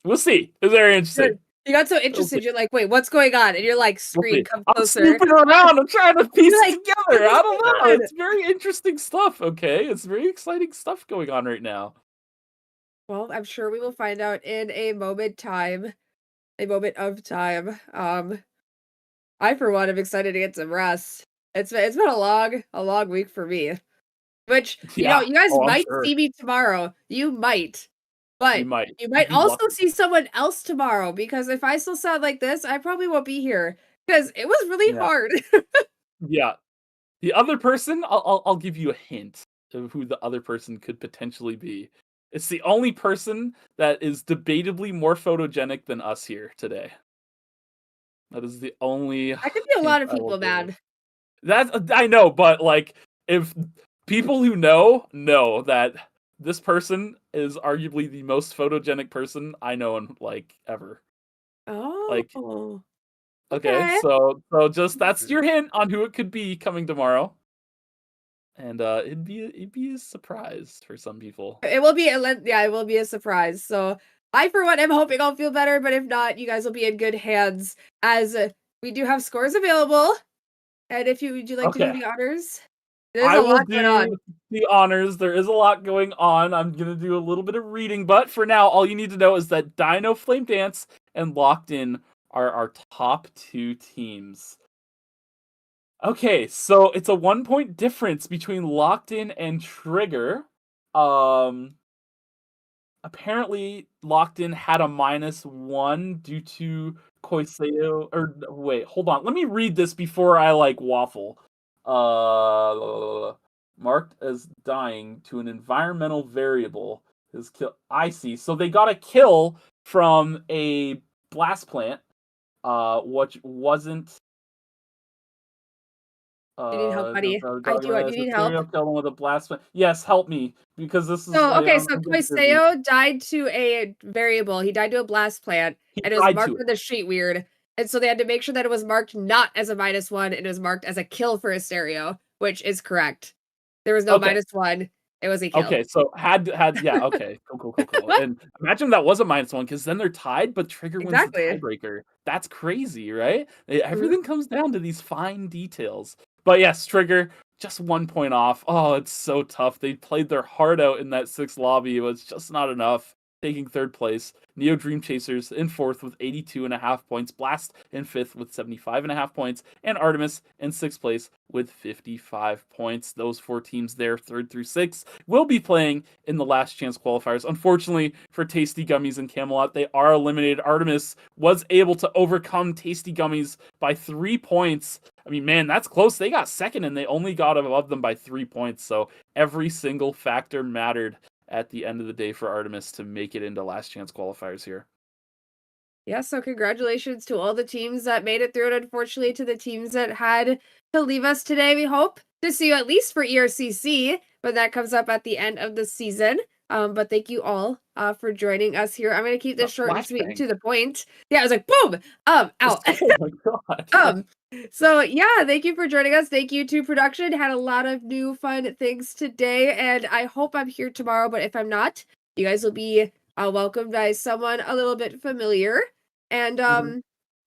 We'll see. It's very interesting. You got so We'll see. interested. You're like, wait, what's going on? And you're like, We'll screen, see. come I'm closer. snooping around. I'm trying to piece You're it like, together. I don't know. going on? It's very interesting stuff. Okay, it's very exciting stuff going on right now. Well, I'm sure we will find out in a moment a moment of time. I for one am excited to get some rest. It's been a long week for me. Which Yeah. you guys Oh, I'm might sure. see me tomorrow. You might, You but might. you You'd might be also lucky. see someone else tomorrow. Because if I still sound like this, I probably won't be here. Because it was really Yeah. hard. Yeah. The other person, I'll give you a hint of who the other person could potentially be. It's the only person that is debatably more photogenic than us here today. That is the only I could be a hint lot of I will people give. mad. That's I know, but like if people who know that this person is arguably the most photogenic person I know in like ever. Like Oh, okay, okay. so just that's your hint on who it could be coming tomorrow. And it'd be a surprise for some people. It will be it will be a surprise. So I, for one, am hoping I'll feel better. But if not, you guys will be in good hands as we do have scores available. And if you would you like to do Okay. the honors? There's I a will lot going do on. the honors. There is a lot going on. I'm gonna do a little bit of reading, but for now, all you need to know is that DiNo, Flame Dance, and Locked In are our top 2 teams. Okay, so it's a 1-point difference between Locked In and Trigger. Apparently, Locked In had a -1 due to Koiseo. Or wait, hold on. Let me read this before I like waffle. Marked as dying to an environmental variable. His kill. I see. So they got a kill from a blast plant, which wasn't. You need help, buddy. I do. You need help. Serial killer with a blast plant. Yes, help me because this is So, like okay, so I'm getting dizzy. Koiseo died to a variable. He died to a blast plant, He and it was tried marked to. on the sheet weird. And so they had to make sure that it was marked not as a -1, and it was marked as a kill for Asterio, which is correct. There was no Okay. -1. It was a kill. Okay, so had yeah, okay. Cool. And imagine that was a -1 because then they're tied, but Trigger wins the Exactly. tiebreaker. That's crazy, right? Mhm. Everything comes down to these fine details. But yes, Trigger, just 1 point off. Oh, it's so tough. They played their heart out in that 6th lobby. It was just not enough. Taking 3rd place. NeoDreamChasers in 4th with 82.5 points. Blast in 5th with 75.5 points. And Artemis in 6th place with 55 points. Those 4 teams there, 3rd through 6th, will be playing in the last chance qualifiers. Unfortunately for Tasty Gummies and Camelot, they are eliminated. Artemis was able to overcome Tasty Gummies by 3 points. I mean, man, that's close. They got 2nd and they only got above them by 3 points. So every single factor mattered at the end of the day for Artemis to make it into last chance qualifiers here. Yeah, so congratulations to all the teams that made it through, and unfortunately to the teams that had to leave us today. We hope to see you at least for ERCC, but that comes up at the end of the season. But thank you all for joining us here. I'm gonna keep this short and sweet and to the point. Yeah, I was like, boom! Out. Oh my god. So yeah, thank you for joining us. Thank you to production. Had a lot of new fun things today, and I hope I'm here tomorrow. But if I'm not, you guys will be welcomed by someone a little bit familiar. And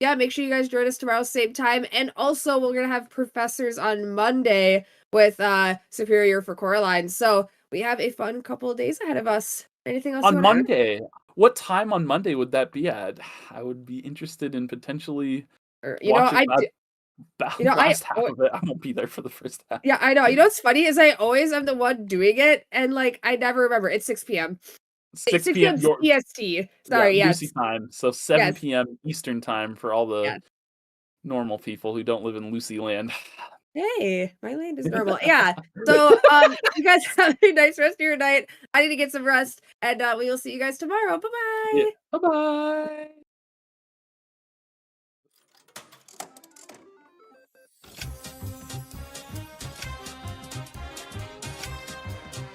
yeah, make sure you guys join us tomorrow, same time. And also, we're gonna have professors on Monday with Superior for Coraline. So we have a fun couple of days ahead of us. Anything else you On want to add? Monday, what time on Monday would that be at? I would be interested in potentially You know, watching that. You know, last half of it, I won't be there for the first half. Yeah, I know. You know what's funny is I always am the one doing it, and like I never remember. It's 6 p.m. 6 p.m. your EST. Sorry, yeah, yes. Lucy time. So 7 Yes. p.m. Eastern time for all the Yes. normal people who don't live in Lucy land. Hey, my land is normal. Yeah. So, you guys have a nice rest of your night. I need to get some rest, and we will see you guys tomorrow. Bye-bye. Yeah. Bye-bye.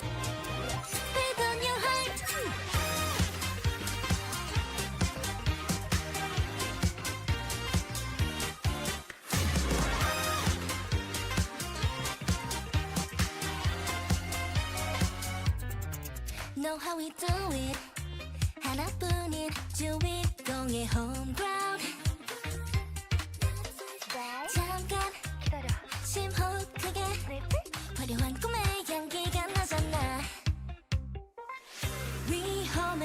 Faith on your heart. Know how we do it. 하나뿐인 주인공의 home ground. 잠깐 심호흡 크게 화려한